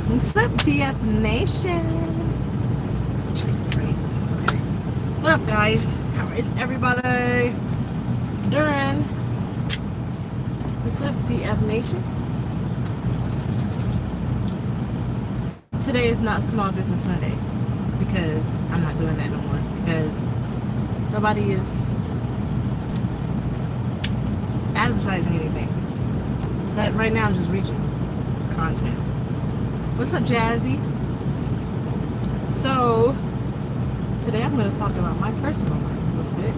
What's up, DF Nation? What up, guys? How is everybody doing? What's up, DF Nation? Today is not Small Business Sunday because I'm not doing that no more because nobody is advertising anything. So right now I'm just reaching for content. What's up, Jazzy? So today I'm going to talk about my personal life a little bit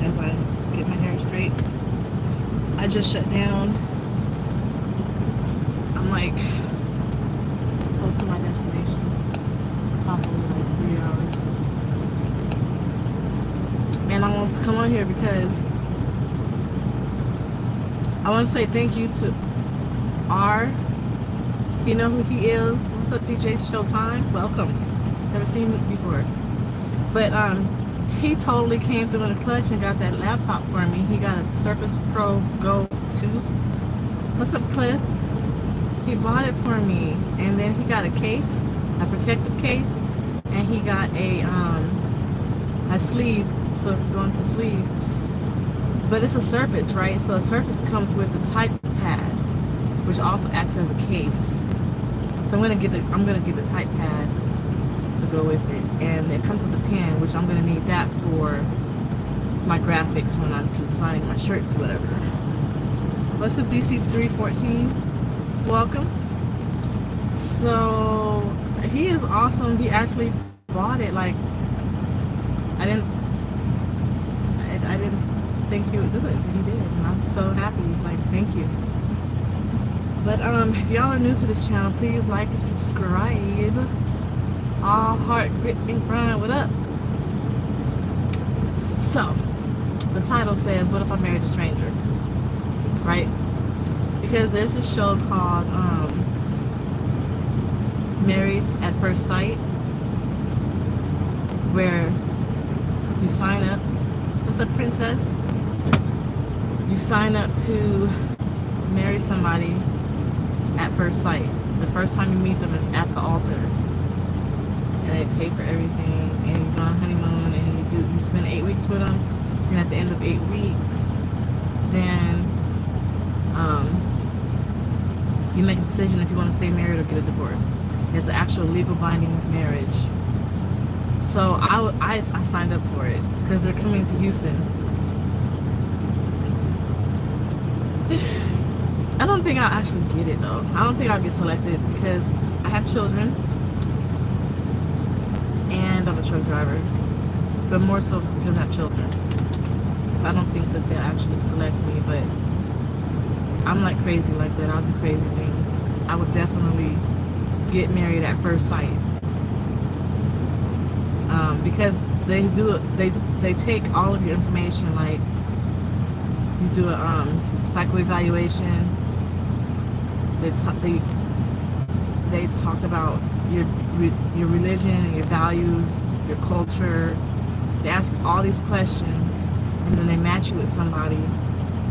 as I get my hair straight. I just shut down. I'm like close to my destination. Probably like 3 hours. And I want to come on here because I want to say thank you to R. You know who he is? What's up, DJ Showtime? Welcome. Never seen it before. But he totally came through in the clutch and got that laptop for me. He got a Surface Pro Go 2. What's up, Cliff? He bought it for me, and then he got a case, a protective case, and he got a sleeve, so if you go into sleeve. But it's a Surface, right? So a Surface comes with a type pad, which also acts as a case. So I'm gonna get the type pad to go with it, and it comes with a pen, which I'm gonna need that for my graphics when I'm designing my shirts, whatever. What's up, DC 314? Welcome. So he is awesome. He actually bought it. Like I didn't think he would do it, but he did, and I'm so happy. Like, thank you. But if y'all are new to this channel, please like and subscribe. All heart, grit, and grind. What up? So, the title says, "What if I married a stranger?" Right? Because there's this show called Married at First Sight, where you sign up. What's up, princess? You sign up to marry somebody at first sight. The first time you meet them is at the altar, and they pay for everything, and you go on honeymoon, and you spend 8 weeks with them, and at the end of 8 weeks, then you make a decision if you want to stay married or get a divorce. It's an actual legal binding marriage. So I signed up for it because they're coming to Houston. I don't think I'll actually get it though. I don't think I'll get selected because I have children and I'm a truck driver, but more so because I have children. So I don't think that they'll actually select me, but I'm like crazy like that. I'll do crazy things. I would definitely get married at first sight. Because they take all of your information, like you do a psycho evaluation. They talk about your religion and your values, your culture. They ask you all these questions, and then they match you with somebody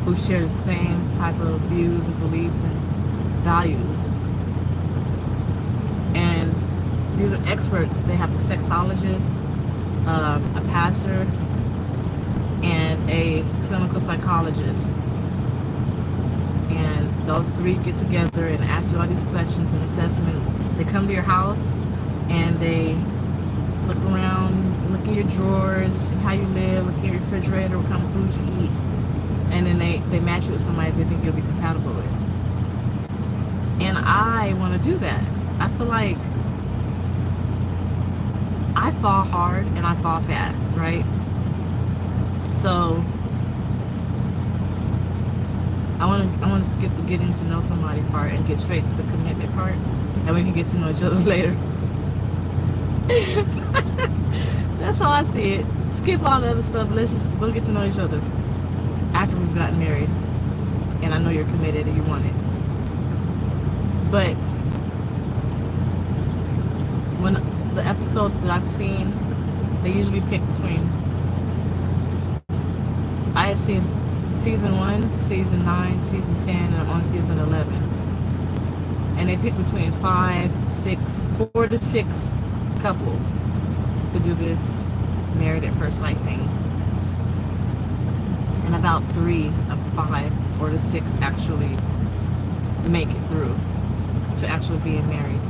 who shares the same type of views and beliefs and values. And these are experts. They have a sexologist, a pastor, and a clinical psychologist. And those three get together and ask you all these questions and assessments. They come to your house and they look around, look in your drawers, see how you live, look in your refrigerator, what kind of food you eat. And then they match you with somebody they think you'll be compatible with. And I want to do that. I feel like I fall hard and I fall fast, right? So I want to skip the getting to know somebody part and get straight to the commitment part, and we can get to know each other later. That's how I see it. Skip all the other stuff. We'll get to know each other after we've gotten married, and I know you're committed and you want it. But when the episodes that I've seen, they usually pick between. I had seen season 1, season 9, season 10, and I'm on season 11. and they pick between 4 to 6 couples to do this married at first sight thing. And about 3 of 5 or to 6 actually make it through to actually being married.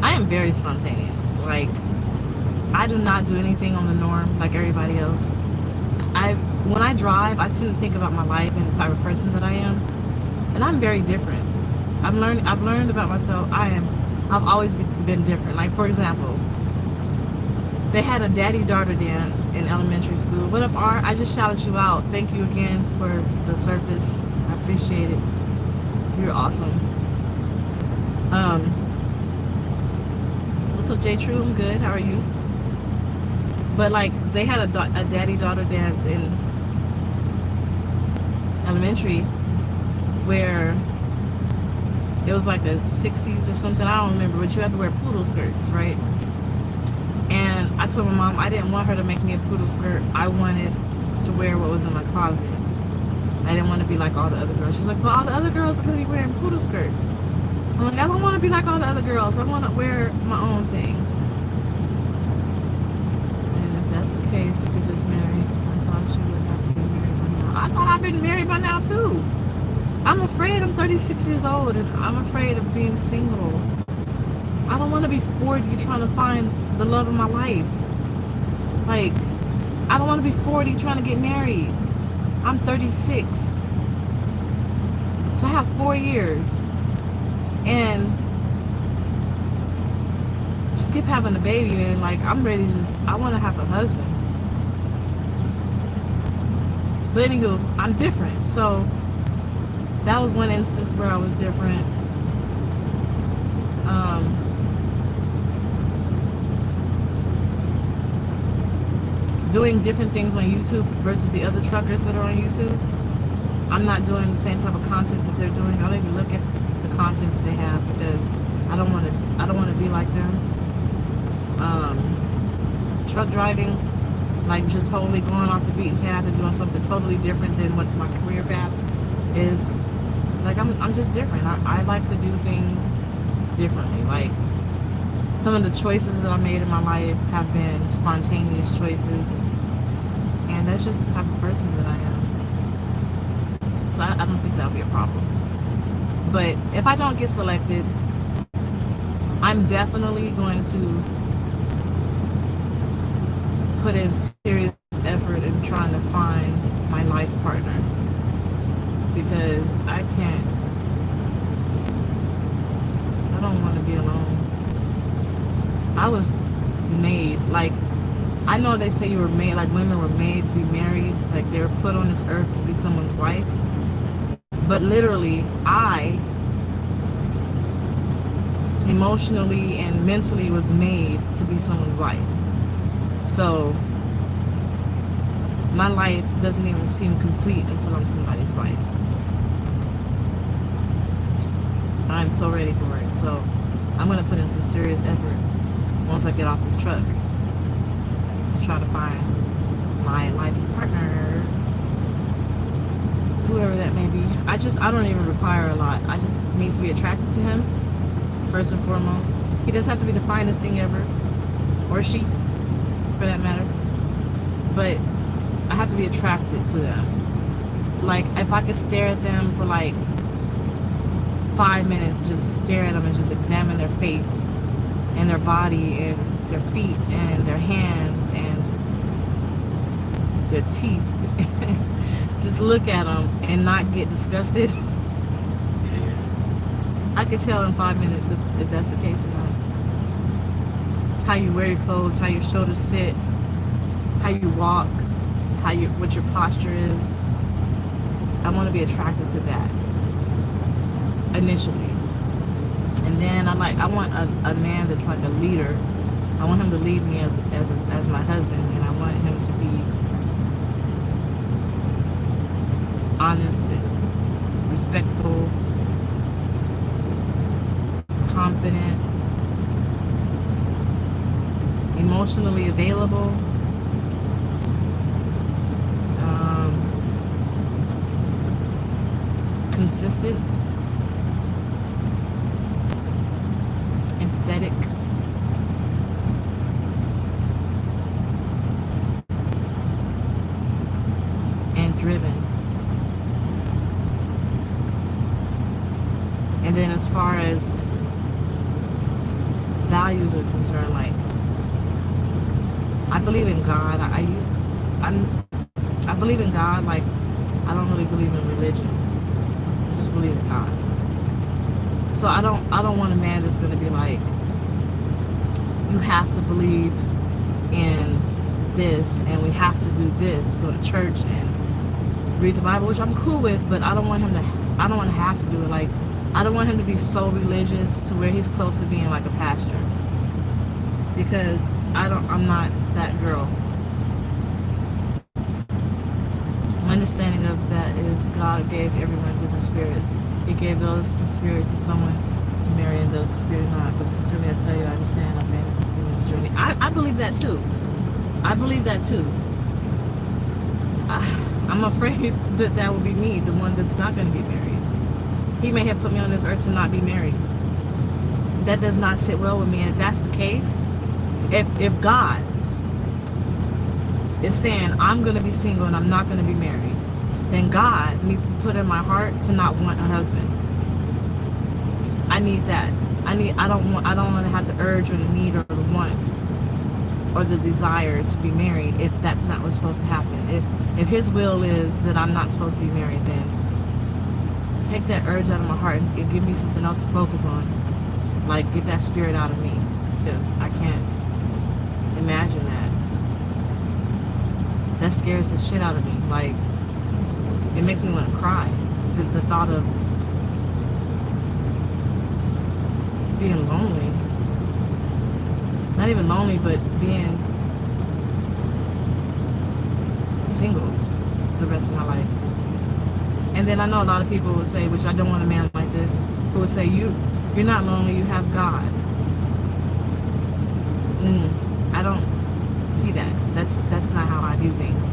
I am very spontaneous. Like, I do not do anything on the norm like everybody else. When I drive, I seem to think about my life and the type of person that I am, and I'm very different. I've learned about myself. I've always been different. Like, for example, they had a daddy-daughter dance in elementary school. What up, R? I just shouted you out. Thank you again for the service. I appreciate it. You're awesome. What's up, J True? I'm good. How are you? But like, they had a daddy-daughter dance in elementary where it was like a 60s or something. I don't remember, but you had to wear poodle skirts, right? And I told my mom I didn't want her to make me a poodle skirt. I wanted to wear what was in my closet. I didn't want to be like all the other girls. She's like, well, all the other girls are going to be wearing poodle skirts. I'm like, I don't want to be like all the other girls. I want to wear my own thing. And if that's the case, you could just marry. I thought you would have to be married by now. I thought I've been married by now too. I'm afraid. I'm 36 years old and I'm afraid of being single. I don't want to be 40 trying to find the love of my life. Like, I don't want to be 40 trying to get married. I'm 36. So I have 4 years. And skip having a baby, man. Like, I'm ready to I want to have a husband. But anywho, I'm different. So that was one instance where I was different. Doing different things on YouTube versus the other truckers that are on YouTube. I'm not doing the same type of content that they're doing. I don't even look at the content that they have because I don't want to be like them. Truck driving, like just totally going off the beaten path and doing something totally different than what my career path is. Like, I'm just different. I like to do things differently. Like, some of the choices that I made in my life have been spontaneous choices, and that's just the type of person that I am. So I don't think that'll be a problem. But if I don't get selected, I'm definitely going to put in serious effort in trying to find my life partner, because I don't want to be alone. I was made, like, I know they say you were made, like women were made to be married, like they were put on this earth to be someone's wife. But literally, I emotionally and mentally was made to be someone's wife. So my life doesn't even seem complete until I'm somebody's wife. I'm so ready for it. So I'm going to put in some serious effort once I get off this truck to try to find my life partner, whoever that may be. I don't even require a lot. I just need to be attracted to him, first and foremost. He doesn't have to be the finest thing ever, or she, for that matter. But I have to be attracted to them. Like, if I could stare at them for like 5 minutes, just stare at them and just examine their face and their body and their feet and their hands and their teeth. Just look at them and not get disgusted. I could tell in 5 minutes if that's the case or not. How you wear your clothes, how your shoulders sit, how you walk, what your posture is. I want to be attracted to that initially. And then I want a man that's like a leader. I want him to lead me as my husband, and I want him to be honest and respectful, confident, emotionally available, consistent, And then as far as values are concerned, like, I believe in God. I believe in God. Like, I don't really believe in religion. I just believe in God. So I don't want a man that's going to be like, you have to believe in this and we have to do this, go to church and read the Bible, which I'm cool with, but I don't want to have to do it. Like, I don't want him to be so religious to where he's close to being like a pastor, because I'm not that girl. My understanding of that is God gave everyone different spirits. He gave those to spirit to someone to marry and those to spirit not. But sincerely I tell you, I understand I've been in this journey. I believe that too. I believe that too. I'm afraid that that will be me, the one that's not going to be married. He may have put me on this earth to not be married. That does not sit well with me. And if that's the case, if God is saying I'm going to be single and I'm not going to be married, then God needs to put in my heart to not want a husband. I need that. I don't want to have the urge or the need or the want or the desire to be married if that's not what's supposed to happen. If his will is that I'm not supposed to be married, then take that urge out of my heart and give me something else to focus on. Like, get that spirit out of me, because I can't imagine that. That scares the shit out of me. Like, it makes me want to cry. The thought of being lonely. Not even lonely, but being single for the rest of my life. And then I know a lot of people will say, which I don't want a man like this, who will say, you're not lonely, you have God. I don't see that. That's not how I view things.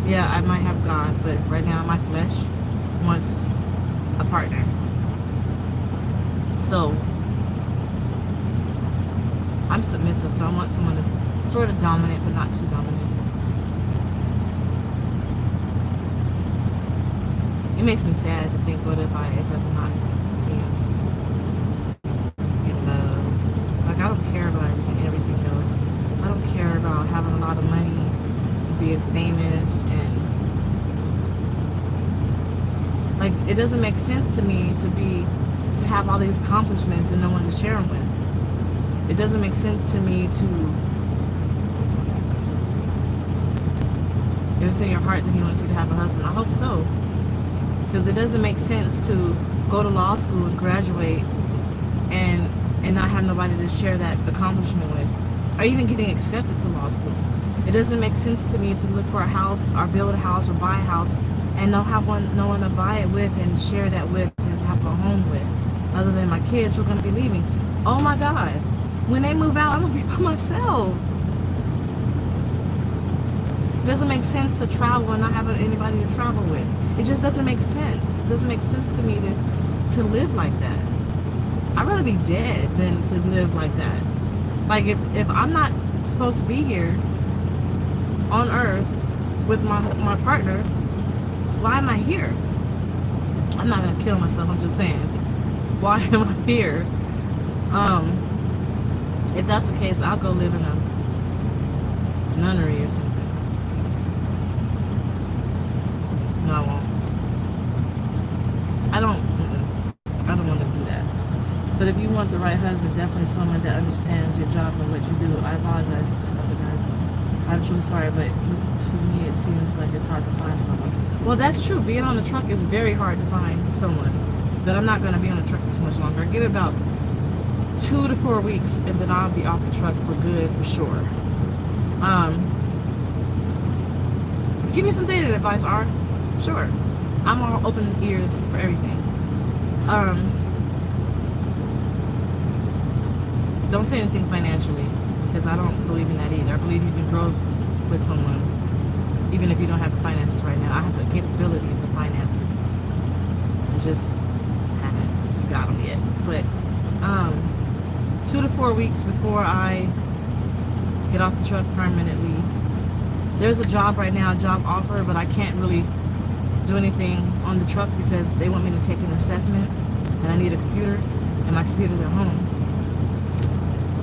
Yeah, I might have God, but right now my flesh wants a partner. So I'm submissive, so I want someone that's sort of dominant, but not too dominant. It makes me sad to think, what if I end up not being in love? Like, I don't care about everything else. I don't care about having a lot of money, being famous, and like, it doesn't make sense to me to have all these accomplishments and no one to share them with. It doesn't make sense to me to, if it's in your heart that he wants you to have a husband. I hope so. Because it doesn't make sense to go to law school and graduate and not have nobody to share that accomplishment with, or even getting accepted to law school. It doesn't make sense to me to look for a house or build a house or buy a house and no one to buy it with and share that with and have a home with, other than my kids who are going to be leaving. Oh my God, when they move out, I'm going to be by myself. It doesn't make sense to travel and not have anybody to travel with. It just doesn't make sense. It doesn't make sense to me to live like that. I'd rather be dead than to live like that. Like, if I'm not supposed to be here on earth with my partner, why am I here? I'm not gonna kill myself, I'm just saying, why am I here? If that's the case, I'll go live in a nunnery or something. No, I won't. I don't want to do that. But if you want the right husband, definitely someone that understands your job and what you do. I apologize for stuff like that. I'm truly sorry, but to me it seems like it's hard to find someone. Well, that's true. Being on the truck is very hard to find someone. But I'm not going to be on the truck for too much longer. Give it about 2 to 4 weeks, and then I'll be off the truck for good, for sure. Give me some dating advice, R. Sure. I'm all open ears for everything. Don't say anything financially, because I don't believe in that either. I believe you can grow with someone even if you don't have the finances right now. I have the capability of the finances. I just haven't got them yet. But 2 to 4 weeks before I get off the truck permanently. There's a job right now, a job offer, but I can't really do anything on the truck because they want me to take an assessment, and I need a computer, and my computer's at home.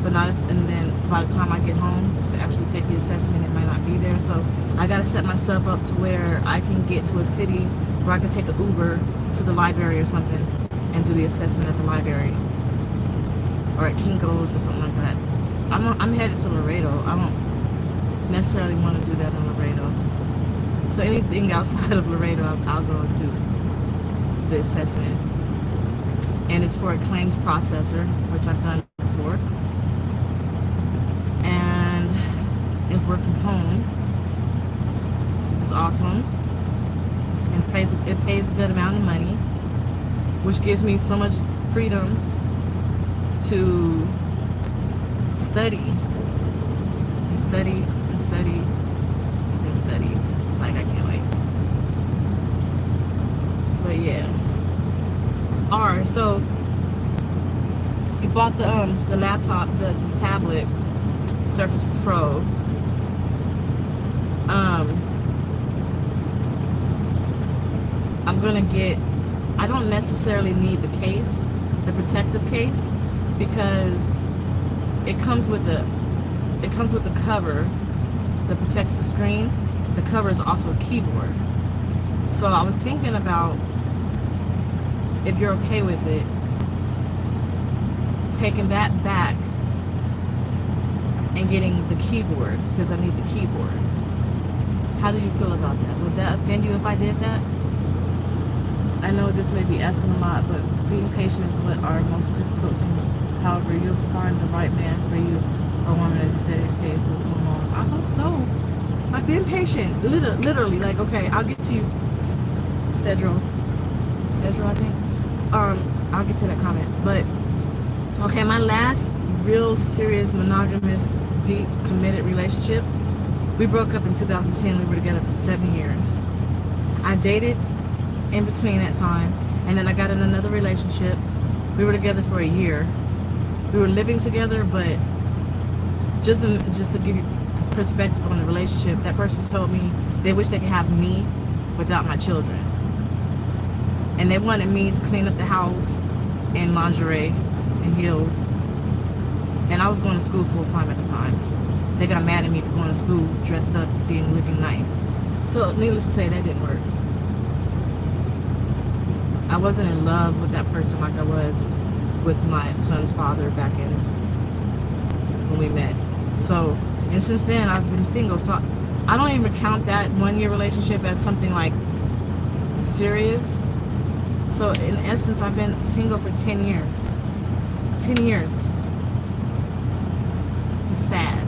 So now and then by the time I get home to actually take the assessment, it might not be there. So I got to set myself up to where I can get to a city where I can take an Uber to the library or something and do the assessment at the library or at Kinko's or something like that. I'm headed to Laredo. I don't necessarily want to do that in Laredo. So anything outside of Laredo, I'll go and do the assessment. And it's for a claims processor, which I've done before. And it's work from home, which is awesome. And it pays a good amount of money, which gives me so much freedom to study and study and study and study. Like, I can't wait. But yeah. Alright, so we bought the laptop, the tablet, Surface Pro. I'm gonna get, I don't necessarily need the case, the protective case, because it comes with the cover that protects the screen. The cover is also a keyboard. So I was thinking about, if you're okay with it, taking that back and getting the keyboard, because I need the keyboard. How do you feel about that? Would that offend you if I did that? I know this may be asking a lot, but being patient is what are most difficult things. However, you'll find the right man for you, or woman, as you said in your case, will come along. I hope so. I've been patient, literally. Like, okay, I'll get to you, Cedro, I think. I'll get to that comment. But okay, my last real serious monogamous, deep, committed relationship, we broke up in 2010. We were together for 7 years. I dated in between that time, and then I got in another relationship. We were together for a year. We were living together, but just to give you perspective on the relationship, that person told me they wish they could have me without my children. And they wanted me to clean up the house in lingerie and heels. And I was going to school full time at the time. They got mad at me for going to school dressed up, looking nice. So needless to say, that didn't work. I wasn't in love with that person like I was with my son's father back in when we met. So, and since then I've been single. So I don't even count that 1 year relationship as something like serious. So in essence, I've been single for 10 years. 10 years. It's sad.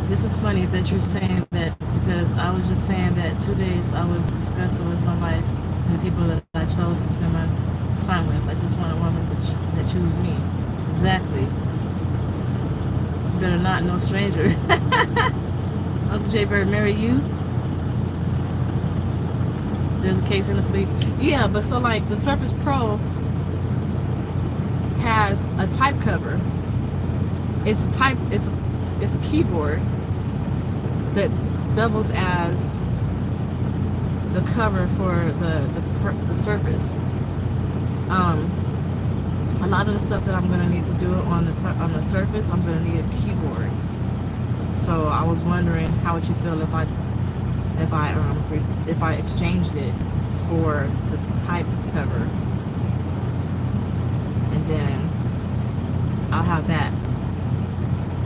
This is funny that you're saying that, because I was just saying that 2 days I was discussing with my life and the people that I chose to spend my time with. I just want a woman that choose me. Exactly. Better not, no stranger. Uncle J Bird marry you? There's a case in the sleeve. Yeah, but so like the Surface Pro has a type cover. It's a keyboard that doubles as the cover for the Surface. A lot of the stuff that I'm gonna need to do on the Surface, I'm gonna need a keyboard. So I was wondering, how would you feel if I exchanged it for the type cover, and then I'll have that,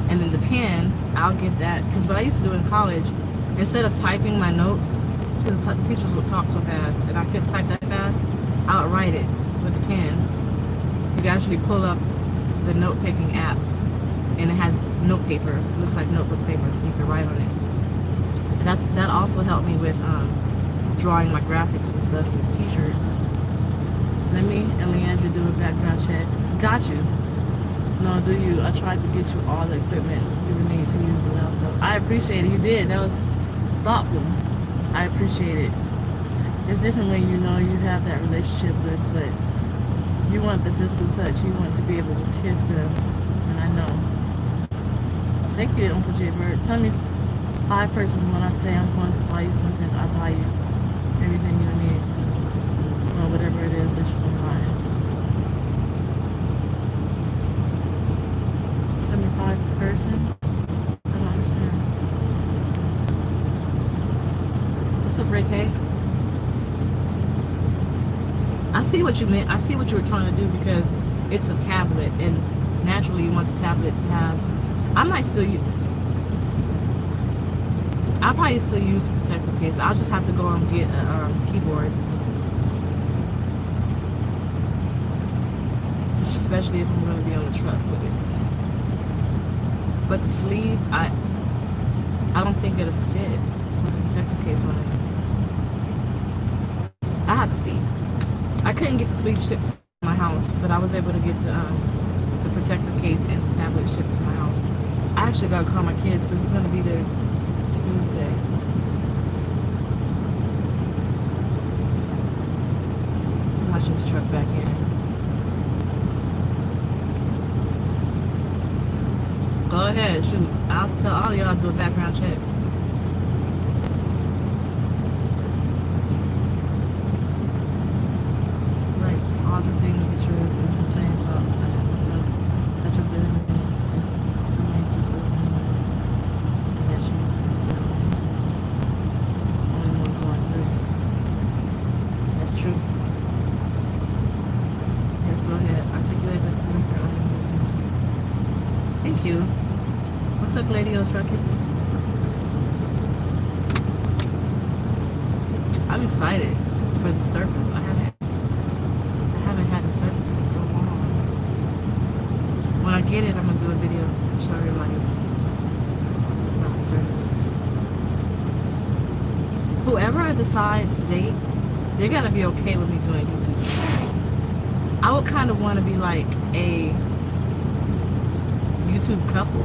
and then the pen, I'll get that, because what I used to do in college, instead of typing my notes, because the teachers would talk so fast and I couldn't type that fast, I would write it with the pen. You can actually pull up the note-taking app, and it has note paper. It looks like notebook paper. You can write on it. And that also helped me with drawing my graphics and stuff for t-shirts. Let me and Leandra do a background check. Got you. No, do you? I tried to get you all the equipment you would need to use the laptop. I appreciate it. You did. That was thoughtful. I appreciate it. It's different when you know you have that relationship with, but you want the physical touch. You want to be able to kiss them. And I know. Thank you, Uncle J Bird. Tell me, I personally, when I say I'm going to buy you something, I buy you everything you need to, or whatever Ray K. I see what you meant. I see what you were trying to do because it's a tablet, and naturally you want the tablet to have. I might still use. I'll probably still use a protective case. I'll just have to go and get a keyboard, especially if I'm going to be on the truck with it. But the sleeve, I don't think it'll fit with the protective case on it. I have to see. I couldn't get the sleeve shipped to my house, but I was able to get the protective case and the tablet shipped to my house. I actually gotta call my kids because it's gonna be there Tuesday. I'm watching this truck back in. Go ahead, shoot. I'll tell all of y'all to do a background check. Like, all the things that you're, it's the same thoughts I have. So, that you're doing is to make you feel that you only one going through. That's true. Yes, go ahead. Articulate the correct organization. Thank you. What's up, Lady O'Trucket? I'm excited for the surface. I haven't had a surface in so long. When I get it, I'm gonna do a video and show everybody about the surface. Whoever I decide to date, they gotta be okay with me doing YouTube. I would kind of want to be like a YouTube couple.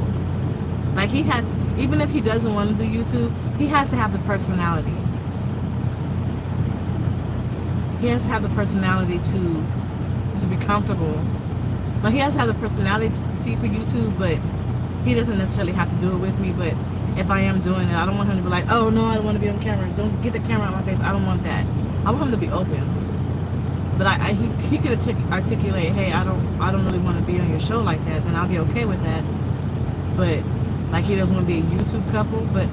Like, he has, even if he doesn't want to do YouTube, he has to have the personality. He has to have the personality to be comfortable. But he has to have the personality for YouTube, but he doesn't necessarily have to do it with me. But if I am doing it, I don't want him to be like, oh no, I don't want to be on camera. Don't get the camera out of my face. I don't want that. I want him to be open. But he could articulate, hey, I don't really want to be on your show like that. Then I'll be okay with that. But like, he doesn't want to be a YouTube couple. But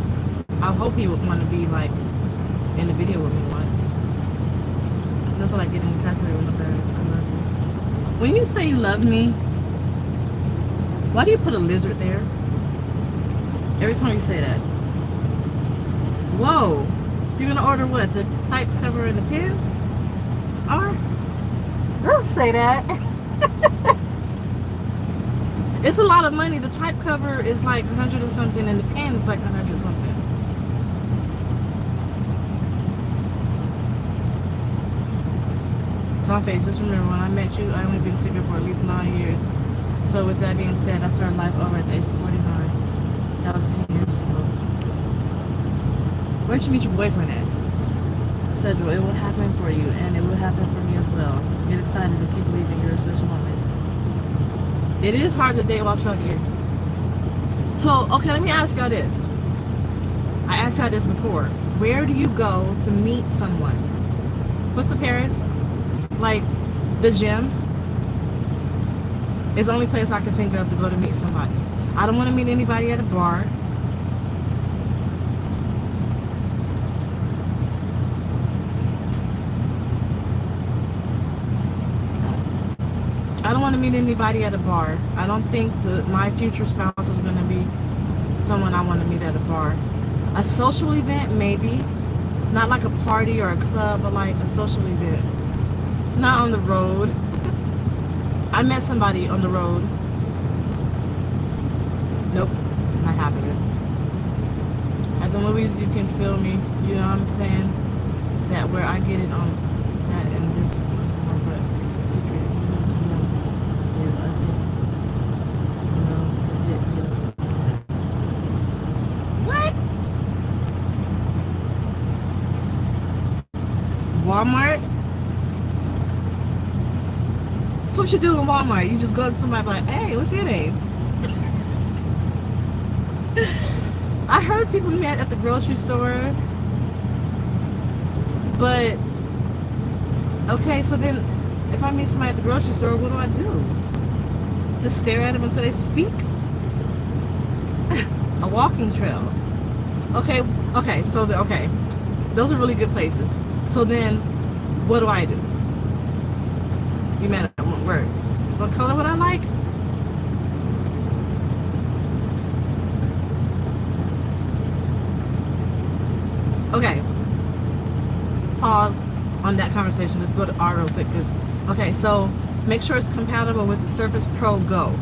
I hope he would want to be like in the video with me once. I don't feel like getting the calculator with my parents. I love you. When you say you love me, why do you put a lizard there? Every time you say that. Whoa. You're gonna order what? The type cover and the pen? Alright. Don't say that. It's a lot of money. The type cover is like 100 and something, and the pen is like 100 something. DollFace, just remember, when I met you, I only been single for at least 9 years. So with that being said, I started life over at the age of 49. That was 2 years ago. Where'd you meet your boyfriend at? Cedral, it will happen for you, and it will happen for me as well. Get excited and keep believing you're a special woman. It is hard to date while trucking. So, okay, let me ask y'all this. I asked y'all this before. Where do you go to meet someone? What's the Paris? Like, the gym is the only place I can think of to go to meet somebody. I don't want to meet anybody at a bar. I don't want to meet anybody at a bar. I don't think that my future spouse is going to be someone I want to meet at a bar. A social event, maybe. Not like a party or a club, but like a social event. Not on the road. I met somebody on the road. Nope, not happening. At the movies, you can feel me. You know what I'm saying? That where I get it on that and this, but it's a secret. You know, to know. Yeah, I think. You know, what? Walmart? That's what you do in Walmart. You just go to somebody like, hey, what's your name? I heard people met at the grocery store. But, okay, so then if I meet somebody at the grocery store, what do I do? Just stare at them until they speak? A walking trail. Okay, okay. Those are really good places. So then, what do? You mad at won't work. What color would I like? Okay. Pause on that conversation. Let's go to R real quick. Okay, so make sure it's compatible with the Surface Pro Go.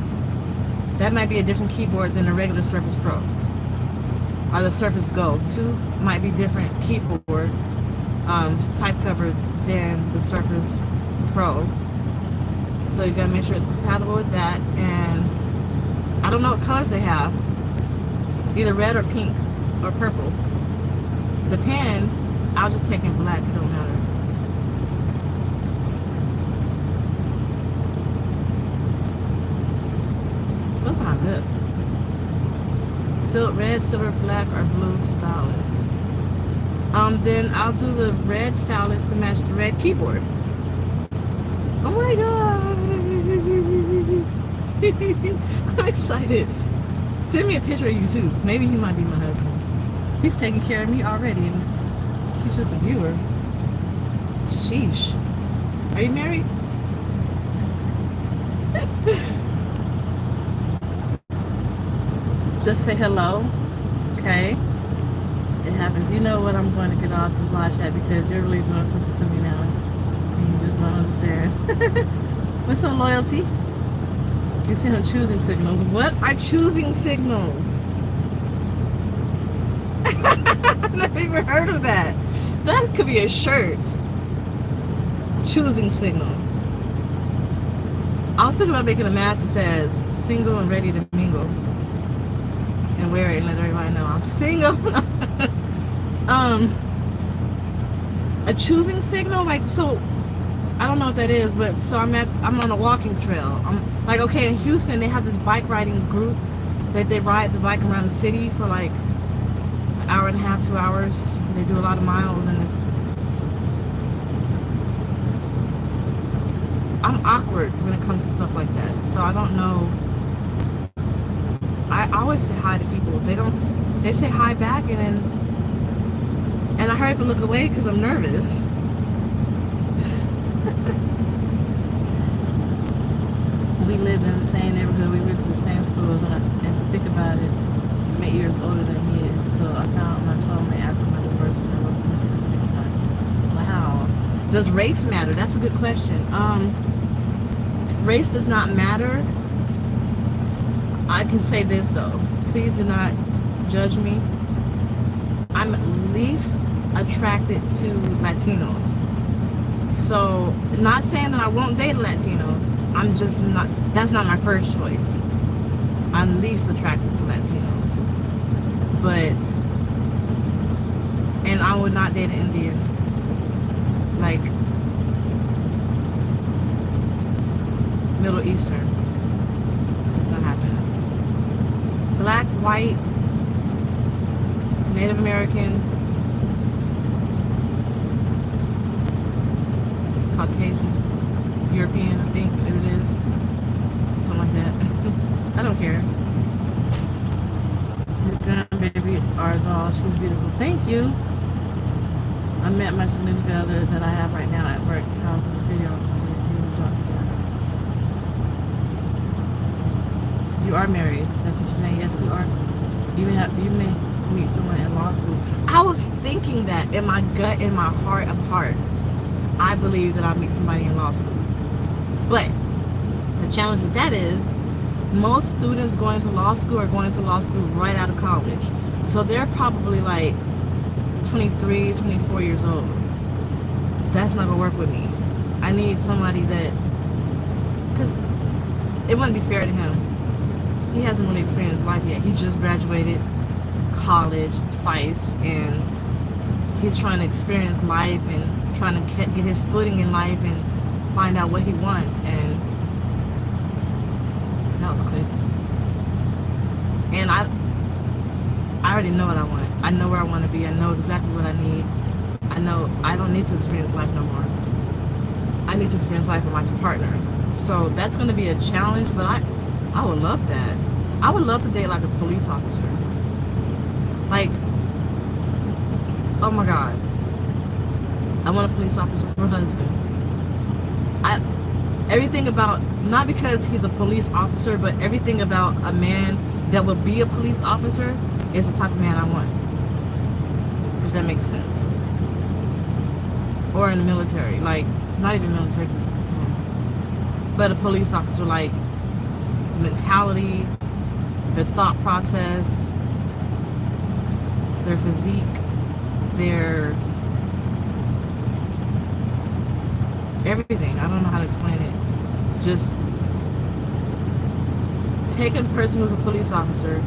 That might be a different keyboard than a regular Surface Pro. Or the Surface Go. 2 might be different keyboard type cover than the Surface Pro. So you gotta make sure it's compatible with that. And I don't know what colors they have. Either red or pink or purple. The pen, I'll just take in black, it don't matter. Those are not good. Red, silver, black, or blue stylus. Then I'll do the red stylus to match the red keyboard. Oh my god! I'm excited. Send me a picture of you too. Maybe he might be my husband. He's taking care of me already, and he's just a viewer. Sheesh. Are you married? Just say hello. Okay. It happens. You know what, I'm going to get off this live chat because you're really doing something to me now. And you just don't understand. With some loyalty. You see him choosing signals. What are choosing signals? I've never even heard of that. That could be a shirt. Choosing signal. I was thinking about making a mask that says single and ready to mingle. And wear it and let everybody know I'm single. A choosing signal? Like, so I don't know what that is, but so I'm on a walking trail. I'm like, okay, in Houston they have this bike riding group that they ride the bike around the city for like an hour and a half, 2 hours. They do a lot of miles, and I'm awkward when it comes to stuff like that. So I don't know. I always say hi to people. They say hi back, and I hurry up and look away because I'm nervous. We lived in the same neighborhood. We went to the same schools, and to think about it, I'm 8 years older than he is. So I found my soulmate after my divorce, and I wrote him 6 next time. Wow. Does race matter? That's a good question. Race does not matter. I can say this though. Please do not judge me. I'm least attracted to Latinos. So, not saying that I won't date a Latino. I'm just not, that's not my first choice. I'm least attracted to Latinos. But, and I would not date an Indian. Like, Middle Eastern. It's not happening. Black, white, Native American, Caucasian, European, I think it is. Something like that. I don't care. Your grandbaby, our doll, she's beautiful. Thank you. I met my significant other that I have right now at work. How's this video? You are married. That's what you're saying. Yes, you are. You may meet someone in law school. I was thinking that in my gut, in my heart of heart, I believe that I'll meet somebody in law school. But the challenge with that is most students going to law school are going to law school right out of college. So they're probably like 23, 24 years old. That's not gonna work with me. I need somebody that, because it wouldn't be fair to him. He hasn't really experienced life yet. He just graduated college twice, and he's trying to experience life and trying to get his footing in life and find out what he wants. And that was quick. And I already know what I want. I know where I want to be. I know exactly what I need. I know I don't need to experience life no more. I need to experience life with my partner. So that's going to be a challenge, but I would love that. I would love to date like a police officer. Like, oh my God. I want a police officer for a husband. Everything about, not because he's a police officer, but everything about a man that will be a police officer is the type of man I want. If that makes sense. Or in the military, like, not even military, but a police officer, like, mentality, their thought process, their physique, their everything. I don't know how to explain it. Just take a person who's a police officer,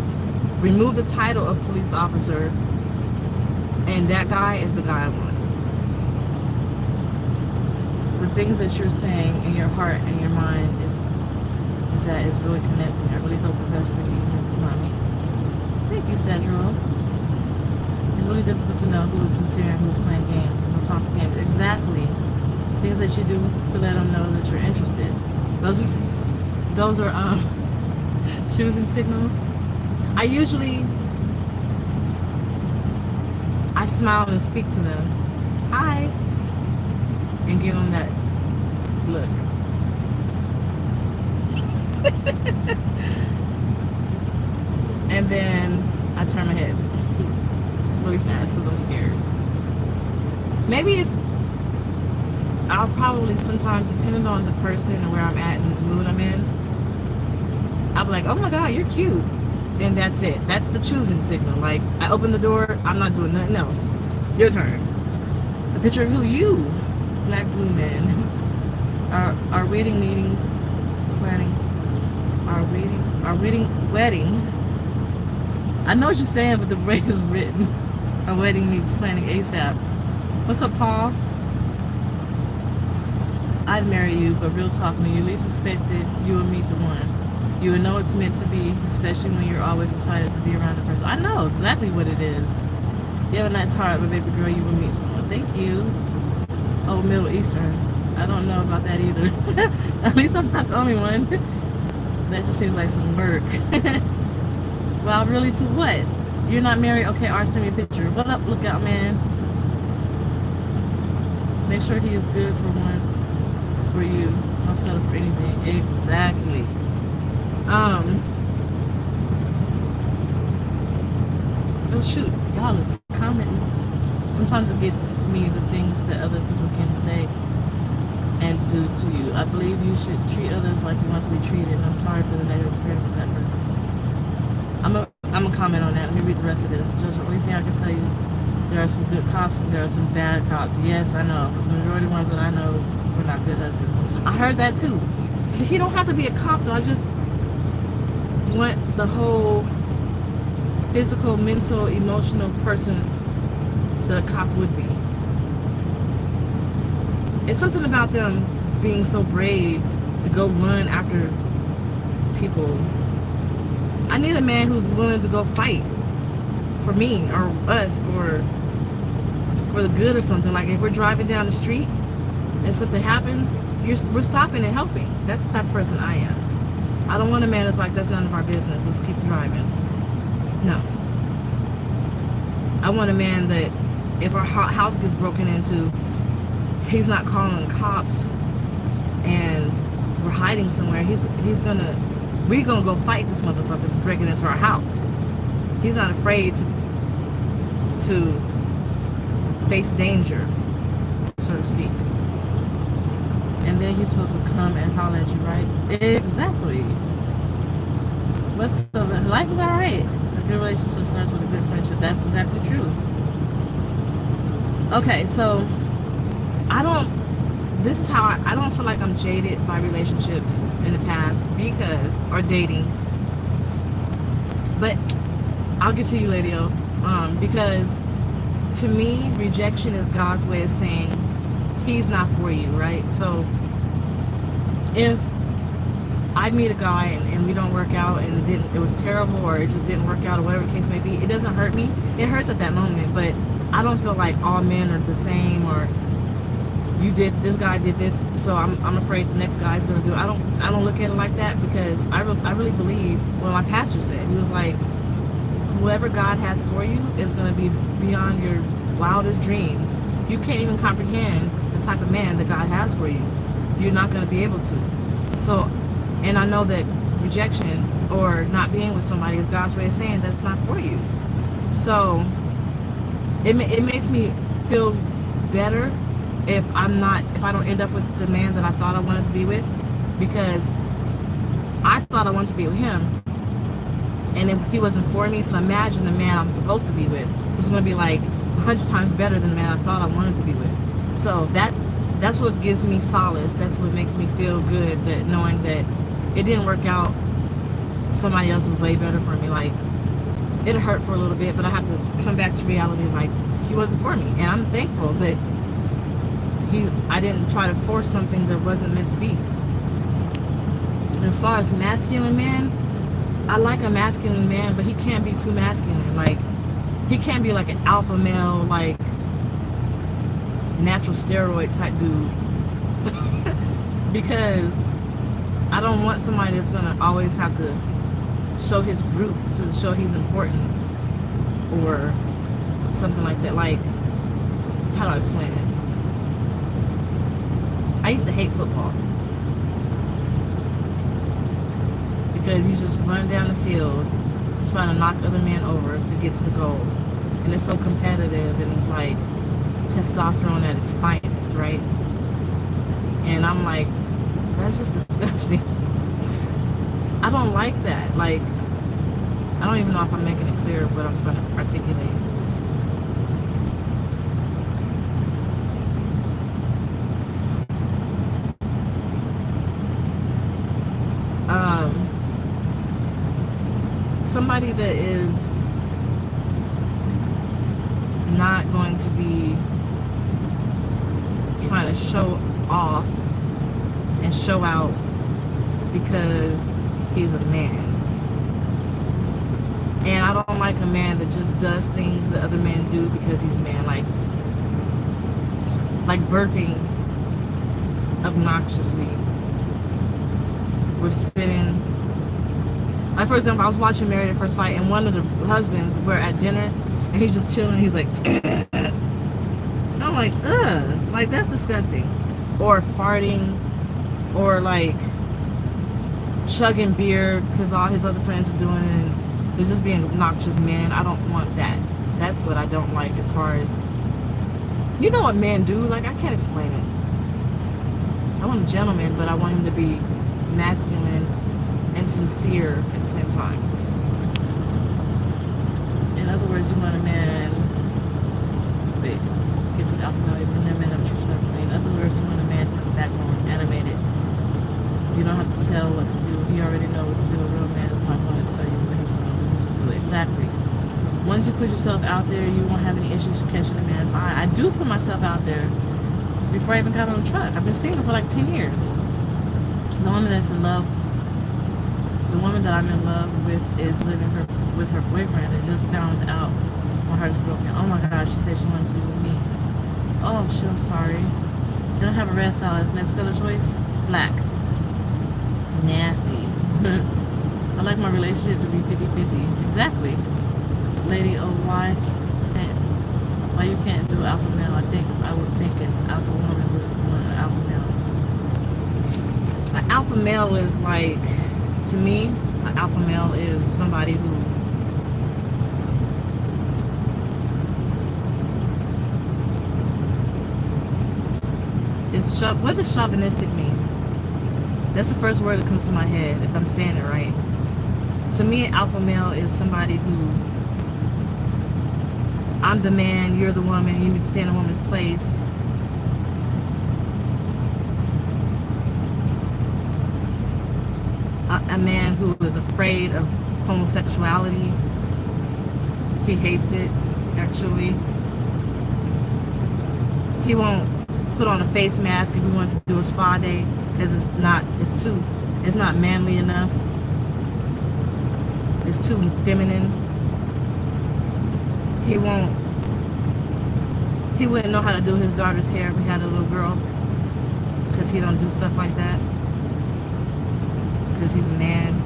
remove the title of police officer, and that guy is the guy I want. The things that you're saying in your heart and your mind is that it's really connecting. I really hope the best for you, even if it's not me. Thank you, Cedro. It's really difficult to know who is sincere and who's playing games. No time for games. Exactly. Things that you do to let them know that you're interested. Those are choosing signals. I smile and speak to them. Hi. And give them that look. And then I turn my head really fast because I'm scared. Maybe if I'll probably sometimes, depending on the person and where I'm at and the mood I'm in, I'll be like, oh my God, you're cute. And that's it. That's the choosing signal. Like, I open the door, I'm not doing nothing else. Your turn. A picture of who? You. Black blue man. Our wedding meeting planning. Our wedding. I know what you're saying, but the way is written. Our wedding needs planning ASAP. What's up, Paul? I'd marry you, but real talk, when you least expect it, you will meet the one. You will know it's meant to be, especially when you're always excited to be around the person. I know exactly what it is. You have a nice heart, but baby girl, you will meet someone. Thank you. Oh, Middle Eastern. I don't know about that either. At least I'm not the only one. That just seems like some work. Well, really, to what? You're not married? Okay, Art, send me a picture. What up, lookout man? Make sure he is good for one. For you. Don't settle for anything. Exactly. Oh shoot, y'all is commenting. Sometimes it gets me the things that other people can say and do to you. I believe you should treat others like you want to be treated. I'm sorry for the negative experience with that person. I'm gonna comment on that. Let me read the rest of this. Just the only thing I can tell you, there are some good cops and there are some bad cops. Yes, I know. The majority of the ones that I know were not good husbands. I heard that too. He don't have to be a cop though. I just want the whole physical, mental, emotional person the cop would be. It's something about them being so brave to go run after people. I need a man who's willing to go fight for me or us or for the good of something. Like if we're driving down the street and something happens, we're stopping and helping. That's the type of person I am. I don't want a man that's like, that's none of our business, let's keep driving. No. I want a man that if our house gets broken into, he's not calling the cops and we're hiding somewhere. We're gonna go fight this motherfucker that's breaking into our house. He's not afraid to face danger, so to speak. And then he's supposed to come and holler at you, right? Exactly. Life is alright. A good relationship starts with a good friendship. That's exactly true. Okay, so I don't feel like I'm jaded by relationships in the past or dating. But I'll get to you, Lady-O. Because to me, rejection is God's way of saying he's not for you, right? So if I meet a guy and we don't work out and it was terrible or it just didn't work out or whatever the case may be, it doesn't hurt me. It hurts at that moment, but I don't feel like all men are the same or this guy did this, so I'm afraid the next guy is going to do it. I don't look at it like that because I really believe what my pastor said. He was like, whoever God has for you is going to be beyond your wildest dreams. you can't even comprehend the type of man that God has for you. You're not going to be able to. So, and I know that rejection or not being with somebody is God's way of saying that's not for you. So it makes me feel better if I don't end up with the man that I thought I wanted to be with, because I thought I wanted to be with him, and if he wasn't for me, so imagine the man I'm supposed to be with is going to be like 100 times better than the man I thought I wanted to be with. So that's what gives me solace. That's what makes me feel good, that knowing that it didn't work out. Somebody else is way better for me. Like, it hurt for a little bit, but I have to come back to reality. Like, he wasn't for me, and I'm thankful that I didn't try to force something that wasn't meant to be. As far as masculine man, I like a masculine man, but he can't be too masculine. Like, he can't be like an alpha male, like natural steroid type dude. Because I don't want somebody that's gonna always have to show his brute to show he's important or something like that. Like, how do I explain it? I used to hate football because you just run down the field trying to knock other men over to get to the goal, and it's so competitive, and it's like testosterone at its finest, right? And I'm like, that's just disgusting. I don't like that. Like, I don't even know if I'm making it clear what I'm trying to articulate. Somebody that is not going to be trying to show off and show out because he's a man. And I don't like a man that just does things that other men do because he's a man. Like burping obnoxiously. We're sitting, like, for example, I was watching Married at First Sight, and one of the husbands were at dinner, and he's just chilling. He's like, and I'm like, ugh, like, that's disgusting. Or farting, or like chugging beer because all his other friends are doing it, and he's just being obnoxious man. I don't want that. That's what I don't like. As far as, you know what men do? Like, I can't explain it. I want a gentleman, but I want him to be masculine and sincere at the same time. In other words, you want a man, wait, get to the alpha male, in other words, you want a man to have a backbone, animated. You don't have to tell what to do. He already knows what to do. A real man is not going to tell you what he's going to do. Just do it. Exactly. Once you put yourself out there, you won't have any issues catching a man's eye. I do put myself out there before I even got on the truck. I've been single for like 10 years. The woman that's in love, the woman that I'm in love with is living with her boyfriend and just found out my heart's broken. Oh my gosh, she said she wanted to be with me. Oh shit, I'm sorry. They don't have a red salad. Next color choice, black. Nasty. I like my relationship to be 50-50. Exactly. Lady, oh, why you can't do alpha male? I would think an alpha woman would want an alpha male. An alpha male is like, to me, an alpha male is somebody who is what does chauvinistic mean? That's the first word that comes to my head, if I'm saying it right. To me, an alpha male is somebody who, I'm the man, you're the woman, you need to stand in a woman's place. A man who is afraid of homosexuality. He hates it, actually. He won't put on a face mask if we want to do a spa day because it's not manly enough. It's too feminine. He wouldn't know how to do his daughter's hair if we had a little girl, because he don't do stuff like that, because he's a man.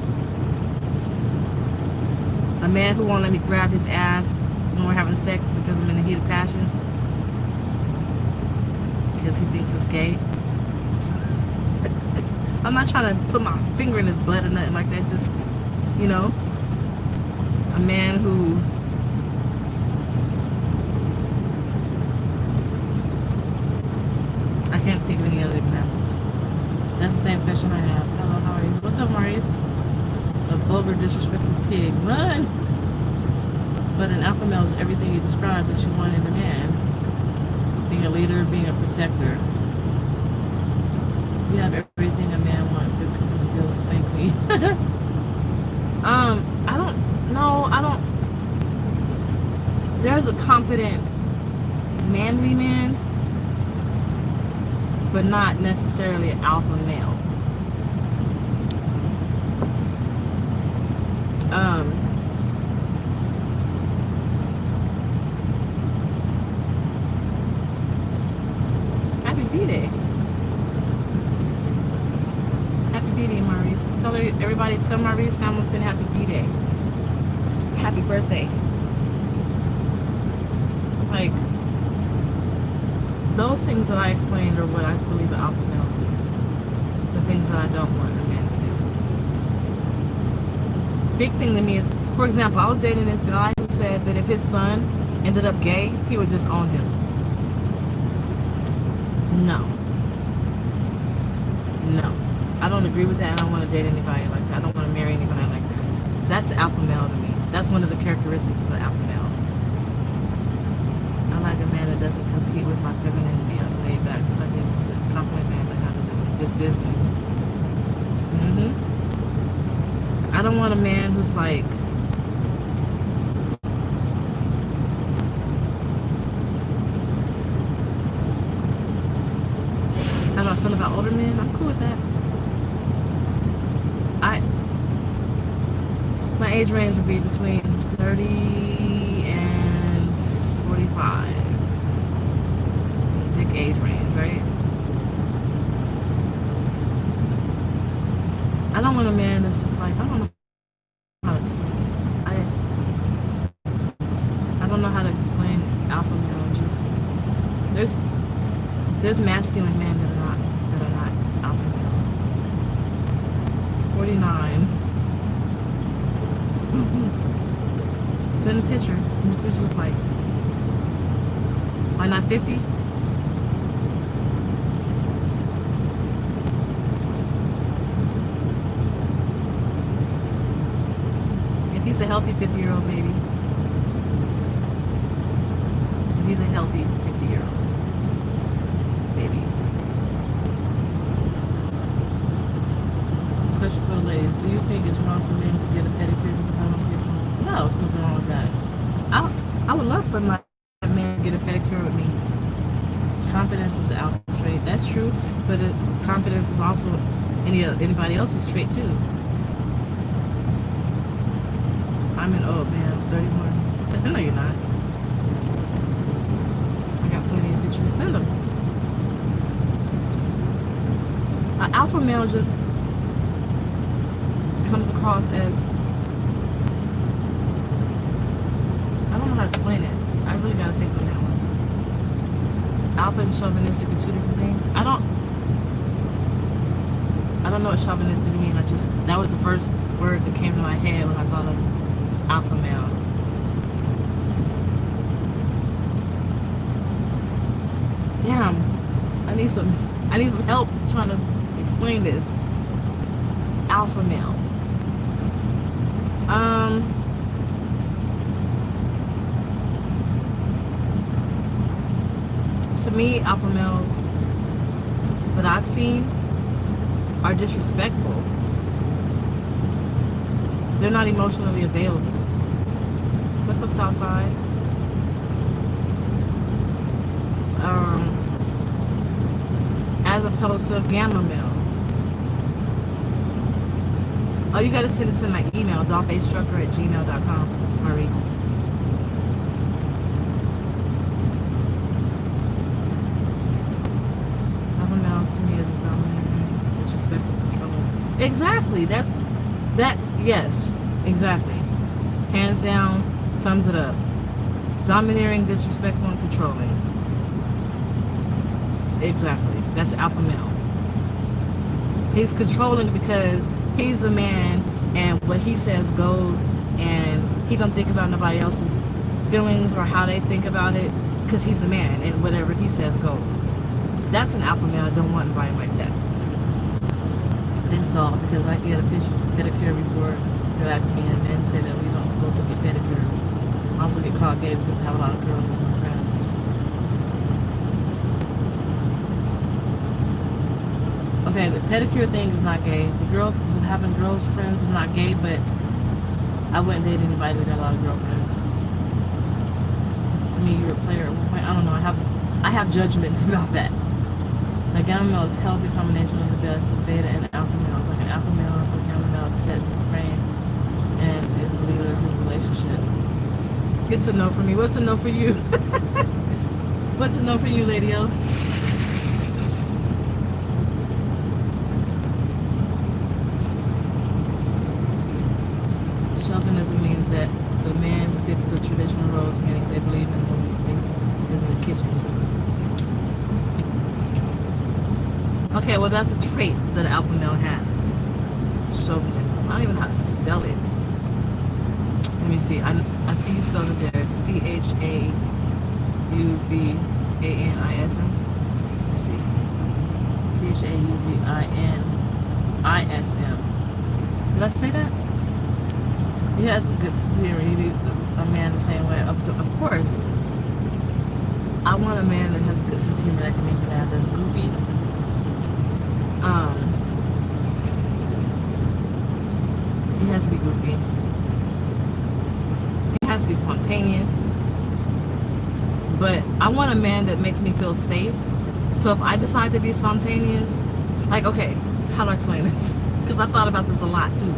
A man who won't let me grab his ass when we're having sex because I'm in the heat of passion. because he thinks it's gay. I'm not trying to put my finger in his butt or nothing like that. Just, you know, a man who I can't think of any other examples. That's the same question I have. Hello, how are you? What's up, Maurice? A vulgar, disrespectful pig. Run! But an alpha male is everything you described that you want in a man. Being a leader, being a protector. You have everything a man wants. Good cooking skills, spank me. I don't. There's a confident, manly man, but not necessarily an alpha male. Happy B-Day. Happy B-Day, Maurice. Everybody tell Maurice Hamilton happy B-Day. Happy birthday. Like, those things that I explained are what I believe an alpha male is. The things that I don't want a man to do. Big thing to me is, for example, I was dating this guy who said that if his son ended up gay, he would disown him. No. I don't agree with that. I don't want to date anybody like that. I don't want to marry anybody like that. That's alpha male to me. That's one of the characteristics of an alpha male. I like a man that doesn't compete with my femininity. I'm laid back, so I get to compliment man that handle this business. I don't want a man who's like, how do I feel about older men? I'm cool with that. My age range would be between 30 and 45. Big age range, right? I don't want a man that's just like, I don't know how to explain. I don't know how to explain alpha male. Just there's masculine men that are not alpha male. 49. Send a picture. What does it look like? Why not 50? If he's a healthy 50-year-old baby. If he's a healthy 50-year-old baby. Question for the ladies. Do you think it's wrong for men to get a pedicure because I don't see it? No, it's nothing wrong with that. I would love for my man to get a pedicure with me. Confidence is an alpha trait. That's true, but confidence is also anybody else's trait too. I'm an old man. I'm 31. No, you're not. I got plenty of pictures. Send them. An alpha male just comes across as, I don't know how to explain it. I really gotta think on that one. Alpha and chauvinistic are two different things. I don't know what chauvinistic means. That was the first word that came to my head when I thought of alpha male. Damn, I need some help trying to explain this. Alpha male. To me, alpha males that I've seen are disrespectful. They're not emotionally available. What's up, Southside? As opposed to a gamma male. Oh, you gotta send it to my email, DollFaceTrucker@gmail.com, Maurice. Alpha males to me is a dominant, disrespectful, controlling. Exactly. Yes, exactly. Hands down, sums it up. Domineering, disrespectful, and controlling. Exactly. That's alpha male. He's controlling because he's the man, and what he says goes, and he don't think about nobody else's feelings or how they think about it, because he's the man, and whatever he says goes. That's an alpha male. I don't want anybody like that. This dog, because I get a pedicure before they ask me, and men say that we don't supposed to get pedicures. I also get called gay because I have a lot of girls as my friends. Okay, the pedicure thing is not gay. The girl having girls friends is not gay, but I wouldn't date anybody that got a lot of girlfriends. To me, you're a player at one point. I don't know. I have judgments about that. Like, gamma male is a healthy combination of the best of beta and alpha male. It's like an alpha male and a gamma male sets its frame and is the leader of his relationship. It's a no for me. What's a no for you? What's a no for you, Lady O? Chauvinism means that the man sticks to traditional roles, meaning they believe in the woman's place is in the kitchen. Okay, well, that's a trait that an alpha male has. Chauvinism. I don't even know how to spell it. Let me see. I see you spelled it there. C-H-A-U-V-A-N-I-S-M. Let's see. C-H-A-U-V-I-N-I-S-M. Did I say that? You have a good sense of humor. You need a man the same way. Of course. I want a man that has a good sense of humor that can make me laugh. That's goofy. He has to be goofy. He has to be spontaneous. But I want a man that makes me feel safe. So if I decide to be spontaneous, like, okay, how do I explain this? Because I thought about this a lot too.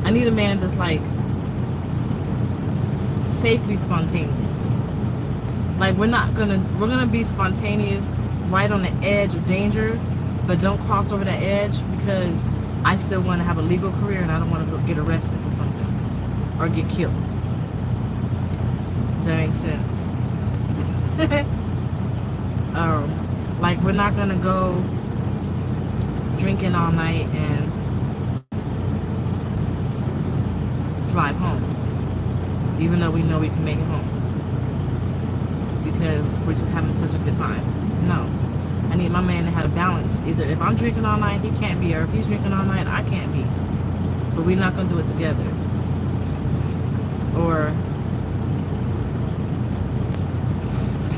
I need a man that's like safely spontaneous. Like, we're gonna be spontaneous right on the edge of danger, but don't cross over that edge, because I still want to have a legal career and I don't want to go get arrested for something or get killed. Does that make sense? Like, we're not gonna go drinking all night and drive home, even though we know we can make it home, because we're just having such a good time. No. I need my man to have a balance. Either if I'm drinking all night, he can't be, or if he's drinking all night, I can't be. But we're not going to do it together. Or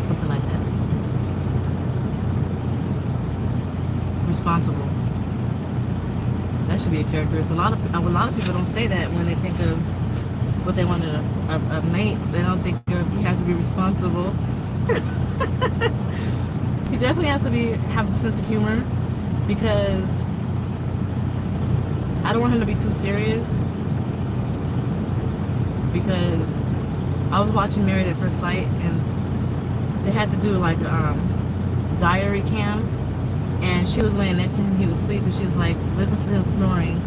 something like that. Responsible. That should be a characteristic. A lot of people don't say that when they think of what they want in a mate. They don't think of he has to be responsible. He definitely has to have a sense of humor, because I don't want him to be too serious, because I was watching Married at First Sight, and they had to do like diary cam, and she was laying next to him, he was asleep, and she was like, listen to him snoring.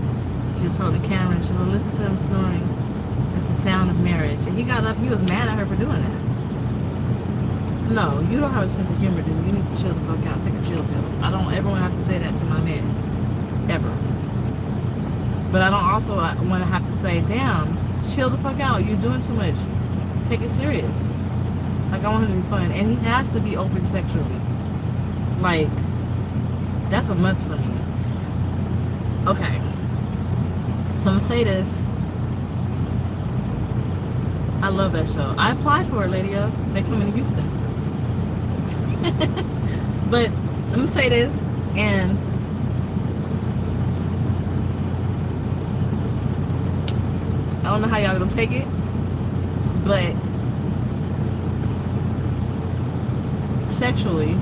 She was holding the camera and she was, listen to him snoring. It's the sound of marriage. And he got up, he was mad at her for doing that. No, you don't have a sense of humor, dude. You need to chill the fuck out. Take a chill pill. I don't ever want to have to say that to my man. Ever. But I don't also want to have to say, damn, chill the fuck out. You're doing too much. Take it serious. Like, I want him to be fun. And he has to be open sexually. Like, that's a must for me. Okay. So I'm going to say this. I love that show. I applied for it, Lady O. They come in Houston. But I'm going to say this, and I don't know how y'all going to take it, but sexually,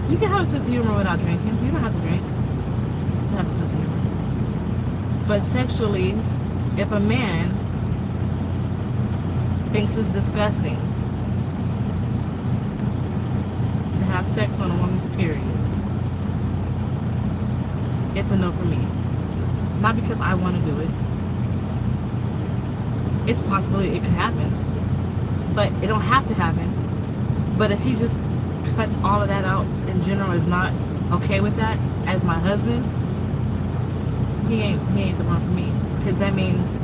you can have a sense of humor without drinking. You don't have to drink to have a sense of humor. But sexually, if a man thinks it's disgusting to have sex on a woman's period, it's a no for me. Not because I want to do it. It's a possibility it could happen. but it don't have to happen. But if he just cuts all of that out in general, is not okay with that as my husband, he ain't the one for me. Because that means,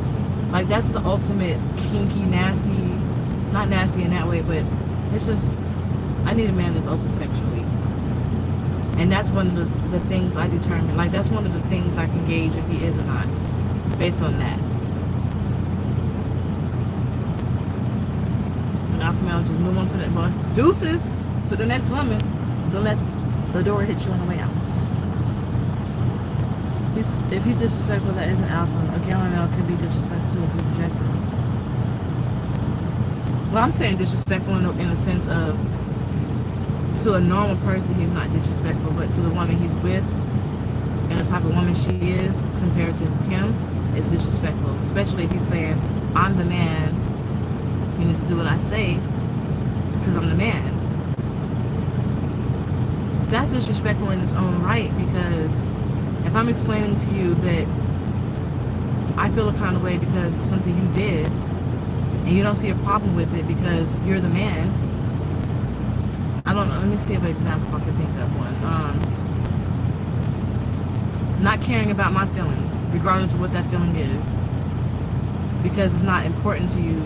like, that's the ultimate kinky, nasty, not nasty in that way, but it's just, I need a man that's open sexually. And that's one of the things I determine. Like, that's one of the things I can gauge if he is or not, based on that. And alpha male, just move on to that boy. Deuces to the next woman. Don't let the door hit you on the way out. If he's disrespectful, that isn't alpha. A gamma male can be disrespectful too if he rejects him. Well, I'm saying disrespectful in the sense of, to a normal person, he's not disrespectful, but to the woman he's with and the type of woman she is compared to him, it's disrespectful. Especially if he's saying, I'm the man, you need to do what I say because I'm the man. That's disrespectful in its own right, because if I'm explaining to you that I feel a kind of way because of something you did and you don't see a problem with it because you're the man, I don't know, let me see if an example I can think of one. Not caring about my feelings, regardless of what that feeling is, because it's not important to you,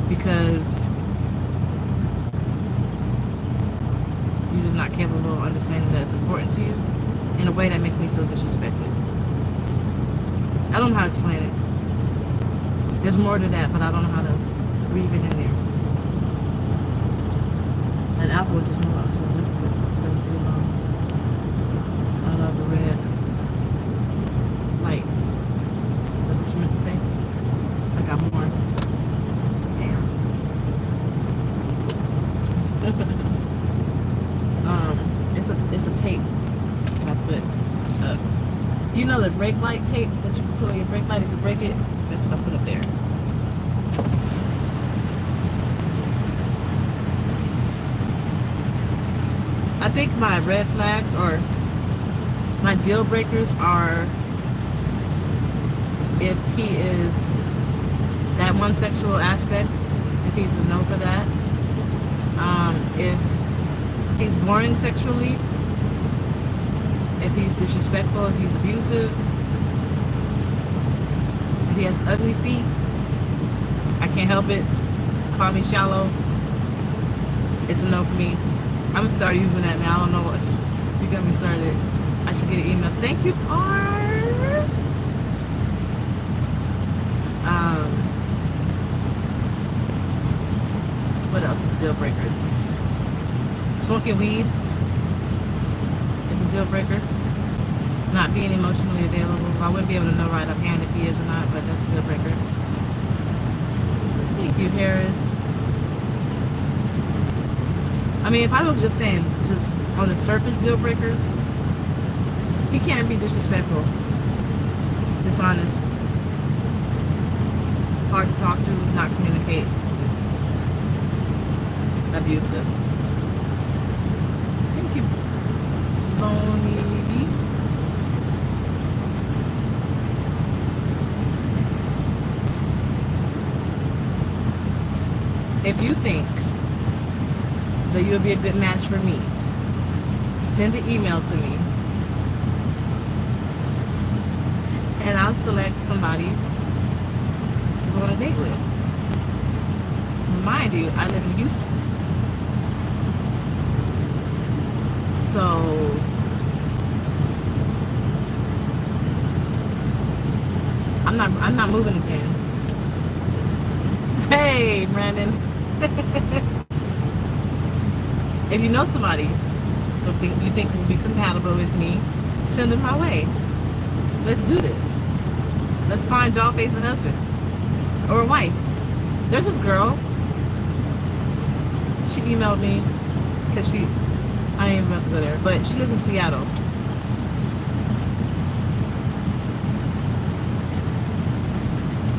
because you're just not capable of understanding that it's important to you in a way that makes me feel disrespected. I don't know how to explain it. There's more to that, but I don't know how to weave it in there. And alpha will just move up, so let's be I love the red light. That's what you meant to say? I got more. Damn. It's a tape I put up. You know the brake light tape that you can put on your brake light if you break it? That's what I put up there. I think my red flags or my deal breakers are if he is that one sexual aspect, if he's a no for that. If he's boring sexually, if he's disrespectful, if he's abusive, if he has ugly feet, I can't help it. Call me shallow. It's a no for me. I'm gonna start using that now. I don't know what. You got me started. I should get an email. Thank you, R. What else is deal breakers? Smoking weed is a deal breaker. Not being emotionally available. I wouldn't be able to know right offhand if he is or not, but that's a deal breaker. Thank you, Harris. I mean, if I was just saying, just on the surface deal breakers, he can't be disrespectful, dishonest, hard to talk to, not communicate, abusive. Thank you, Bonnie. If you think that you'll be a good match for me, send an email to me and I'll select somebody to go on a date with. Mind you, I live in Houston, so I'm not moving again. Hey, Brandon. If you know somebody you think will be compatible with me, send them my way. Let's do this. Let's find DollFace a husband or a wife. There's this girl. She emailed me because I ain't about to go there, but she lives in Seattle.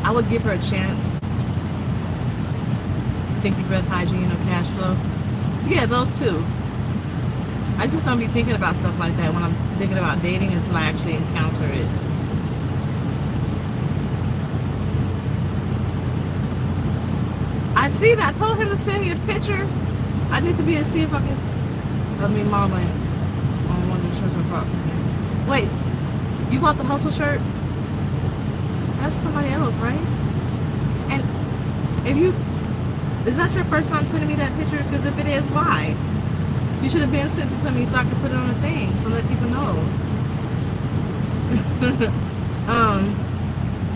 I would give her a chance. Stinky breath, hygiene, or cash flow. Yeah, those two. I just don't be thinking about stuff like that when I'm thinking about dating until I actually encounter it. I've See that? I told him to send me a picture. I need to be and see if I can. I mean, modeling on one of the shirts I bought from him. Wait, you bought the Hustle shirt? That's somebody else, right? And if you, is that your first time sending me that picture? Because if it is, why? You should have been sent it to me so I could put it on the thing so let people know.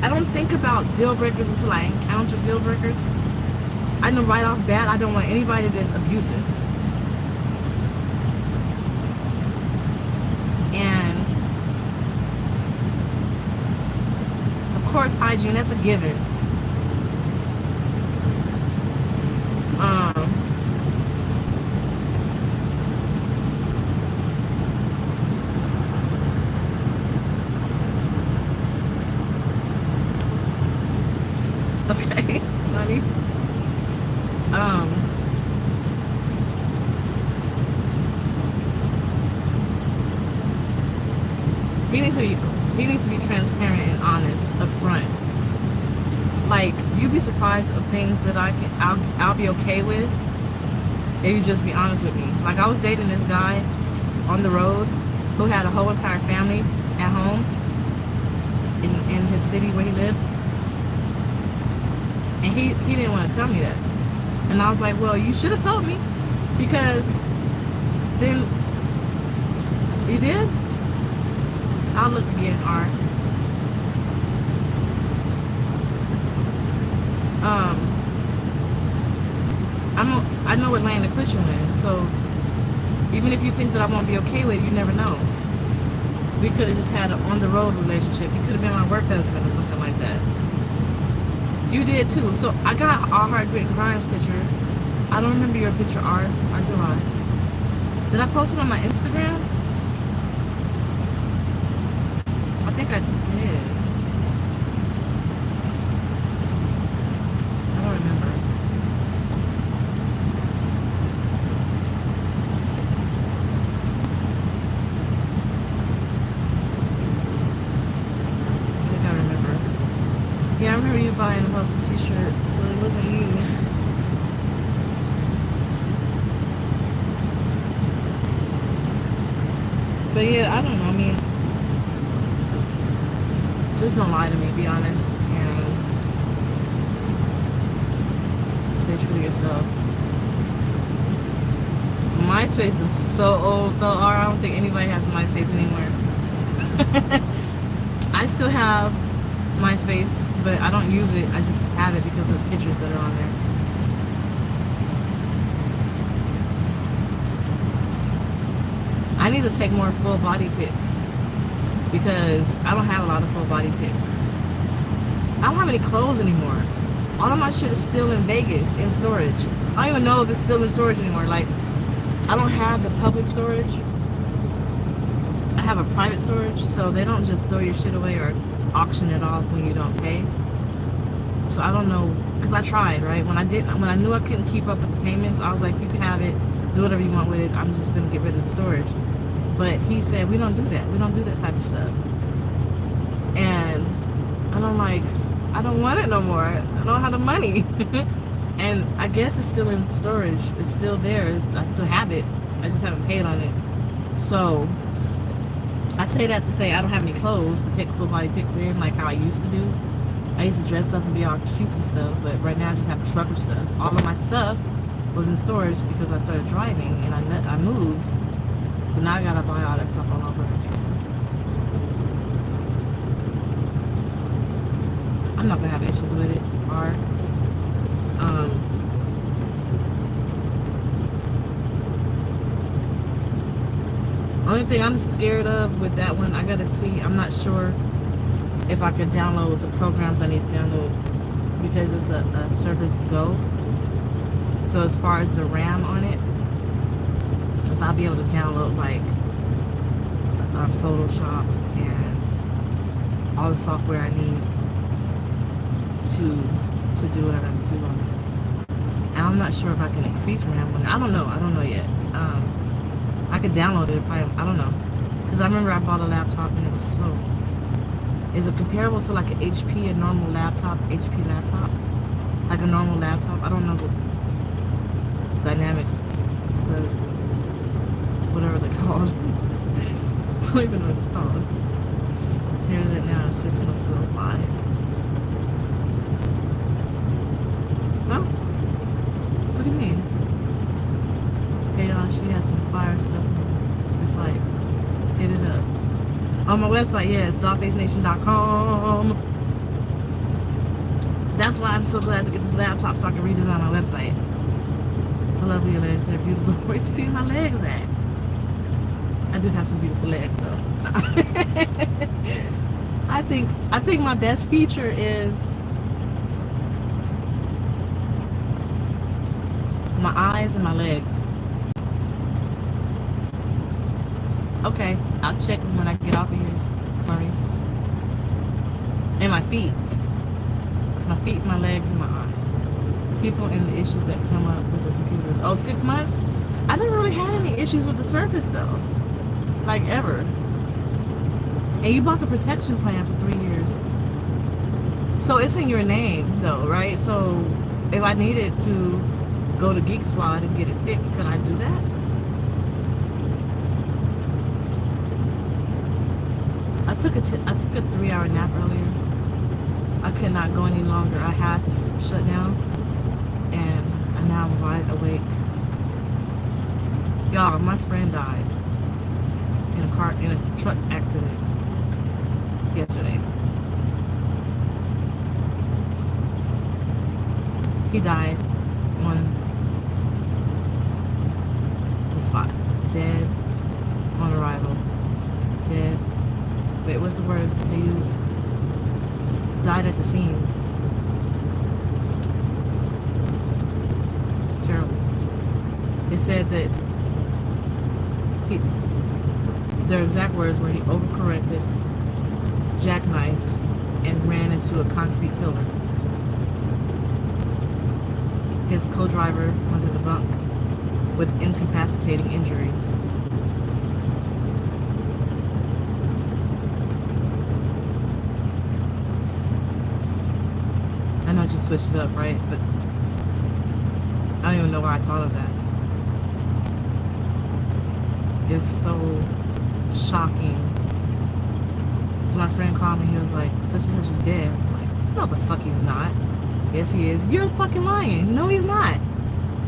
I don't think about deal breakers until I encounter deal breakers. I know right off bat I don't want anybody that's abusive. And of course hygiene, that's a given. Okay, honey. He needs to be transparent and honest up front. Like, you'd be surprised of things that I'll be okay with if you just be honest with me. Like, I was dating this guy on the road who had a whole entire family at home in his city where he lived. And he didn't want to tell me that. And I was like, well, you should have told me. Because then, you did? I'll look again, R. I know what lane to put you in. So, even if you think that I won't be okay with it, you never know. We could have just had an on-the-road relationship. You could have been my work husband or something like that. You did too. So I got All Hard Grit and Grimes picture. I don't remember your picture, R. Or do I? Did I post it on my Instagram? I think I did. I don't remember. I think I remember. Yeah, I remember you buying a Hustle t-shirt, so it wasn't you. But yeah, I don't know, I mean, just don't lie to me, be honest, and stay true to yourself. MySpace is so old though, R. I don't think anybody has MySpace anymore. I still have MySpace, but I don't use it. I just have it because of the pictures that are on there. I need to take more full body pics because I don't have a lot of full body pics. I don't have any clothes anymore. All of my shit is still in Vegas in storage. I don't even know if it's still in storage anymore. Like, I don't have the public storage. I have a private storage, so they don't just throw your shit away or auction it off when you don't pay. So I don't know, because I tried, right? When I knew I couldn't keep up with the payments, I was like, you can have it, do whatever you want with it. I'm just gonna get rid of the storage. But he said, we don't do that. We don't do that type of stuff. And I'm like, I don't want it no more. I don't have the money. And I guess it's still in storage. It's still there. I still have it. I just haven't paid on it. So I say that to say I don't have any clothes to take full body pics in like how I used to do. I used to dress up and be all cute and stuff, but right now I just have trucker stuff. All of my stuff was in storage because I started driving and I moved. So now I gotta buy all that stuff all over again. I'm not gonna have issues with it, or only thing I'm scared of with that one, I gotta see. I'm not sure if I can download the programs I need to download because it's a Surface Go. So as far as the RAM on it, if I'll be able to download like Photoshop and all the software I need to do what I gotta do on it. And I'm not sure if I can increase RAM on it. I don't know yet. I could download it, probably, I don't know. Because I remember I bought a laptop and it was slow. Is it comparable to like an HP, a normal laptop, HP laptop? like a normal laptop. I don't know the dynamics, the whatever they're called. I don't even know what it's called. Here that now 6 months goes by. Huh? What do you mean? Hey y'all, she has some fire stuff. It's like, hit it up. On my website, yes, DollFaceNation.com. That's why I'm so glad to get this laptop so I can redesign my website. I love your legs, they're beautiful. Where you seeing my legs at? I do have some beautiful legs though. I think my best feature is my eyes and my legs. Okay, I'll check them when I get off of here, Maurice. And my feet. My feet, my legs, and my eyes. People and the issues that come up with the computers. Oh, 6 months? I didn't really have any issues with the Surface though. Like ever. And you bought the protection plan for 3 years. So it's in your name though, right? So if I needed to go to Geek Squad and get it fixed, could I do that? I took a 3-hour nap earlier. I could not go any longer. I had to shut down, and now I'm wide awake. Y'all, my friend died in a truck accident yesterday. He died on the spot, dead on arrival, dead. Wait, what's the word they use? Died at the scene. It's terrible. It said that their exact words were he overcorrected, jackknifed, and ran into a concrete pillar. His co-driver was in the bunk with incapacitating injuries. I know I just switched it up, right? But I don't even know why I thought of that. It's so shocking. My friend called me, he was like, such and such is dead. I'm like, no the fuck he's not. Yes he is. You're fucking lying. No he's not.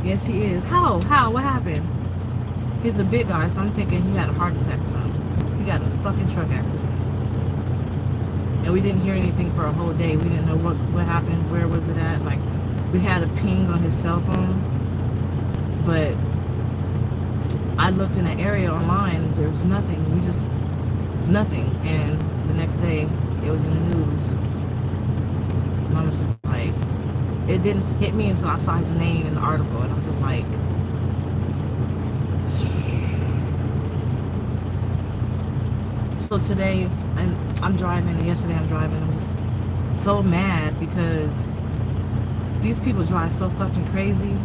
Yes he is. How? What happened? He's a big guy, so I'm thinking he had a heart attack or something. He got a fucking truck accident. And we didn't hear anything for a whole day. We didn't know what happened, where was it at. Like, we had a ping on his cell phone, but I looked in the area online, there was nothing. Nothing. And the next day, it was in the news. And I was just like, it didn't hit me until I saw his name in the article, and I'm just like, so today, I'm driving, and yesterday I'm driving, I'm just so mad because these people drive so fucking crazy.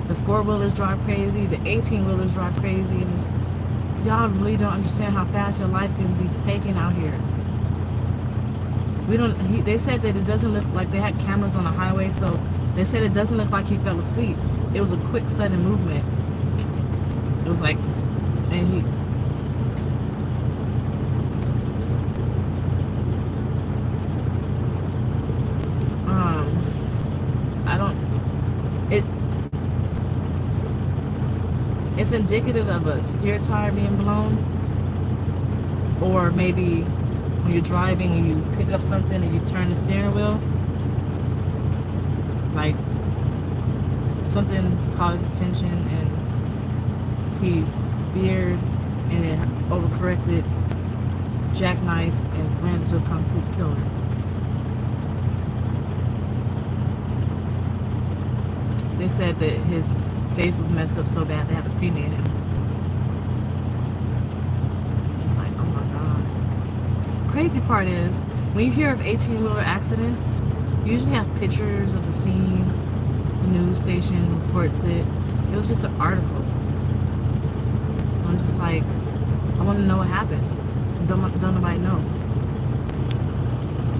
The 4-wheelers drive crazy, the 18-wheelers drive crazy, and y'all really don't understand how fast your life can be taken out here. They said that it doesn't look like they had cameras on the highway, so they said it doesn't look like he fell asleep. It was a quick, sudden movement. It was like, and it's indicative of a steer tire being blown, or maybe when you're driving and you pick up something and you turn the steering wheel, like something caught his attention and he veered and it overcorrected, jackknifed, and ran into a concrete pillar. They said that his face was messed up so bad they had to cremate him. Just like, oh my god. Crazy part is, when you hear of 18-wheeler accidents, you usually have pictures of the scene. The news station reports it. It was just an article. I'm just like, I want to know what happened. Don't nobody know.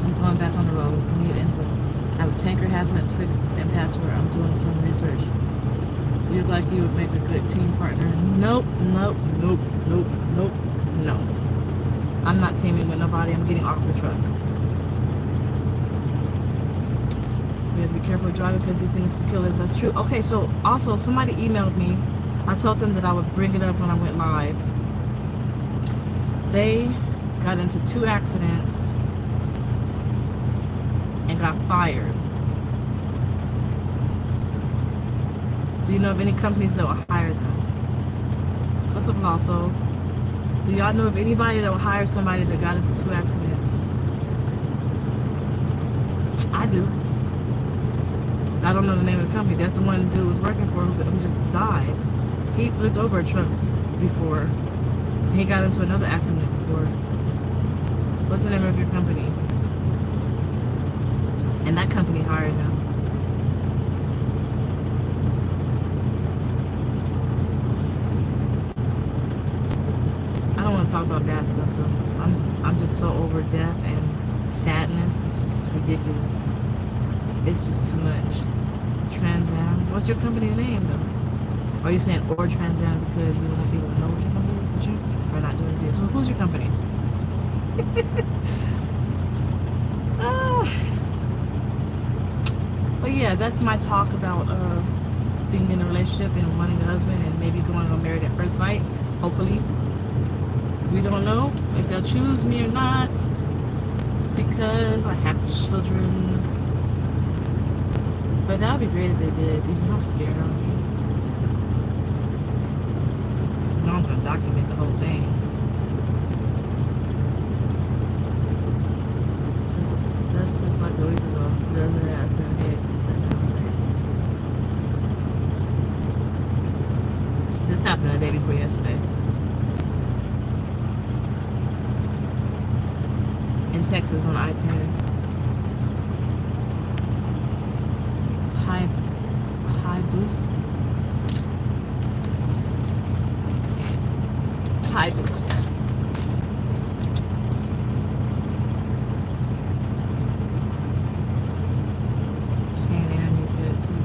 I'm going back on the road. I need info. I have a tanker hazmat twig and password. I'm doing some research. You look like you would make a good team partner. Nope, nope, nope, nope, nope, no. I'm not teaming with nobody. I'm getting off the truck. We have to be careful driving because these things can kill us. That's true. Okay, so also somebody emailed me. I told them that I would bring it up when I went live. They got into 2 accidents and got fired. Do you know of any companies that will hire them? Plus, also, do y'all know of anybody that will hire somebody that got into 2 accidents? I do. I don't know the name of the company. That's the one dude was working for who just died. He flipped over a truck before. He got into another accident before. What's the name of your company? And that company hired him. I don't want to talk about bad stuff though. I'm just so over death and sadness. It's just ridiculous. It's just too much. Trans Am. What's your company name though? Are you saying or Trans Am because you don't want people to know what your company is, but you are not doing this? So who's your company? But yeah, that's my talk about being in a relationship and wanting a husband and maybe going on married at first sight. Hopefully. We don't know if they'll choose me or not because I have children. But that would be great if they did. Even how scared I would be. No, I'm going to document the whole thing. That's just like a week ago. The other day I couldn't hit. This happened the day before yesterday. In Texas on I-10. High boost. High boost. And you said it too.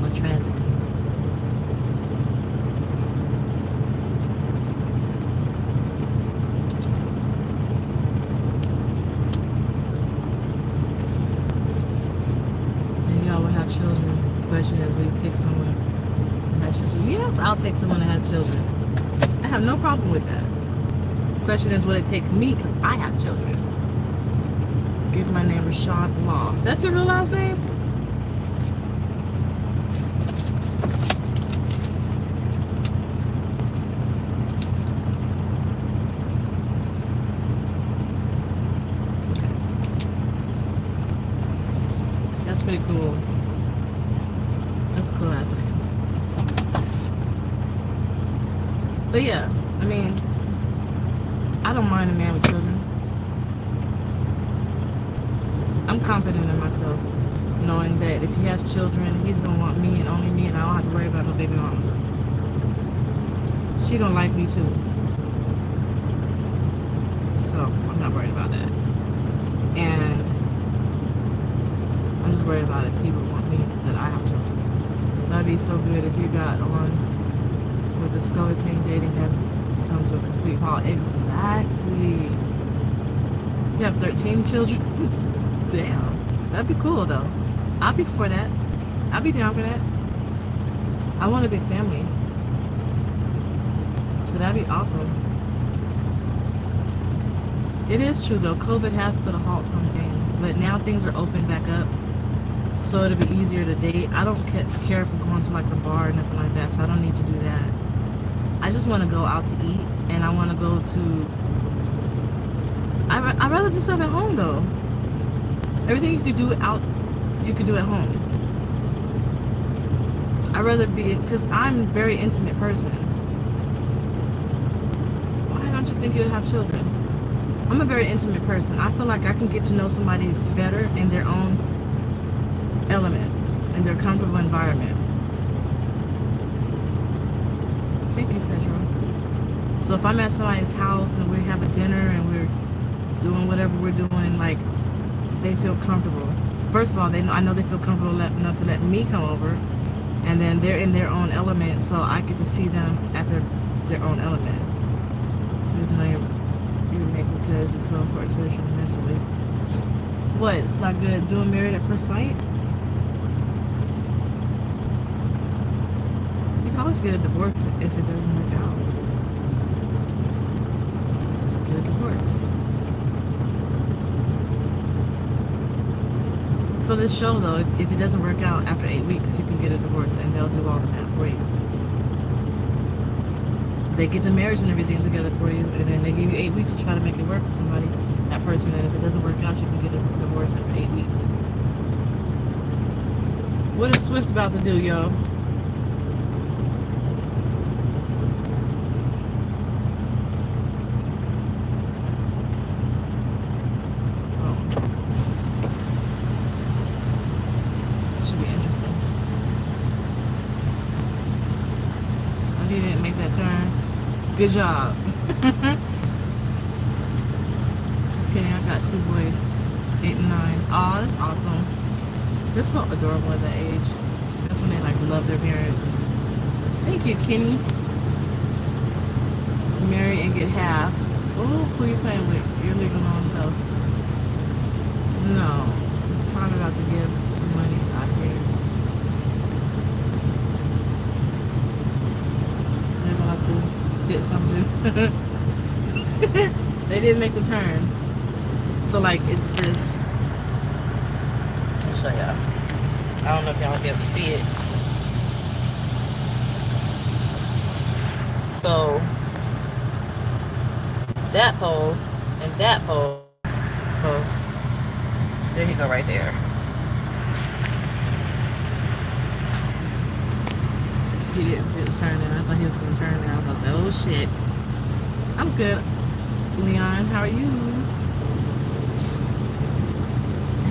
Or transit. Question is, will you take someone that has children? Yes, I'll take someone that has children. I have no problem with that. Question is, will it take me because I have children? Give my name Rashad Law. That's your real last name? That's pretty cool. But yeah, I mean, I don't mind a man with children. I'm confident in myself, knowing that if he has children, he's gonna want me and only me, and I don't have to worry about no baby mamas. She gonna like me too, so I'm not worried about that. And I'm just worried about if he would want me, that I have children. That'd be so good if you got on. With this COVID thing, dating has come to a complete halt. Exactly. You have 13 children? Damn. That'd be cool though. I'll be for that. I'll be down for that. I want a big family. So that'd be awesome. It is true though, COVID has put a halt on things, but now things are open back up. So it'll be easier to date. I don't care for going to like a bar or nothing like that, so I don't need to do that. I just want to go out to eat, and I want to go to... I'd rather do stuff at home, though. Everything you could do out, you could do at home. I'd rather be... Because I'm a very intimate person. Why don't you think you'll have children? I'm a very intimate person. I feel like I can get to know somebody better in their own element, in their comfortable environment. Thank you, Central. So if I'm at somebody's house and we have a dinner and we're doing whatever we're doing, like, they feel comfortable. First of all, I know they feel comfortable enough to let me come over, and then they're in their own element, so I get to see them at their own element. So tonight you make because it's so important, spiritually and mentally. What? It's not good doing married at first sight? You can always get a divorce if it doesn't work out. Just get a divorce. So this show, though, if it doesn't work out after 8 weeks, you can get a divorce, and they'll do all of that for you. They get the marriage and everything together for you, and then they give you 8 weeks to try to make it work with somebody, that person, and if it doesn't work out, you can get a divorce after 8 weeks. What is Swift about to do, yo? Good job. Just kidding, I got 2 boys, 8 and 9. Aw, that's awesome. They're so adorable at that age. That's when they like love their parents. Thank you, Kenny. Marry and get half. Oh, who you playing with? Your legal known self. No. Probably about to give the money out here. They're about to get something. They didn't make the turn. So like it's this. I'll show y'all. I don't know if y'all will be able to see it. So that pole and that pole. So there you go right there. He didn't turn in. I thought he was going to turn there. I was like, oh shit. I'm good, Leon. How are you?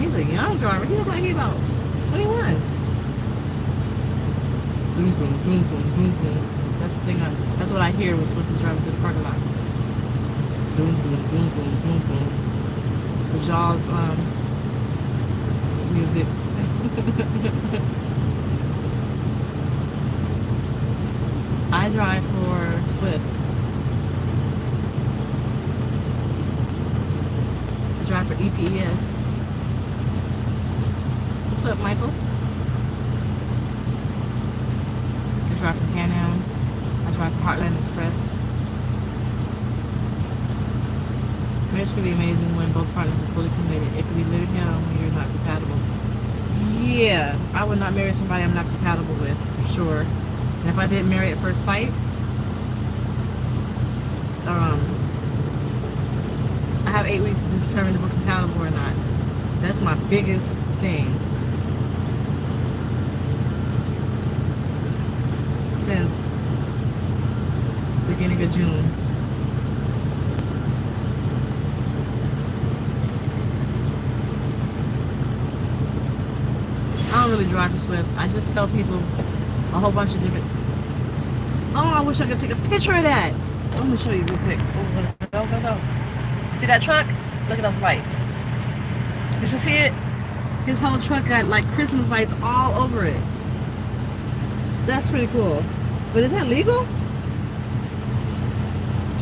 He's a young driver. He looks like he's about 21. Boom, boom, boom, boom, boom, boom. That's the thing. That's what I hear when Swift is driving through the parking lot. Boom, boom, boom, boom, boom, boom. The Jaws music. I drive for Swift. I drive for EPES. What's up, Michael? I drive for Pan Am. I drive for Heartland Express. Marriage can be amazing when both partners are fully committed. It can be living hell when you're not compatible. Yeah, I would not marry somebody I'm not compatible with, for sure. And if I didn't marry at first sight, I have 8 weeks to determine if we're compatible or not. That's my biggest thing. Since the beginning of June. I don't really drive for Swift. I just tell people a whole bunch of different. Oh, I wish I could take a picture of that. Let me show you real quick. Oh, go. See that truck? Look at those lights. Did you see it? His whole truck got like Christmas lights all over it. That's pretty cool. But is that legal?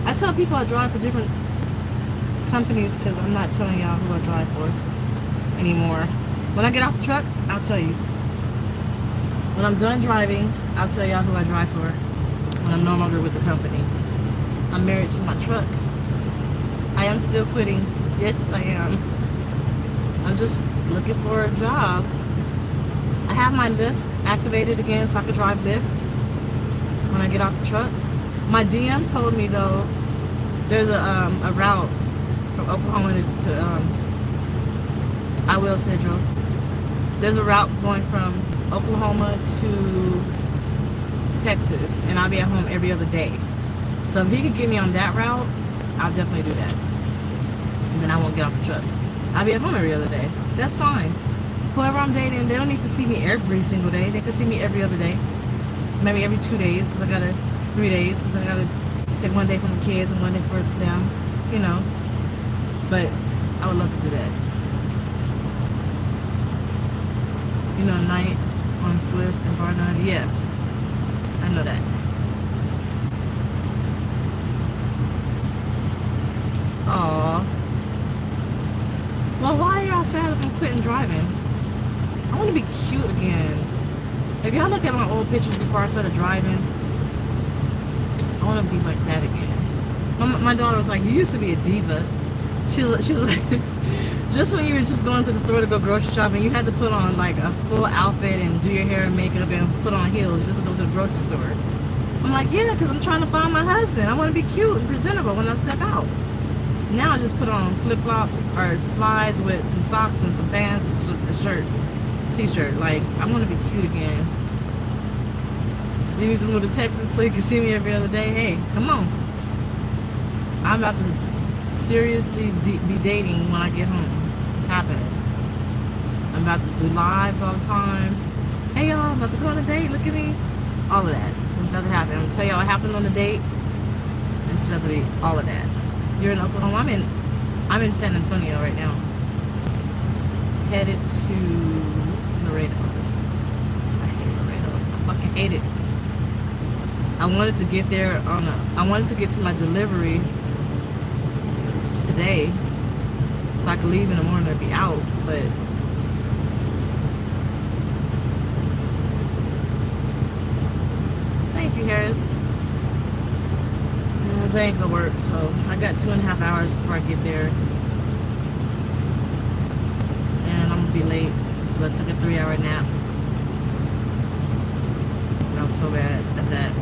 I tell people I drive for different companies because I'm not telling y'all who I drive for anymore. When I get off the truck, I'll tell you. When I'm done driving, I'll tell y'all who I drive for when I'm no longer with the company. I'm married to my truck. I am still quitting. Yes, I am. I'm just looking for a job. I have my Lyft activated again so I can drive Lyft when I get off the truck. My DM told me though there's a route from Oklahoma to I will Central. There's a route going from Oklahoma to Texas, and I'll be at home every other day. So if he could get me on that route, I'll definitely do that. And then I won't get off the truck. I'll be at home every other day. That's fine. Whoever I'm dating, they don't need to see me every single day. They can see me every other day. Maybe every 2 days, because I gotta, 3 days, because I gotta take 1 day for my kids and 1 day for them, you know. But I would love to do that. You know, night on Swift and Bar 90. Yeah, I know that. Aww. Well, why are y'all sad if I'm quitting driving? I want to be cute again. If y'all look at my old pictures before I started driving, I want to be like that again. My daughter was like, you used to be a diva. She was like, just when you were just going to the store to go grocery shopping, you had to put on like a full outfit and do your hair and makeup and put on heels just to go to the grocery store. I'm like, yeah, because I'm trying to find my husband. I want to be cute and presentable when I step out. Now I just put on flip-flops or slides with some socks and some pants and a shirt, t-shirt. Like, I want to be cute again. You need to move to Texas so you can see me every other day. Hey, come on. I'm about to seriously be dating when I get home. It's happening. I'm about to do lives all the time. Hey y'all, I'm about to go on a date. Look at me. All of that. It's about to happen. I'm going to tell y'all what happened on the date. It's about to be all of that. You're in Oklahoma. I'm in San Antonio right now. Headed to Laredo. I hate Laredo. I fucking hate it. I wanted to get there I wanted to get to my delivery today so I could leave in the morning and be out, but thank you, Harris. The ain't gonna work, so I got 2.5 hours before I get there, and I'm gonna be late because I took a 3-hour nap. And I was so bad at that.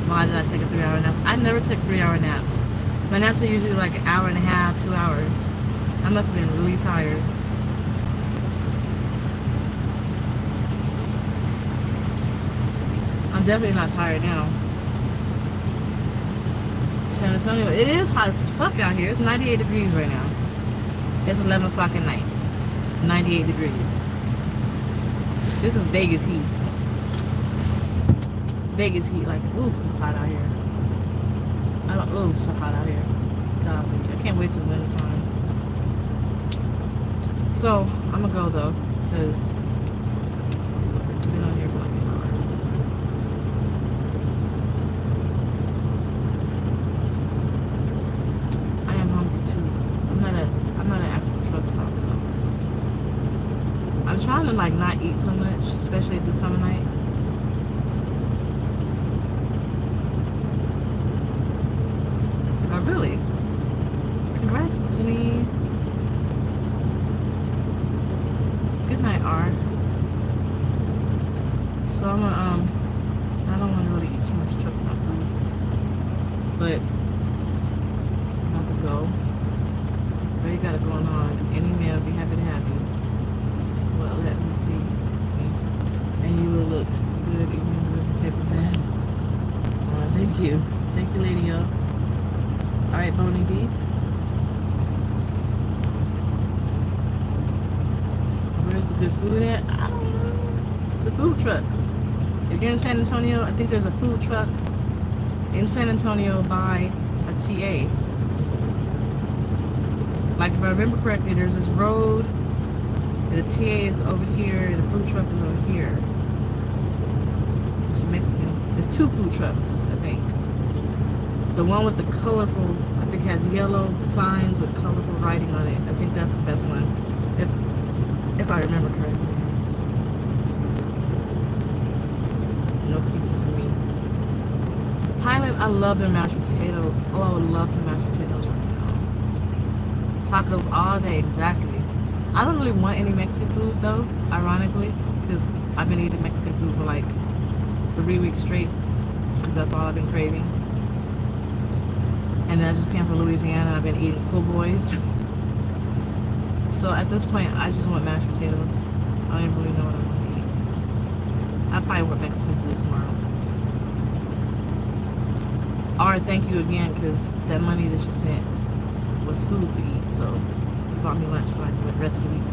Why did I take a 3-hour nap? I never take 3-hour naps. My naps are usually like an hour and a half, 2 hours. I must have been really tired. I'm definitely not tired now. San Antonio, it is hot as fuck out here. It's 98 degrees right now. It's 11 o'clock at night. 98 degrees. This is Vegas heat. Vegas heat, like, ooh, it's hot out here. Ooh, it's so hot out here. God, I can't wait till the winter time. So, I'm gonna go though, because I've been on here for like an hour. I am hungry too. I'm not an actual truck stop though. I'm trying to like not eat so much, especially at this time of night. Oh, really? Congrats, Jenny. Good night, R. So I'm gonna, I don't want to really eat too much truck stop food, but I'm about to go. What you got going on? Any man will be happy to have you. Well, let me see. And you will look good even with a paper bag. Thank you. Thank you, Lady O. Alright, Bonnie D. Where's the good food at? I don't know. The food trucks. If you're in San Antonio, I think there's a food truck in San Antonio by a TA. Like, if I remember correctly, there's this road, and the TA is over here, and the food truck is over here. It's Mexican. There's 2 food trucks, I think. The one with the colorful, I think has yellow signs with colorful writing on it. I think that's the best one, if I remember correctly. No pizza for me. Highland, I love their mashed potatoes. Oh, I would love some mashed potatoes right now. Tacos all day, exactly. I don't really want any Mexican food though, ironically, because I've been eating Mexican food for like 3 weeks straight, because that's all I've been craving. And then I just came from Louisiana and I've been eating po' boys. So at this point, I just want mashed potatoes. I don't really know what I want to eat. I probably want Mexican food tomorrow. Alright, thank you again, because that money that you sent was food to eat. So you bought me lunch for like the rest of the week,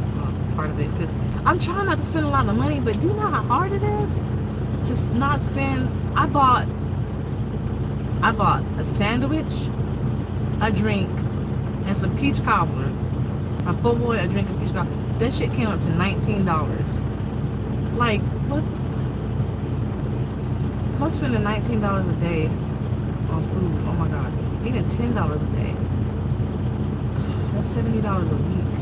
part of it. Because I'm trying not to spend a lot of money, but do you know how hard it is to not spend? I bought a sandwich, a drink, and some peach cobbler. A po' boy, a drink of peach cobbler. That shit came up to $19. Like, what the fuck? I'm spending $19 a day on food. Oh my god. Even $10 a day. That's $70 a week.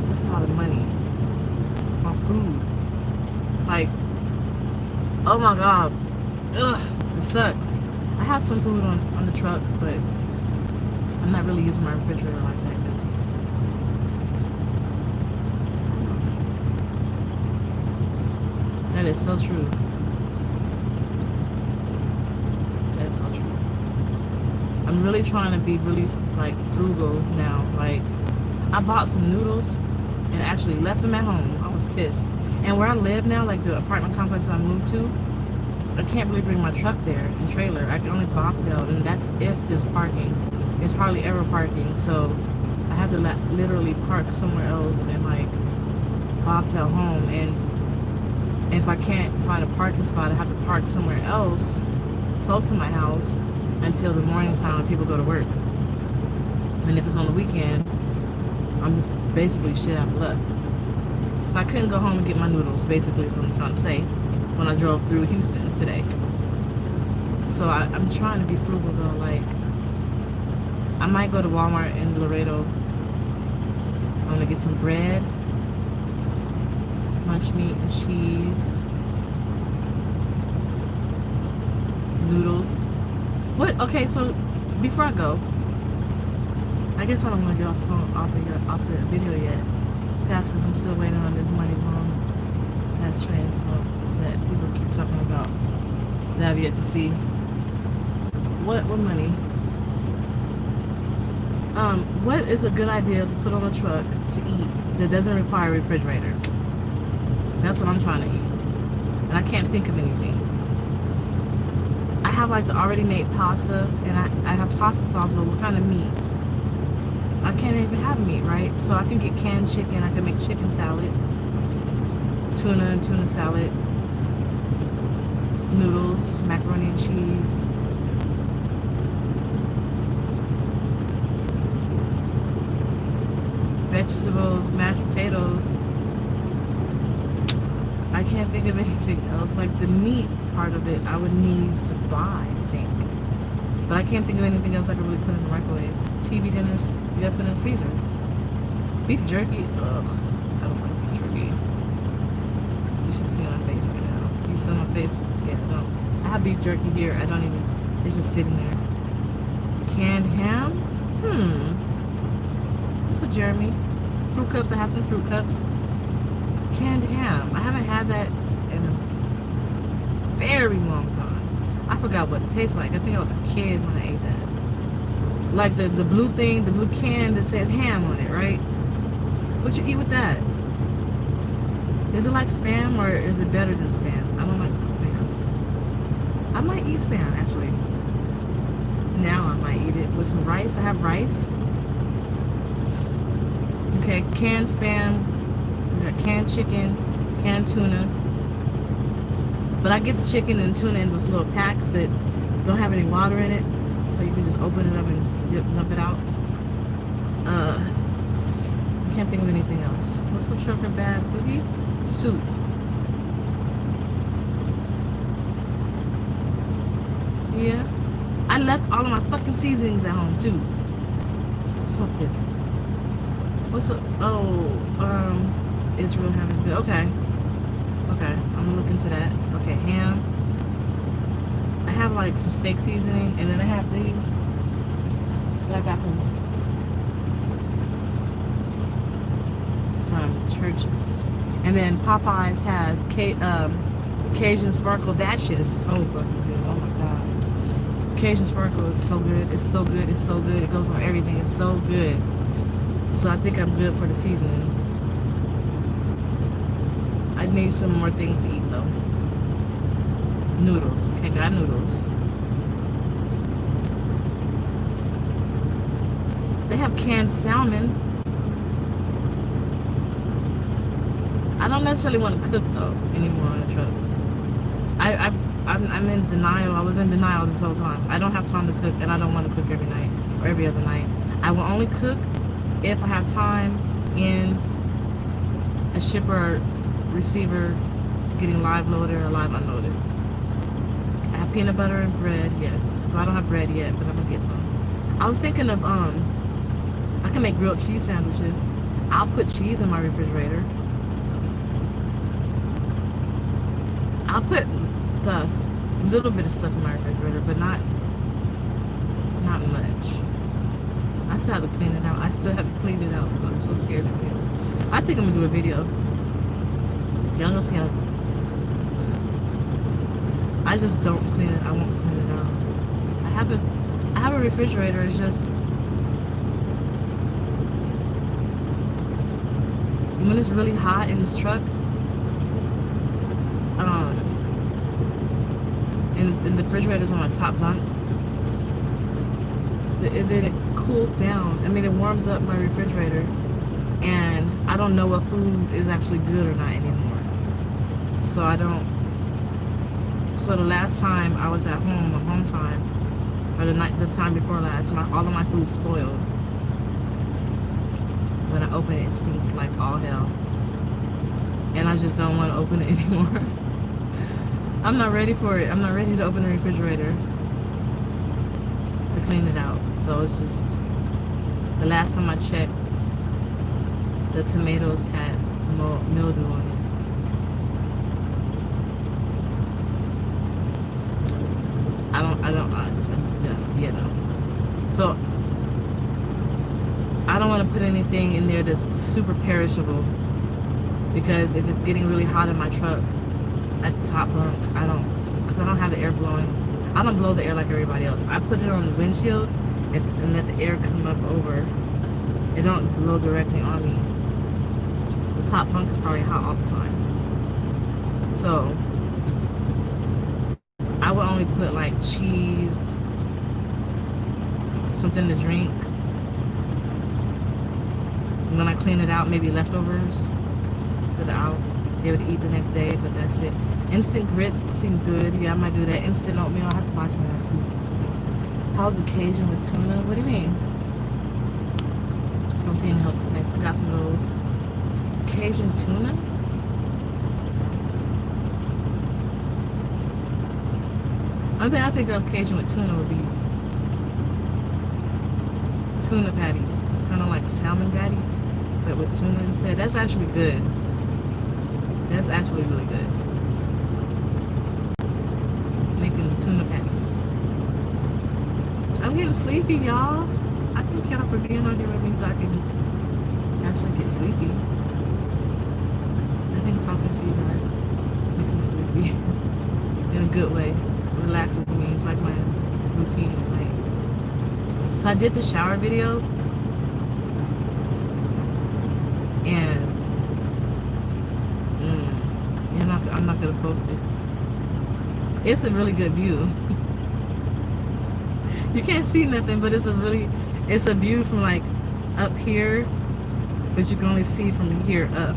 That's a lot of money on food. Like, oh my god. Ugh, it sucks. I have some food on the truck, but I'm not really using my refrigerator like that. That is so true. That is so true. I'm really trying to be really like frugal now. Like, I bought some noodles and actually left them at home. I was pissed. And where I live now, like the apartment complex I moved to, I can't really bring my truck there and trailer. I can only bobtail, and that's if there's parking. There's hardly ever parking, so I have to literally park somewhere else and like bobtail home. And if I can't find a parking spot, I have to park somewhere else close to my house until the morning time when people go to work. And if it's on the weekend, I'm basically shit out of luck. So I couldn't go home and get my noodles, basically is what I'm trying to say, when I drove through Houston today. So I'm trying to be frugal though. Like, I might go to Walmart in Laredo. I'm gonna get some bread, lunch meat and cheese, noodles. What? Okay, so before I go, I guess I don't want to get off the phone, off the video yet. Taxes, I'm still waiting on this money bomb that's train smoke that people keep talking about that I've yet to see. What money? What is a good idea to put on a truck to eat that doesn't require a refrigerator? That's what I'm trying to eat. And I can't think of anything. I have like the already made pasta, and I have pasta sauce, but what kind of meat? I can't even have meat, right? So I can get canned chicken. I can make chicken salad, tuna salad, noodles, macaroni and cheese. Vegetables, mashed potatoes. I can't think of anything else. Like the meat part of it, I would need to buy, I think. But I can't think of anything else I could really put in the microwave. TV dinners, you gotta put in the freezer. Beef jerky, ugh, I don't like beef jerky. You should see my face right now. You see my face? Yeah, I don't. I have beef jerky here. I don't even, it's just sitting there. Canned ham? What's up, Jeremy? Fruit cups, I have some fruit cups. Canned ham, I haven't had that in a very long time. I forgot what it tastes like. I think I was a kid when I ate that. Like the blue thing, the blue can that says ham on it, right? What you eat with that? Is it like Spam or is it better than Spam? I don't like the Spam. I might eat Spam, actually. Now I might eat it with some rice. I have rice. Okay, canned Spam. We got canned chicken, canned tuna. But I get the chicken and tuna in those little packs that don't have any water in it. So you can just open it up and dump it out. I can't think of anything else. What's the trucker bag boogie? Soup. Yeah. I left all of my fucking seasonings at home too. I'm so pissed. What's up? Oh, Israel ham is good. Okay. Okay, I'm gonna look into that. Okay, ham. I have like some steak seasoning, and then I have these that I got from churches. And then Popeyes has Cajun Sparkle. That shit is so fucking good. Oh my god. Cajun Sparkle is so good. It's so good. It's so good. It goes on everything. It's so good. So I think I'm good for the seasonings. I need some more things to eat though. Noodles. Okay, got noodles. They have canned salmon. I don't necessarily want to cook though anymore on the truck. I'm in denial. I was in denial this whole time. I don't have time to cook, and I don't want to cook every night or every other night. I will only cook if I have time in a shipper or receiver getting live loaded or live unloaded. I have peanut butter and bread, yes. Well, I don't have bread yet, but I'm gonna get some. I was thinking of I can make grilled cheese sandwiches. I'll put cheese in my refrigerator. I'll put stuff, a little bit of stuff in my refrigerator, but not much. I still have to clean it out. I still have to clean it out. I'm so scared of it. I think I'm gonna do a video. Y'all gonna see how. I just don't clean it. I won't clean it out. I have a refrigerator. It's just when it's really hot in this truck, and the refrigerator's on my top bunk, then it cools down. I mean, it warms up my refrigerator, and I don't know what food is actually good or not anymore. So I don't. So the last time I was at home, on home time, or the time before last, all of my food spoiled. When I open it, it stinks like all hell, and I just don't want to open it anymore. I'm not ready for it. I'm not ready to open the refrigerator to clean it out. So it's just, the last time I checked, the tomatoes had mildew on it. No. So I don't want to put anything in there that's super perishable, because if it's getting really hot in my truck at the top bunk, because I don't have the air blowing. I don't blow the air like everybody else. I put it on the windshield and let the air come up over. It don't blow directly on me. The top bunk is probably hot all the time. So I would only put like cheese, something to drink. When I clean it out, maybe leftovers that I'll be able to eat the next day, but that's it. Instant grits seem good. Yeah, I might do that. Instant oatmeal, I have to buy some of that too. How's occasion with tuna? What do you mean? Protein health snacks. Got some of those. Cajun tuna? One thing I think of Cajun with tuna would be tuna patties. It's kind of like salmon patties, but with tuna instead. That's actually good. That's actually really good. Making tuna patties. I'm getting sleepy, y'all. I thank y'all for being on here with me so I can actually get sleepy. I think talking to you guys makes me sleepy in a good way. Relaxes me. It's like my routine at night. So I did the shower video, and I'm not gonna post it. It's a really good view. You can't see nothing, but it's a view from like up here, but you can only see from here up.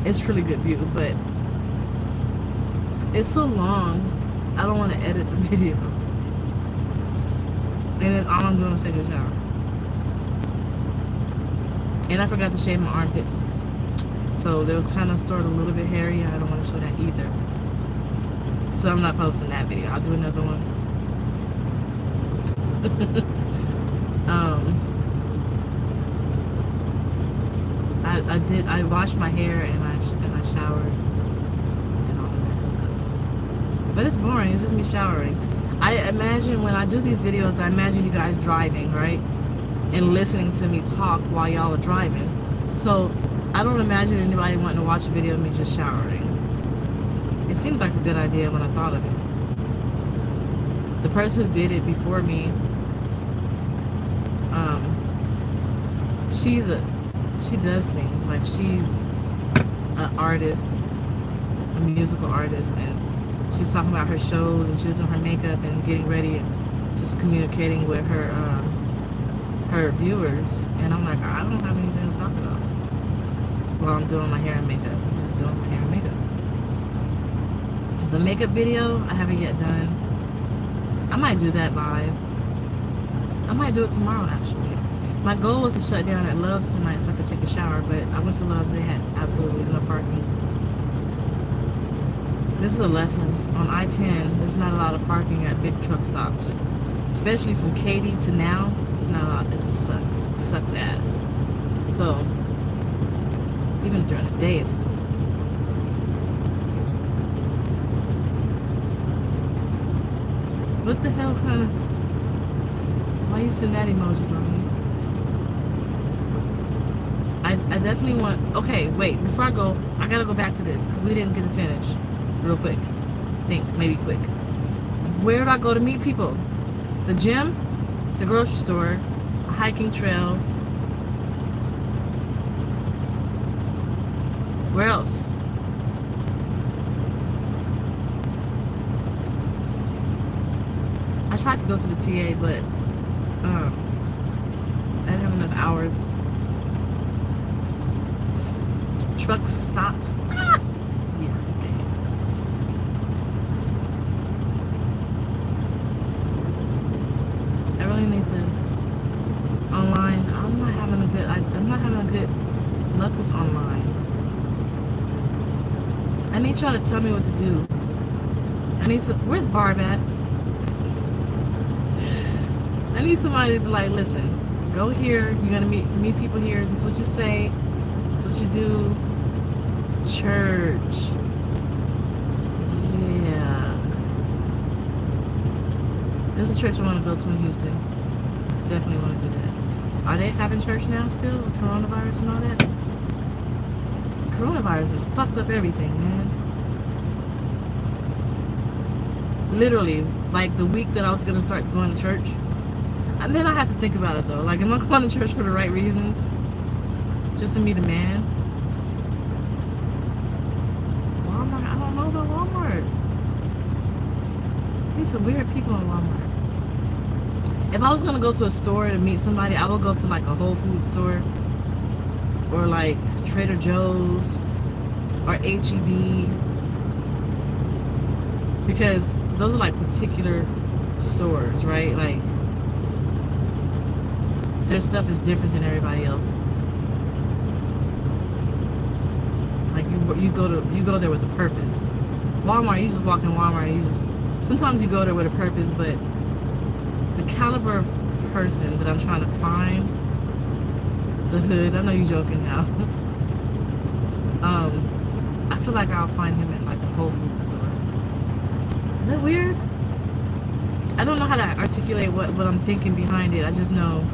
It's really good view, but it's so long, I don't want to edit the video. And then all I'm doing is taking a shower. And I forgot to shave my armpits. So there was kind of sort of a little bit hairy, and I don't want to show that either. So I'm not posting that video. I'll do another one. I washed my hair and I showered and all of that stuff. But it's boring. It's just me showering. I imagine when I do these videos, I imagine you guys driving, right? And listening to me talk while y'all are driving. So I don't imagine anybody wanting to watch a video of me just showering. It seemed like a good idea when I thought of it. The person who did it before me, she does things like she's an artist, a musical artist, and she's talking about her shows, and she was doing her makeup and getting ready and just communicating with her viewers. And I'm like, I don't have anything to talk about while I'm doing my hair and makeup. I'm just doing my hair and makeup. The makeup video I haven't yet done. I might do that live. I might do it tomorrow, actually. My goal was to shut down at Love's tonight so I could take a shower, but I went to Love's. They had absolutely no parking. This is a lesson. On I-10, there's not a lot of parking at big truck stops. Especially from Katy to now, it's not a lot. It just sucks. It sucks ass. So, even during the day, it's full. What the hell kind of... Why you send that emoji, Dominique? I definitely want... Okay, wait. Before I go, I gotta go back to this because we didn't get to finish. Real quick. Maybe quick. Where do I go to meet people? The gym? The grocery store? A hiking trail? Where else? I tried to go to the TA, but I didn't have enough hours. Truck stops. Ah! Yeah, okay. I really need to online. I'm not having a good luck with online. I need y'all to tell me what to do. I need some. Where's Barb at? I need somebody to be like, listen, go here. You're gonna meet people here. This is what you say. This is what you do. Church. Yeah. There's a church I want to go to in Houston. Definitely want to do that. Are they having church now still with coronavirus and all that? Coronavirus has fucked up everything, man. Literally, like the week that I was gonna start going to church. And then I had to think about it though. Like, am I going to church for the right reasons? Just to meet a man? Walmart? I don't know about Walmart. There's some weird people in Walmart. If I was going to go to a store to meet somebody, I would go to like a Whole Foods store. Or like Trader Joe's. Or H-E-B. Because those are like particular stores, right? Like, their stuff is different than everybody else's. Like you go there with a purpose. Walmart, you just walk in Walmart and you just sometimes you go there with a purpose, but the caliber of person that I'm trying to find, the hood, I know you're joking now. I feel like I'll find him at like a Whole Foods store. Is that weird? I don't know how to articulate what I'm thinking behind it. I just know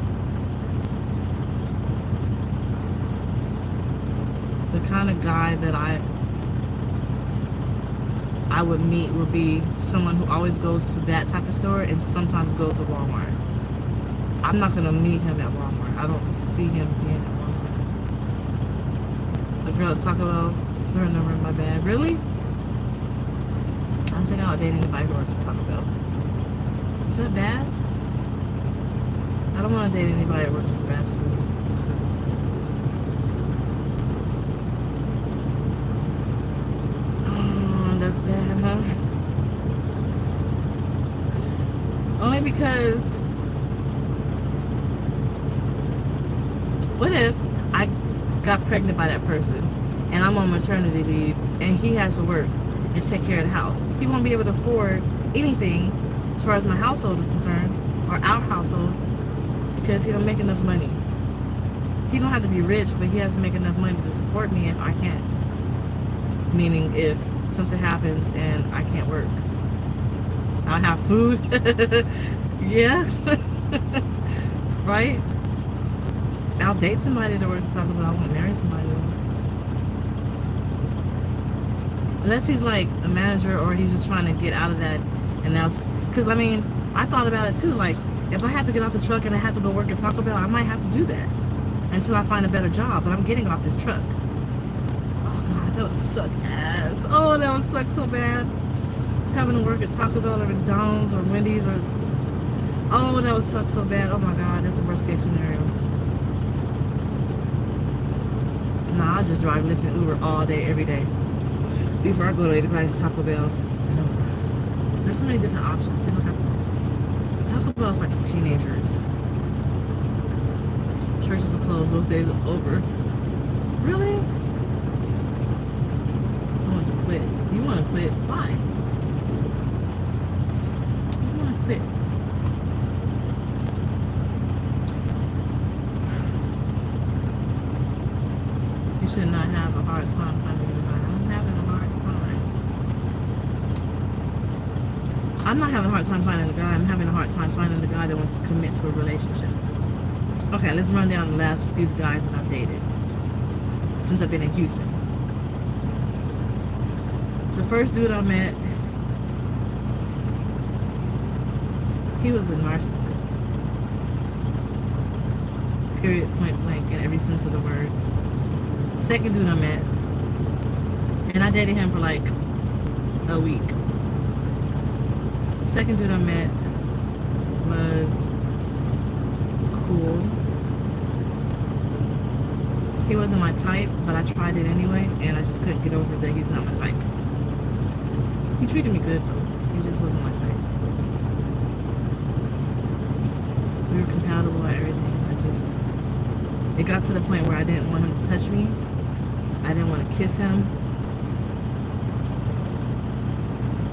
the kind of guy that I would meet would be someone who always goes to that type of store and sometimes goes to Walmart. I'm not gonna meet him at Walmart. I don't see him being at Walmart. The girl at Taco Bell, put her number in my bag. Really? I don't think I'll date anybody who works at Taco Bell. Is that bad? I don't want to date anybody that works at fast food. That's bad, huh? Only because what if I got pregnant by that person and I'm on maternity leave and he has to work and take care of the house? He won't be able to afford anything as far as my household is concerned, or our household, because he don't make enough money. He don't have to be rich, but he has to make enough money to support me if I can't. Meaning if something happens and I can't work, I'll have food. Yeah. Right? I'll date somebody that works at Taco Bell. I won't marry somebody though. Unless he's like a manager or he's just trying to get out of that. And now, because I mean, I thought about it too. Like, if I had to get off the truck and I had to go work at Taco Bell, I might have to do that until I find a better job. But I'm getting off this truck. That would suck ass. Oh, that would suck so bad. Having to work at Taco Bell or McDonald's or Wendy's or... Oh, that would suck so bad. Oh my God, that's the worst case scenario. Nah, I'll just drive Lyft and Uber all day, every day. Before I go to anybody's Taco Bell. No. There's so many different options. You don't have to... Taco Bell's like for teenagers. churches are closed. Those days are over. Really? I want to quit. You want to quit? Why? You want to quit? You should not have a hard time finding a guy. I'm having a hard time. I'm not having a hard time finding a guy. I'm having a hard time finding the guy that wants to commit to a relationship. Okay, let's run down the last few guys that I've dated since I've been in Houston. The first dude I met, he was a narcissist. Period, point blank, in every sense of the word. Second dude I met, and I dated him for like a week. Second dude I met was cool. He wasn't my type, but I tried it anyway, and I just couldn't get over that he's not my type. He treated me good, though. He just wasn't my type. We were compatible at everything. It got to the point where I didn't want him to touch me. I didn't want to kiss him.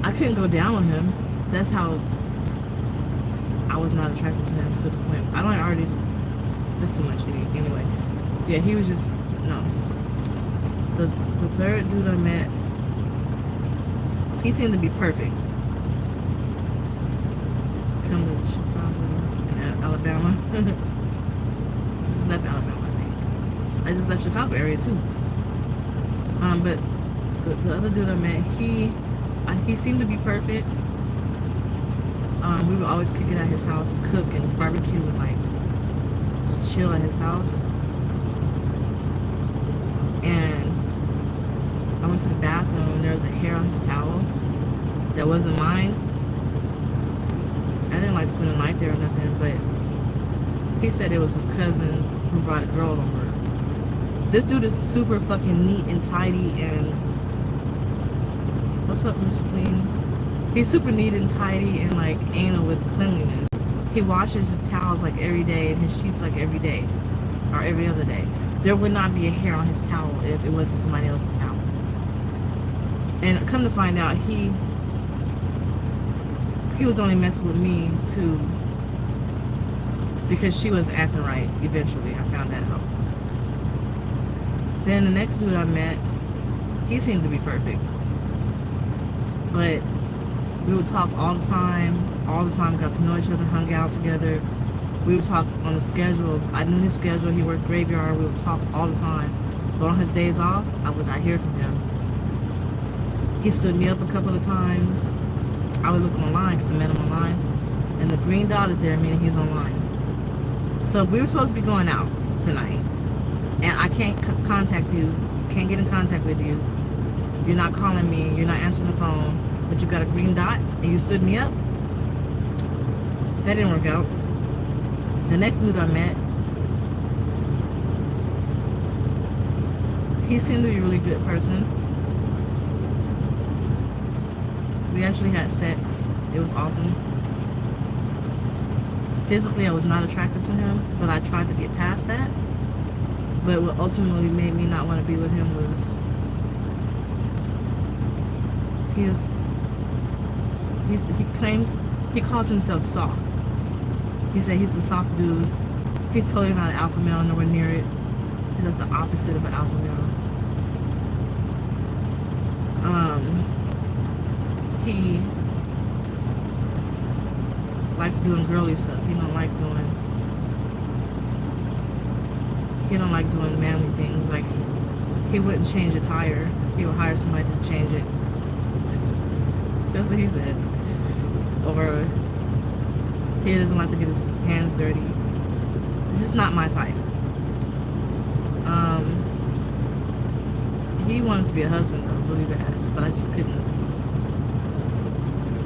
I couldn't go down on him. That's how I was not attracted to him, to the point. I don't already, that's too much anyway. Yeah, he was just, no. The third dude I met, he seemed to be perfect. Come to Chicago, Alabama. Just left Alabama, I think. I just left Chicago area too. But the other dude I met, he seemed to be perfect. We would always kick it at his house and cook and barbecue and like just chill at his house. And I went to the bathroom and there was a hair on his towel that wasn't mine. I didn't like spend the night there or nothing, but he said it was his cousin who brought a girl over. This dude is super fucking neat and tidy and what's up, Mr. Cleans? He's super neat and tidy and like anal with cleanliness. He washes his towels like every day and his sheets like every day or every other day. There would not be a hair on his towel if it wasn't somebody else's towel. And come to find out, he was only messing with me too because she was acting right. Eventually, I found that out. Then the next dude I met, he seemed to be perfect, but we would talk all the time, got to know each other, hung out together. We would talk on the schedule. I knew his schedule. He worked graveyard. We would talk all the time. But on his days off, I would not hear from him. He stood me up a couple of times. I would look online because I met him online. And the green dot is there, meaning he's online. So we were supposed to be going out tonight. And I can't contact you, can't get in contact with you. You're not calling me, you're not answering the phone, but you got a green dot and you stood me up. That didn't work out. The next dude I met, he seemed to be a really good person. We actually had sex. It was awesome. Physically, I was not attracted to him, but I tried to get past that. But what ultimately made me not want to be with him was he calls himself soft. He said he's the soft dude. He's totally not an alpha male, nowhere near it. He's like the opposite of an alpha male. He likes doing girly stuff. He don't like doing manly things. Like, he wouldn't change a tire. He would hire somebody to change it. That's what he said. Or he doesn't like to get his hands dirty. It's just not my type. He wanted to be a husband though, really bad, but I just couldn't.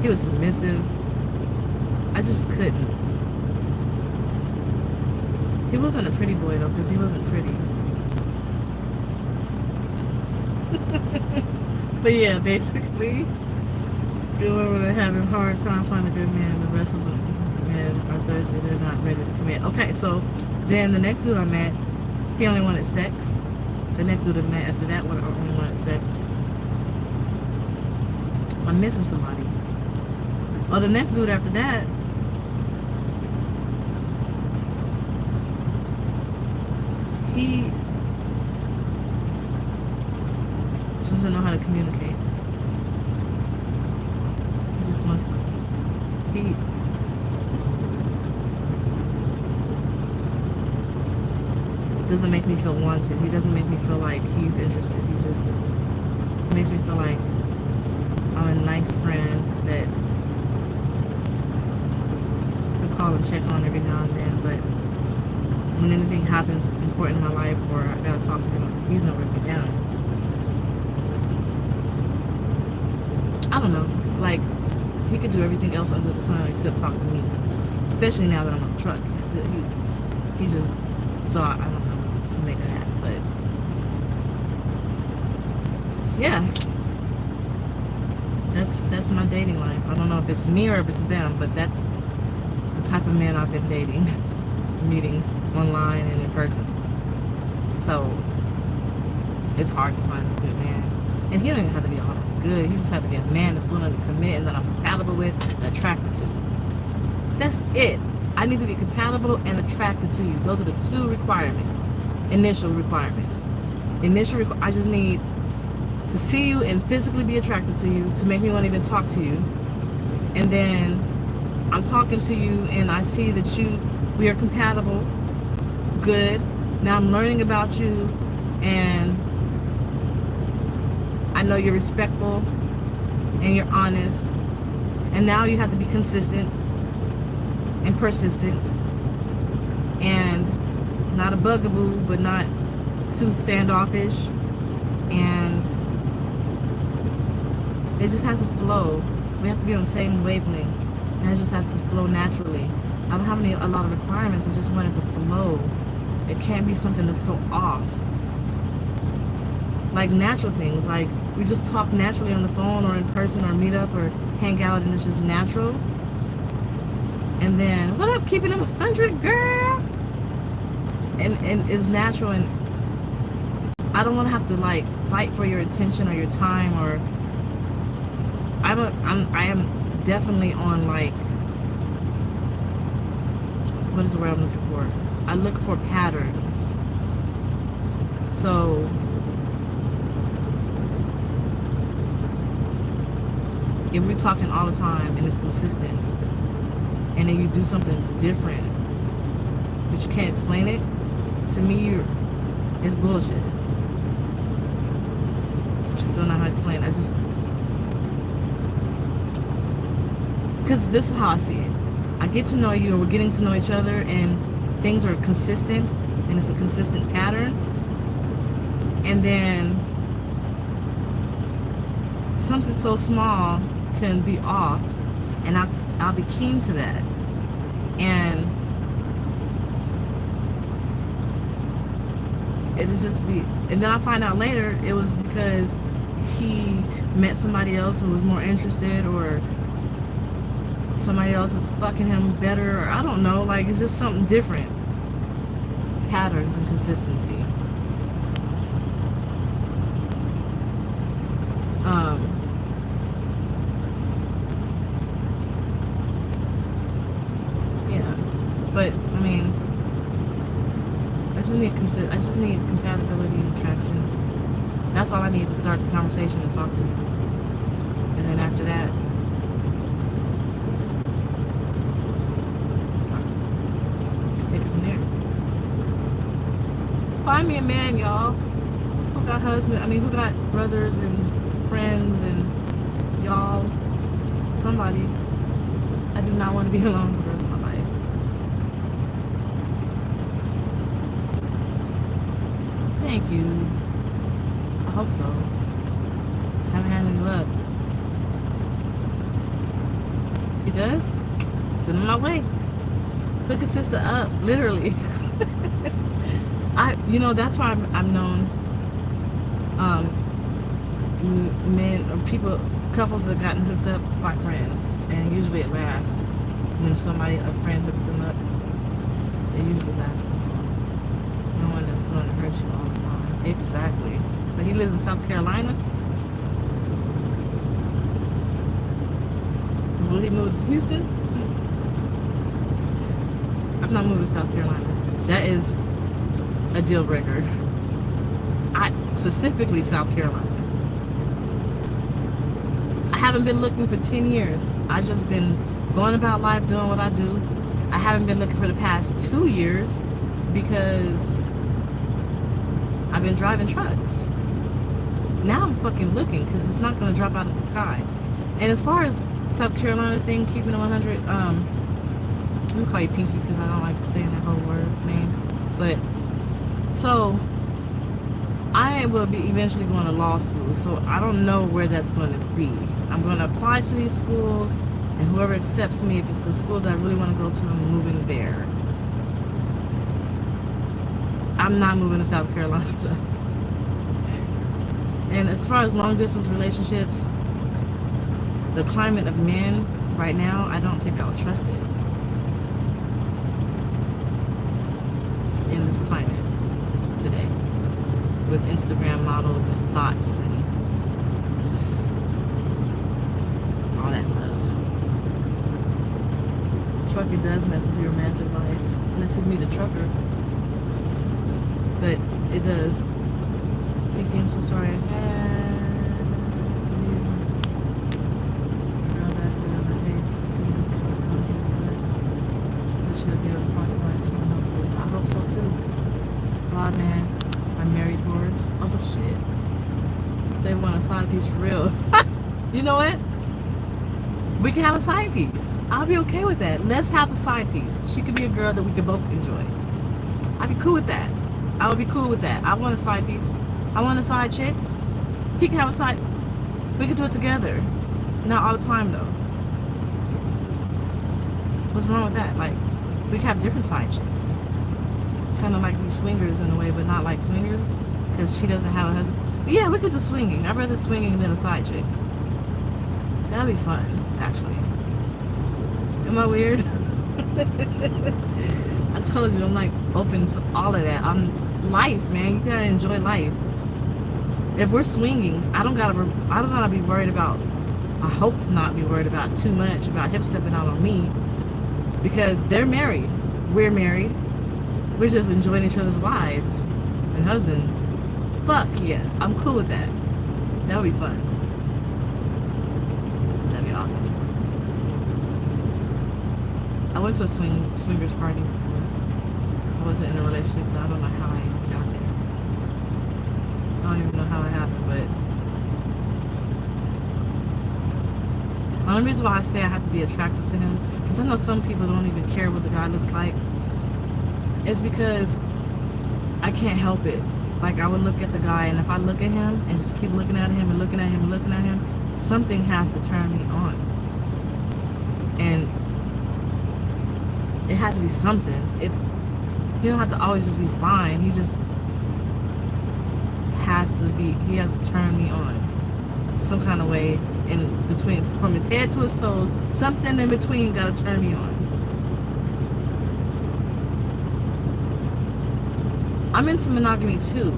He was submissive. I just couldn't. He wasn't a pretty boy though, because he wasn't pretty. But yeah, basically, good women are having a hard time finding a good man. The rest of them men are thirsty. They're not ready to commit. Okay, so Then the next dude I met, he only wanted sex. The next dude I met after that one only wanted sex. I'm missing somebody. Or the next dude after that, he doesn't know how to communicate. He just wants, he doesn't make me feel wanted. He doesn't make me feel like he's interested. He just makes me feel like I'm a nice friend that I call and check on every now and then, but when anything happens important in my life or I gotta talk to him, he's nowhere to be found. I don't know. Like, he could do everything else under the sun except talk to me. Especially now that I'm on the truck. He just, so I don't know to make of that, but yeah, that's my dating life. I don't know if it's me or if it's them, but that's the type of man I've been dating, meeting online and in person. So it's hard to find a good man, and he don't even have to be all that good. He just have to be a man that's willing to commit and that I'm compatible with and attracted to. That's it. I need to be compatible and attracted to you. Those are the two requirements. Initial requirements. I just need to see you and physically be attracted to you to make me want to even talk to you. And then I'm talking to you and I see that we are compatible. Good. Now I'm learning about you and I know you're respectful and you're honest. And now you have to be consistent and persistent and not a bugaboo, but not too standoffish, and it just has to flow. We have to be on the same wavelength, and it just has to flow naturally. I don't have a lot of requirements. I just want it to flow. It can't be something that's so off. Like natural things, like we just talk naturally on the phone or in person or meet up or hang out, and it's just natural. And then, what up, keeping it 100, girl? And it's natural, and I don't want to have to like fight for your attention or your time, or I am definitely on like, what is the word I'm looking for? I look for patterns. So if we're talking all the time and it's consistent, and then you do something different, but you can't explain it, to me, it's bullshit. I just don't know how to explain it. Because this is how I see it. I get to know you, and we're getting to know each other, and things are consistent, and it's a consistent pattern. And then something so small can be off, and I'll be keen to that. And it'll just be, and then I find out later it was because he met somebody else who was more interested, or somebody else is fucking him better, or I don't know, like it's just something different. Patterns and consistency. Yeah, but I mean, I just need compatibility and attraction. That's all I need to start the conversation and talk to you. And then after that, take it from there. Find me a man, y'all. Who got who got brothers and friends and y'all. Somebody. I do not want to be alone for the rest of my life. Thank you. I hope so. Haven't had any luck. He does? Send him my way. Hook a sister up, literally. That's why I'm known. Men or couples have gotten hooked up by friends, and usually it lasts. When a friend hooks them up, they usually last. No one that's going to hurt you all the time. Exactly. But he lives in South Carolina. Will he move to Houston? I'm not moving to South Carolina. That is a deal breaker. Specifically South Carolina. I haven't been looking for 10 years. I just been going about life doing what I do. I haven't been looking for the past 2 years because I've been driving trucks. Now I'm fucking looking because it's not going to drop out of the sky. And as far as South Carolina thing, keeping it 100, let me call you Pinky because I don't like saying that whole word name. But so I will be eventually going to law school, so I don't know where that's going to be. I'm going to apply to these schools, and whoever accepts me, if it's the schools I really want to go to, I'm moving there. I'm not moving to South Carolina. And as far as long distance relationships, the climate of men right now, I don't think I would trust it in this climate today, with Instagram models and thoughts and all that stuff. Trucking does mess with your romantic life, unless you meet a trucker. But it does. Thank you, I'm so sorry. I hope so too. God, man. I'm married whores. Oh shit. They want a side piece for real. You know what? We can have a side piece. I'll be okay with that. Let's have a side piece. She could be a girl that we could both enjoy. I'd be cool with that. I would be cool with that. I want a side piece. I want a side chick. He can have a side. We can do it together. Not all the time though. What's wrong with that? Like, we can have different side chicks. Kind of like these swingers in a way, but not like swingers. Because she doesn't have a husband. But yeah, we could do swinging. I'd rather swinging than a side chick. That'd be fun, actually. Am I weird? I told you, I'm like open to all of that. I'm life, man. You gotta enjoy life. If we're swinging, I don't gotta be worried about. I hope to not be worried about too much about him stepping out on me, because they're married. We're married. We're just enjoying each other's wives and husbands. Fuck yeah, I'm cool with that. That would be fun. That'd be awesome. I went to a swingers party before. I wasn't in a relationship, so I don't know how I got there. I don't even know how it happened, but the only reason why I say I have to be attracted to him, because I know some people don't even care what the guy looks like, is because I can't help it. Like, I would look at the guy, and if I look at him and just keep looking at him and looking at him and looking at him, something has to turn me on. And it has to be something. He don't have to always just be fine. He just has to be, he has to turn me on. Some kind of way in between, from his head to his toes, something in between gotta turn me on. I'm into monogamy too.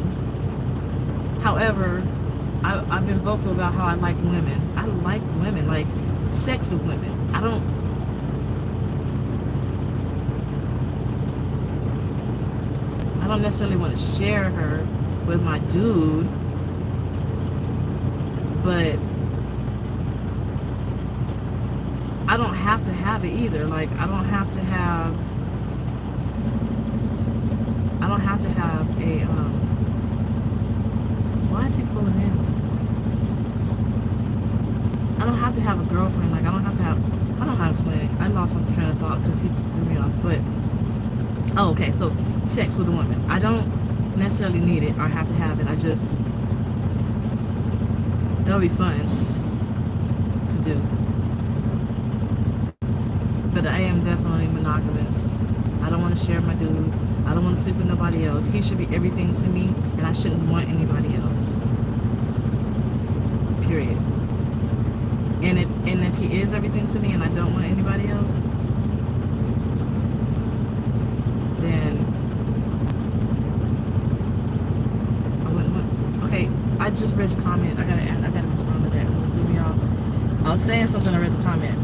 However, I've been vocal about how I like women. I like women, like sex with women. I don't necessarily want to share her with my dude, but I don't have to have it either. Like, I don't have to have a, why is he pulling in? I don't have to have a girlfriend. Like, I don't know how to explain it. I lost my train of thought because he threw me off, but, oh, okay, so sex with a woman. I don't necessarily need it or have to have it. I just, that would be fun to do. But I am definitely monogamous. I don't want to share my dude. I don't want to sleep with nobody else. He should be everything to me, and I shouldn't want anybody else. Period. And if he is everything to me and I don't want anybody else, then just read your comment. I gotta respond to that. Give me all. I was saying something. I read the comment.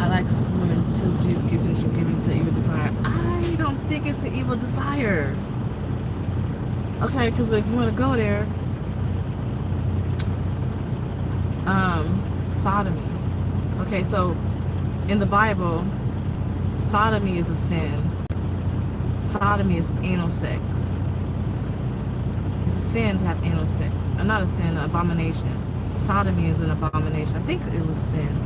I like women to use excuses from giving to evil desire. I don't think it's an evil desire. Okay, because if you want to go there, sodomy. Okay, so in the Bible, sodomy is a sin. Sodomy is anal sex. It's a sin to have anal sex. Not a sin, an abomination. Sodomy is an abomination. I think it was a sin.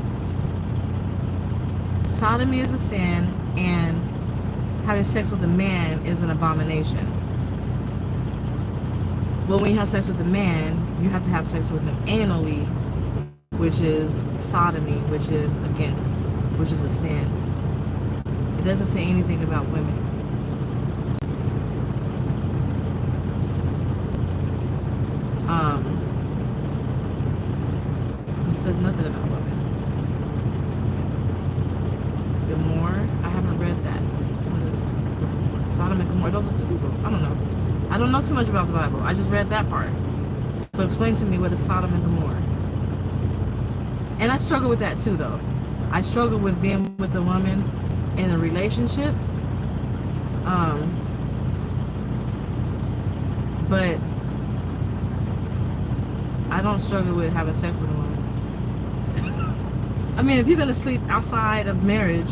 Sodomy is a sin, and having sex with a man is an abomination. But when you have sex with a man, you have to have sex with him anally, which is sodomy, which is a sin. It doesn't say anything about women. It says nothing about women. Gomorrah, I haven't read that. What is Gomorrah? Sodom and Gomorrah, those are two people. I don't know. I don't know too much about the Bible. I just read that part. So explain to me what is Sodom and Gomorrah. And I struggle with that too, though. I struggle with being with a woman in a relationship. But I don't struggle with having sex with a woman. I mean, if you're going to sleep outside of marriage,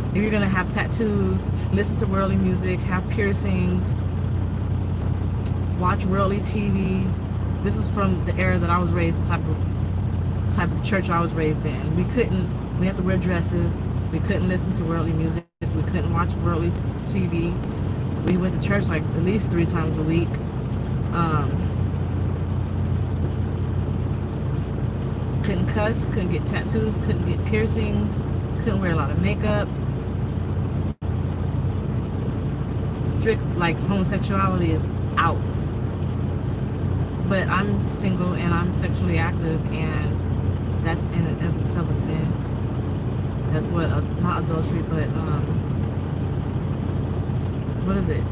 if you're going to have tattoos, listen to worldly music, have piercings, watch worldly TV, this is from the era that I was raised, the type of church I was raised in. We had to wear dresses, we couldn't listen to worldly music, we couldn't watch worldly TV. We went to church like at least 3 times a week. Couldn't cuss, couldn't get tattoos, couldn't get piercings, couldn't wear a lot of makeup. Strict, like, homosexuality is out. But I'm single and I'm sexually active, and that's in and of itself a sin. That's what, not adultery, but what is it?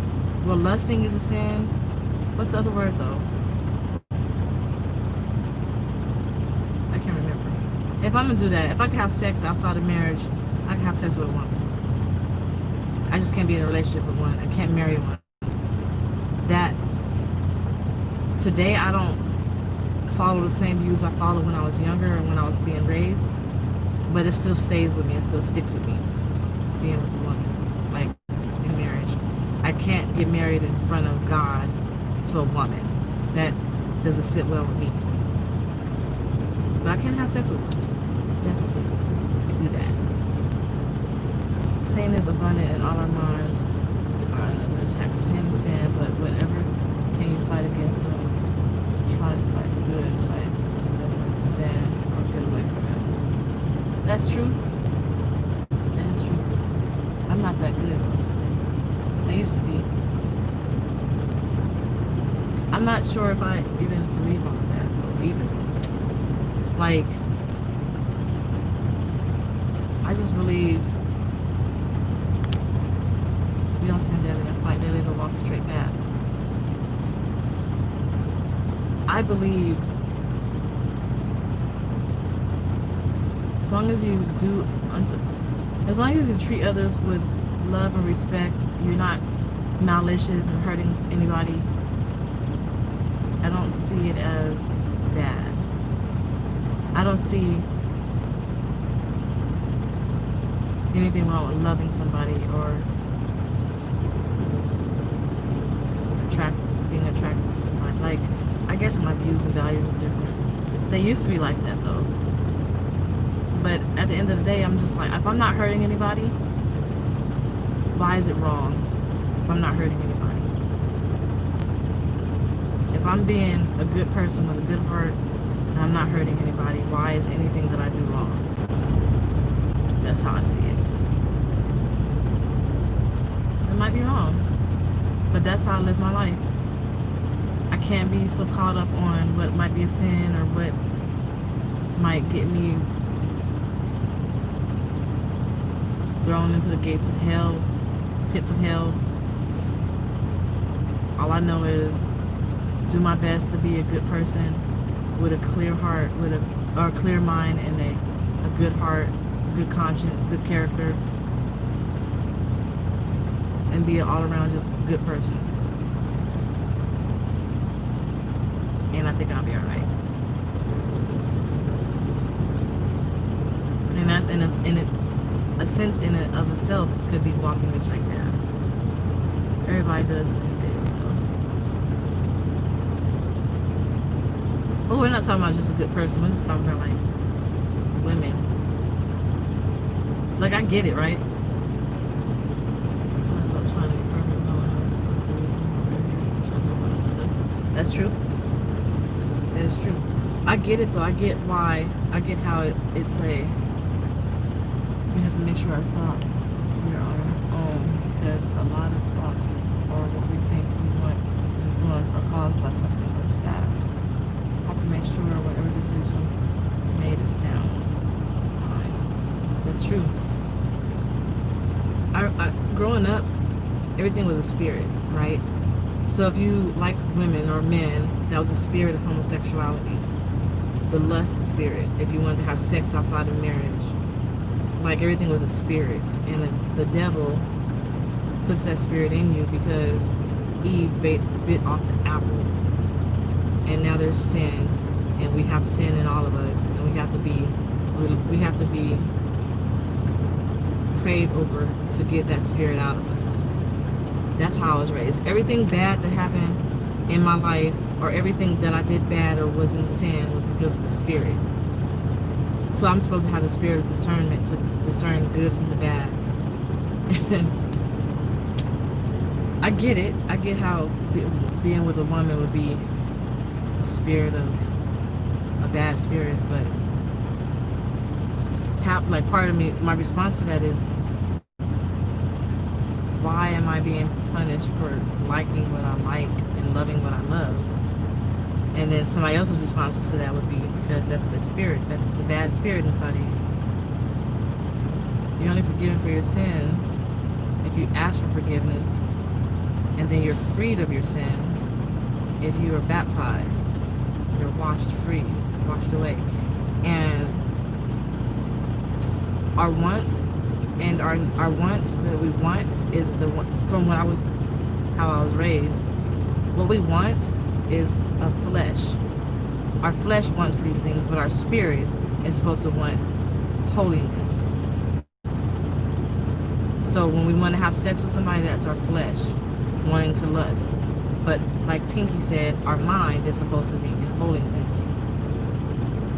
Well, lusting is a sin. What's the other word though? I can't remember. If I'm gonna do that, if I could have sex outside of marriage, I can have sex with a woman. I just can't be in a relationship with one. I can't marry one. That today I don't follow the same views I followed when I was younger and when I was being raised, but it still stays with me. It still sticks with me. Being with a woman, like in marriage, I can't get married in front of God to a woman. That doesn't sit well with me. But I can have sex with one. Definitely do that. Sin is abundant in all our minds. Another attack. Sin is sin, but whatever can you fight against doing? Try to fight the good, fight to that's like the sin, or get away from it. That's true. That is true. I'm not that good. I used to be. I'm not sure if I even believe on that though, even. Like, I just believe we don't sin daily and fight daily to walk a straight path. I believe as long as you treat others with love and respect, you're not malicious and hurting anybody, I don't see it as bad. I don't see anything wrong with loving somebody or being attracted to somebody. Like, I guess my views and values are different. They used to be like that though. But at the end of the day, I'm just like, if I'm not hurting anybody, why is it wrong if I'm not hurting anybody? If I'm being a good person with a good heart and I'm not hurting anybody, why is anything that I do wrong? That's how I see it. It might be wrong, but that's how I live my life. I can't be so caught up on what might be a sin or what might get me thrown into the gates of hell, pits of hell, All I know is do my best to be a good person with a clear heart, or a clear mind, and a good heart, good conscience, good character, and be an all-around just good person. And I think I'll be all right. And that, and it's in it, a sense in it of itself could be walking the straight path. Everybody does the same thing, you know. But we're not talking about just a good person. We're just talking about like women. Like I get it, right? That's true. That is true. I get it though. I get why. I get how it's a. We have to make sure our thought we're on our own, because a lot of thoughts or what we think we want is influenced or caused by something with the past. Have to make sure whatever decision made is sound. That's true. I growing up, everything was a spirit, right? So if you liked women or men, that was a spirit of homosexuality. The lust spirit. If you wanted to have sex outside of marriage, like everything was a spirit, and the devil puts that spirit in you because Eve bit off the apple, and now there's sin, and we have sin in all of us, and we have to be prayed over to get that spirit out of us. That's how I was raised. Everything bad that happened in my life, or everything that I did bad or was in sin, was because of the spirit. So I'm supposed to have the spirit of discernment to discern good from the bad. I get it. I get how being with a woman would be a spirit of a bad spirit, but like part of me, my response to that is, why am I being punished for liking what I like and loving what I love? And then somebody else's response to that would be, because that's the spirit, that's the bad spirit inside of you. You're only forgiven for your sins if you ask for forgiveness, and then you're freed of your sins if you are baptized. You're washed free, washed away. And our wants and our wants that we want is the one from how I was raised. What we want is a flesh. Our flesh wants these things, but our spirit is supposed to want holiness. So when we want to have sex with somebody, that's our flesh wanting to lust. But like Pinky said, our mind is supposed to be in holiness.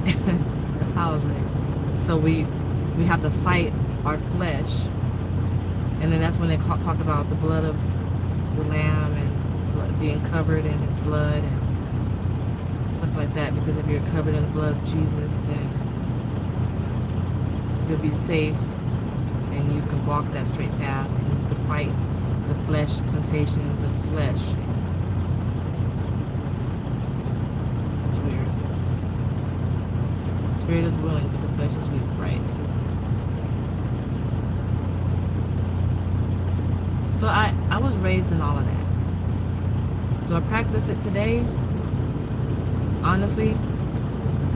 That's how I was raised. So we have to fight our flesh, and then that's when they talk about the blood of the lamb and being covered in his blood and stuff like that, because if you're covered in the blood of Jesus, then you'll be safe and you can walk that straight path, and you can fight the flesh temptations of the flesh. It's weird. The spirit is willing, but the flesh is weak, right? So I was raised in all of that. Do I practice it today? Honestly,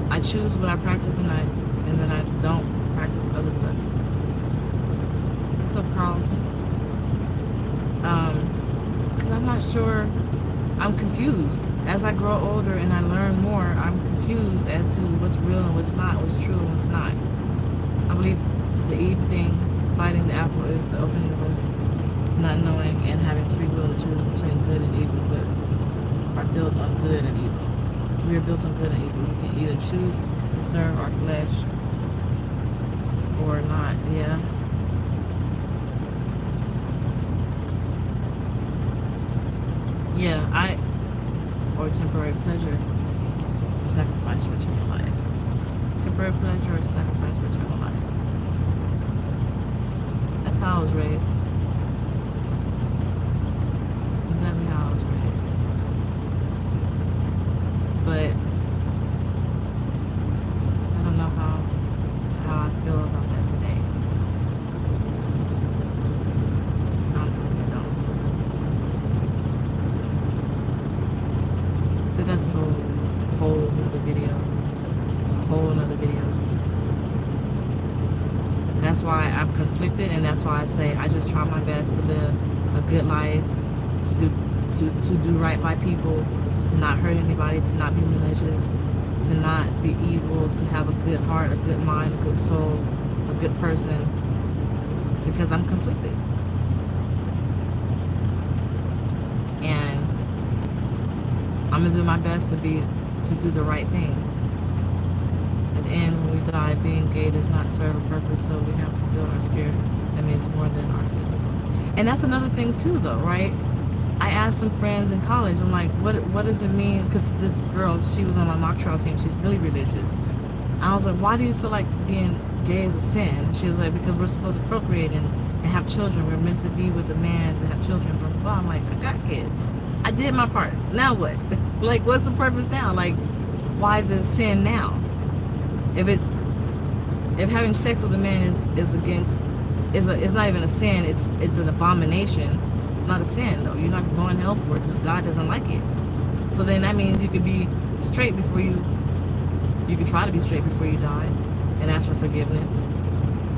I choose what I practice, and then I don't practice other stuff. What's up, Carlton? Because I'm not sure. I'm confused. As I grow older and I learn more, I'm confused as to what's real and what's not, what's true and what's not. I believe the Eve thing, biting the apple, is the opening of us not knowing and having free will to choose between good and evil, but are built on good and evil. We are built on good and evil. We can either choose to serve our flesh or not. Yeah. Yeah, or temporary pleasure, or sacrifice for eternal life. Temporary pleasure or sacrifice for eternal life. That's how I was raised. Exactly how I was raised. But I don't know how I feel about that today. Honestly, I don't. whole another video. That's why I'm conflicted, and that's why I say I just try my best to live a good life, to do right by people, to not hurt anybody, to not be malicious, to not be evil, to have a good heart, a good mind, a good soul, a good person, because I'm conflicted. And I'm gonna do my best to do the right thing. At the end, when we die, being gay does not serve a purpose, so we have to build our spirit. That means more than our physical. And that's another thing too, though, right? I asked some friends in college, I'm like, what does it mean? Because this girl, she was on my mock trial team, she's really religious. I was like, why do you feel like being gay is a sin? And she was like, because we're supposed to procreate and have children. We're meant to be with a man to have children, blah, blah, blah. I'm like, I got kids. I did my part. Now what? Like, what's the purpose now? Like, why is it sin now? If having sex with a man is not even a sin, it's an abomination. It's not a sin, though. You're not going to hell for it. Just God doesn't like it. So then that means you could be straight before you could try to be straight before you die and ask for forgiveness.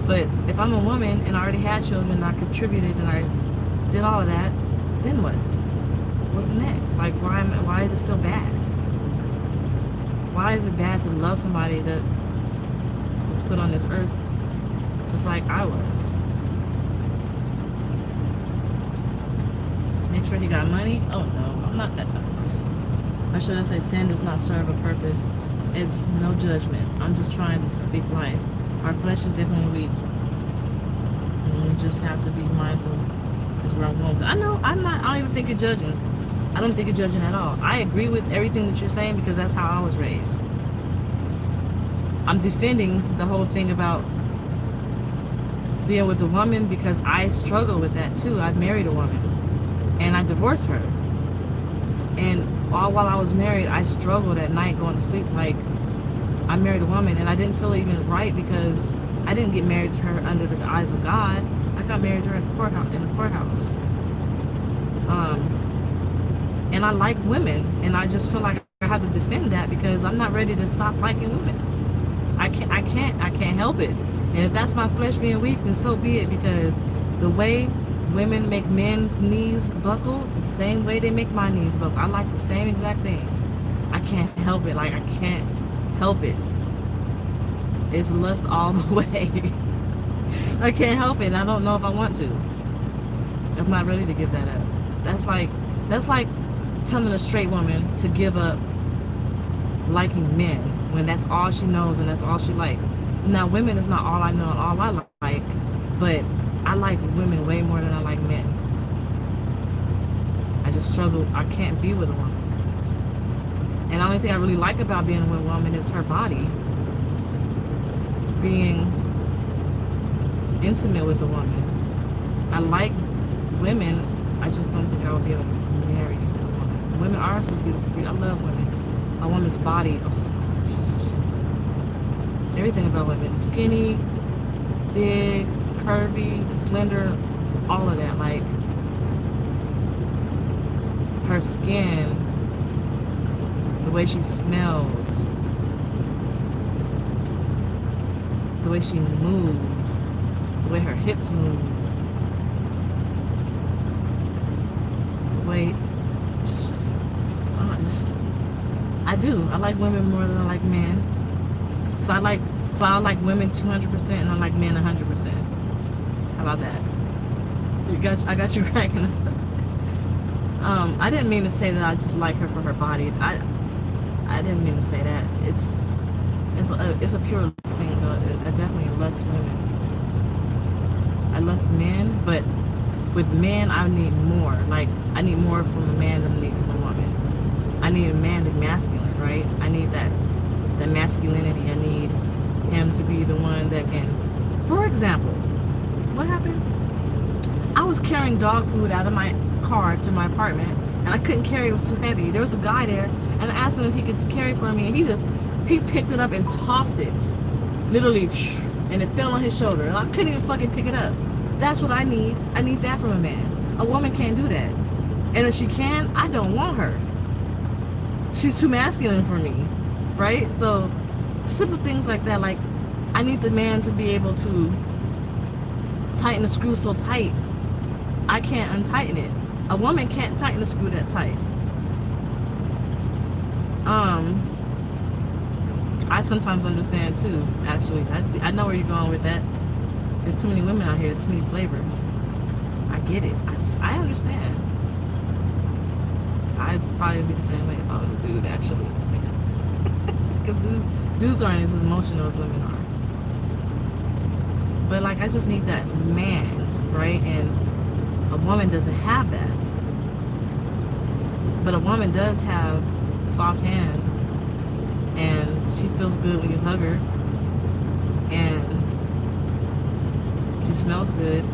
But if I'm a woman and I already had children and I contributed and I did all of that, then what? What's next? Like, why is it still bad? Why is it bad to love somebody that's put on this earth just like I was? Make sure he got money? Oh no, I'm not that type of person. Or should I say sin does not serve a purpose? It's no judgment. I'm just trying to speak life. Our flesh is definitely weak. And we just have to be mindful. That's where I'm going. I know, I don't even think you're judging. I don't think you're judging at all. I agree with everything that you're saying because that's how I was raised. I'm defending the whole thing about being with a woman because I struggle with that too. I married a woman and I divorced her. And while I was married, I struggled at night going to sleep. Like, I married a woman and I didn't feel even right because I didn't get married to her under the eyes of God. I got married to her in the courthouse. And I like women, and I just feel like I have to defend that because I'm not ready to stop liking women. I can't help it. And if that's my flesh being weak, then so be it, because the way women make men's knees buckle, the same way they make my knees buckle. I like the same exact thing. I can't help it. Like, I can't help it. It's lust all the way. I can't help it. I don't know if I want to. I'm not ready to give that up. That's like telling a straight woman to give up liking men when that's all she knows and that's all she likes. Now, women is not all I know and all I like, but I like women way more than I like men. I just struggle. I can't be with a woman. And the only thing I really like about being with a woman is her body. Being intimate with a woman. I like women. I just don't think I would be able to marry a woman. Women are so beautiful. I love women. A woman's body. Oh, everything about women. Skinny, big, curvy, slender, all of that. Like, her skin, the way she smells, the way she moves, the way her hips move, the way I do. I like women more than I like men. So I like women 200% and I like men 100%. How about that? I got you cracking up. I didn't mean to say that I just like her for her body. I didn't mean to say that. It's a pure lust thing, though. I definitely lust women. I lust men, but with men I need more. Like, I need more from a man than I need from a woman. I need a man to be masculine, right? I need that masculinity. I need him to be the one that can, for example, what happened? I was carrying dog food out of my car to my apartment and I couldn't carry, it was too heavy. There was a guy there and I asked him if he could carry for me and he picked it up and tossed it, literally, and it fell on his shoulder and I couldn't even fucking pick it up. That's what I need. I need that from a man. A woman can't do that. And if she can, I don't want her. She's too masculine for me, right? So simple things like that. Like, I need the man to be able to tighten the screw so tight I can't untighten it. A woman can't tighten the screw that tight. I sometimes understand too. Actually, I know where you're going with that. There's too many women out here. There's too many flavors. I get it. I understand. I'd probably be the same way if I was a dude, actually. Because dudes aren't as emotional as women are. But like, I just need that man, right? And a woman doesn't have that. But a woman does have soft hands, and she feels good when you hug her, and she smells good,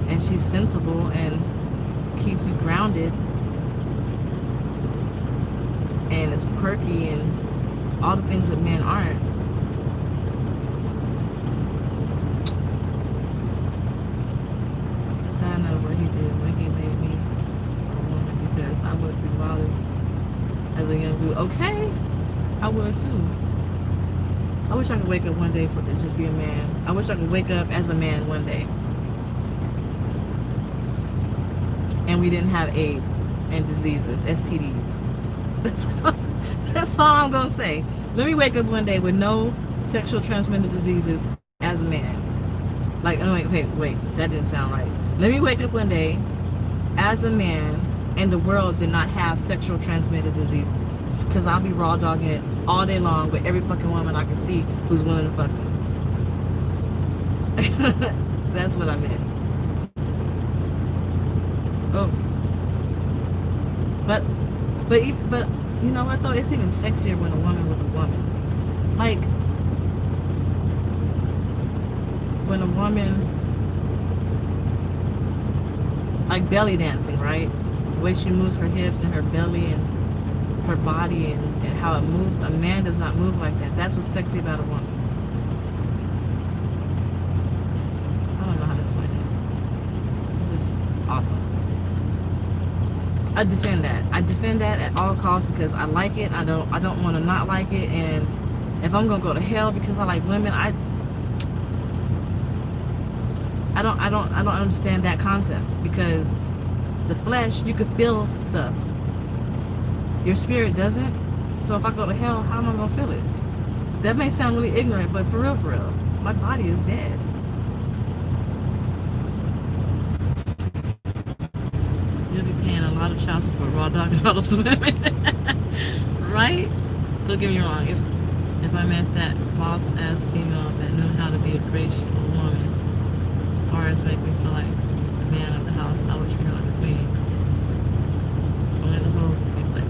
and she's sensible and keeps you grounded, and it's quirky and all the things that men aren't. I know what he did when he made me a woman, because I would be bothered as a young dude. Okay, I would too. I wish I could wake up one day to just be a man. I wish I could wake up as a man one day, and we didn't have AIDS and diseases, STDs. That's all I'm gonna say. Let me wake up one day with no sexual transmitted diseases as a man. Like, oh, wait, that didn't sound right. Let me wake up one day as a man and the world did not have sexual transmitted diseases. Because I'll be raw dogging it all day long with every fucking woman I can see who's willing to fuck me. That's what I meant. Oh. But you know what though? It's even sexier when a woman with a woman. Like, when a woman, like belly dancing, right? The way she moves her hips and her belly and her body and how it moves. A man does not move like that. That's what's sexy about a woman. I don't know how to explain it. It's just awesome. I defend that. I defend that at all costs because I like it. I don't want to not like it. And if I'm gonna go to hell because I like women, I don't understand that concept, because the flesh, you can feel stuff. Your spirit doesn't. So if I go to hell, how am I gonna feel it? That may sound really ignorant, but for real, my body is dead. You'll be paying a lot of child support raw dogging all those women. Right? Don't get me wrong. If I met that boss ass female that knew how to be a graceful woman, as far as make me feel like the man of the house, I would treat her like a queen. Only the hoes would be played.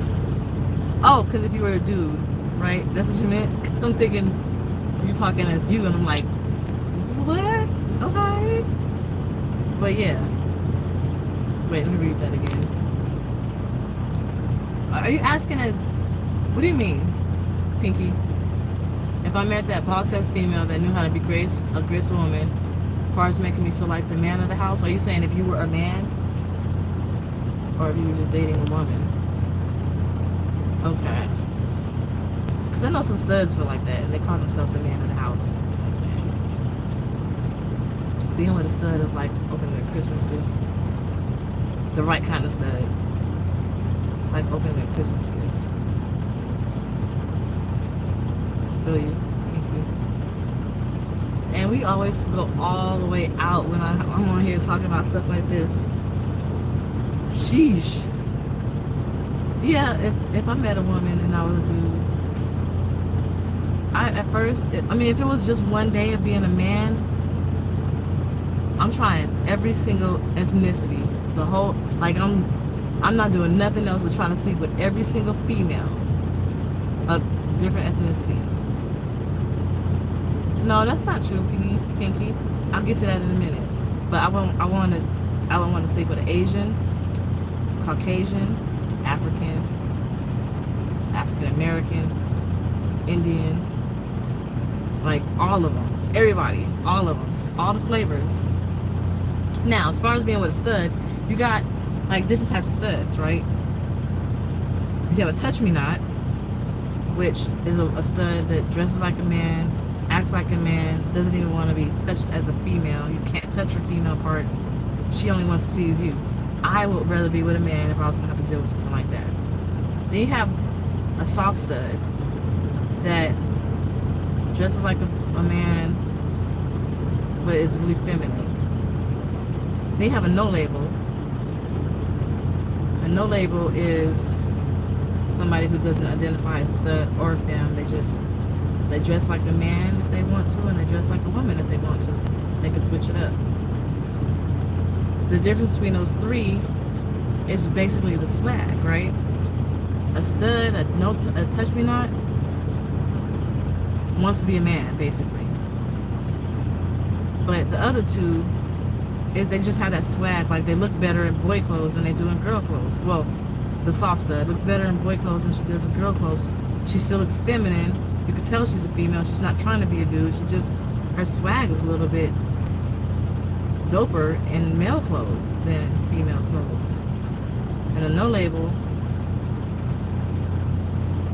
Oh, because if you were a dude, right? That's what you meant? Because I'm thinking you talking as you, and I'm like, what? Okay. But yeah. Wait, let me read that again. Are you asking as, what do you mean, Pinky? If I met that boss-ass female that knew how to be a graceful woman, as far as making me feel like the man of the house, are you saying if you were a man? Or if you were just dating a woman? Okay. Because I know some studs feel like that, and they call themselves the man of the house. That's what I'm saying. Being with a stud is like opening a Christmas gift. The right kind of stud. It's like opening a Christmas gift. I feel you. Thank you. And we always go all the way out when I'm on here talking about stuff like this. Sheesh. Yeah, if I met a woman and I was a dude, if it was just one day of being a man, I'm trying every single ethnicity. The whole, like, I'm not doing nothing else but trying to sleep with every single female of different ethnicities. No, that's not true, Pinky. I'll get to that in a minute. But I want to sleep with an Asian, Caucasian, African American, Indian, like all of them, everybody, all of them, all the flavors. Now, as far as being with a stud, you got like different types of studs, right? You have a touch me not, which is a stud that dresses like a man, acts like a man, doesn't even want to be touched as a female. You can't touch her female parts. She only wants to please you. I would rather be with a man if I was going to have to deal with something like that. Then you have a soft stud that dresses like a man, but is really feminine. Then you have a no label. A no label is somebody who doesn't identify as a stud or a femme. They dress like a man if they want to, and they dress like a woman if they want to. They can switch it up. The difference between those three is basically the swag, right? A stud, a touch me not, wants to be a man, basically. But the other two is they just have that swag, like they look better in boy clothes than they do in girl clothes. Well, the soft stud looks better in boy clothes than she does in girl clothes. She still looks feminine. You can tell she's a female. She's not trying to be a dude. Her swag is a little bit doper in male clothes than female clothes. And a no label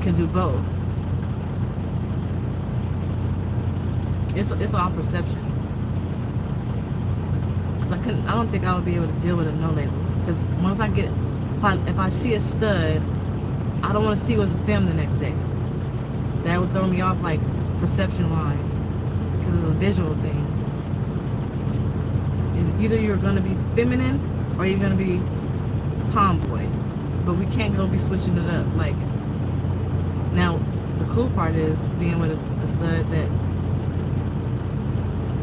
can do both. It's all perception. Cause I don't think I would be able to deal with a no label. Because once if I see a stud, I don't want to see what's a femme the next day. That would throw me off, like, perception wise, because it's a visual thing. Either you're going to be feminine or you're going to be tomboy, but we can't go be switching it up. Like, now the cool part is being with a stud that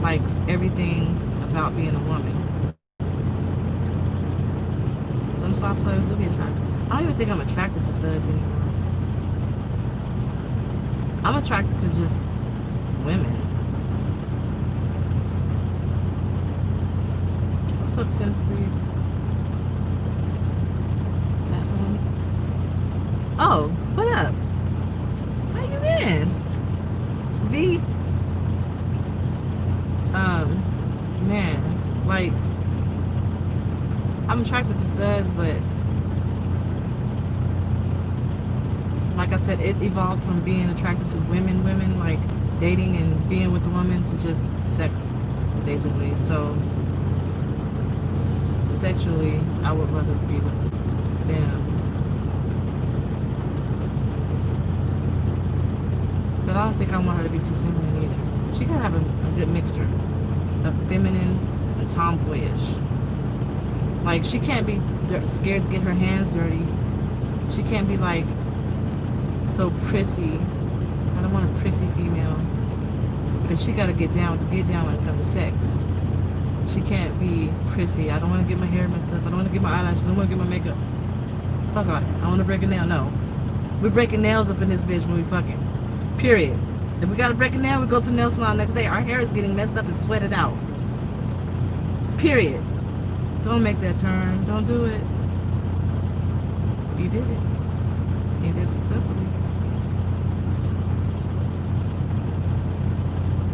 likes everything about being a woman. Some soft studs will be attractive. I don't even think I'm attracted to studs anymore. I'm attracted to just women. What's up, Simply? That one. Oh, what up? How you been? V? Man, like, I'm attracted to studs, but like I said, it evolved from being attracted to women, like dating and being with a woman, to just sex, basically. So, sexually, I would rather be with them. But I don't think I want her to be too feminine either. She gotta have a good mixture of feminine and tomboyish. Like, she can't be scared to get her hands dirty. She can't be like so prissy. I don't want a prissy female, because she got to get down when it comes to sex. She can't be prissy. I don't want to get my hair messed up. I don't want to get my eyelashes. I don't want to get my makeup. Fuck all that. I want to break a nail. No, we're breaking nails up in this bitch when we fucking. Period. If we got to break a nail, we go to the nail salon next day. Our hair is getting messed up and sweated out. Period. Don't make that turn. Don't do it. You did it. You did it successfully.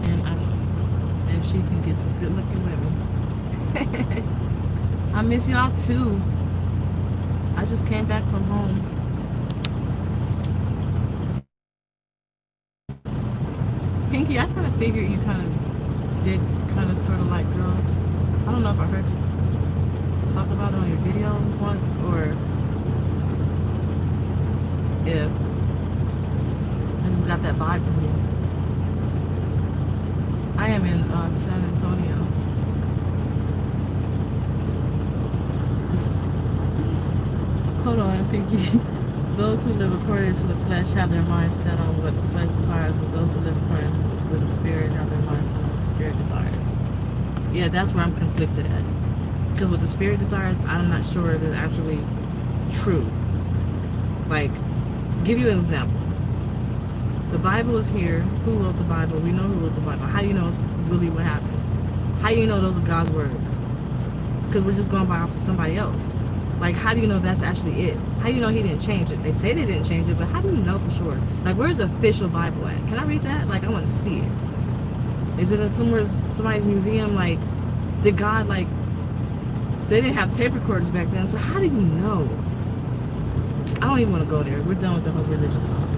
And she can get some good looking women. I miss y'all too. I just came back from home. Pinky, I kind of figured you kind of did kind of sort of like girls. I don't know if I heard you talk about it on your video once, or if I just got that vibe from you. I am in San Antonio. Hold on, Pinky. Those who live according to the flesh have their mind set on what the flesh desires, but those who live according to the spirit have their mind set on what the spirit desires. Yeah, that's where I'm conflicted at. Because what the spirit desires, I'm not sure if it's actually true. Like, give you an example. The Bible is here. Who wrote the Bible? We know who wrote the Bible. How do you know it's really what happened? How do you know those are God's words? Because we're just going by off of somebody else. Like, how do you know that's actually it? How do you know he didn't change it? They say they didn't change it, but how do you know for sure? Like, where's the official Bible at? Can I read that? Like, I want to see it. Is it in somebody's museum? Like, did God, like, they didn't have tape recorders back then, so how do you know? I don't even want to go there. We're done with the whole religion talk.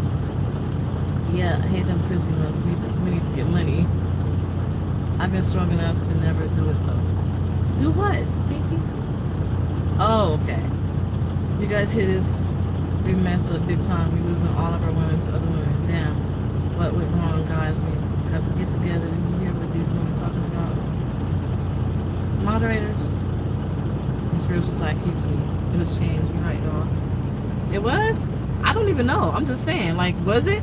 Yeah, I hate them prissy ones. We need to get money. I've been strong enough to never do it though. Do what, Pinky? Oh, okay. You guys hear this? We messed up big time. We losing all of our women to other women. Damn. What went wrong, guys? We got to get together and hear what these women talking about. Moderators. The spiritual side keeps me. It was changed. You're right, y'all. It was? I don't even know. I'm just saying. Like, was it?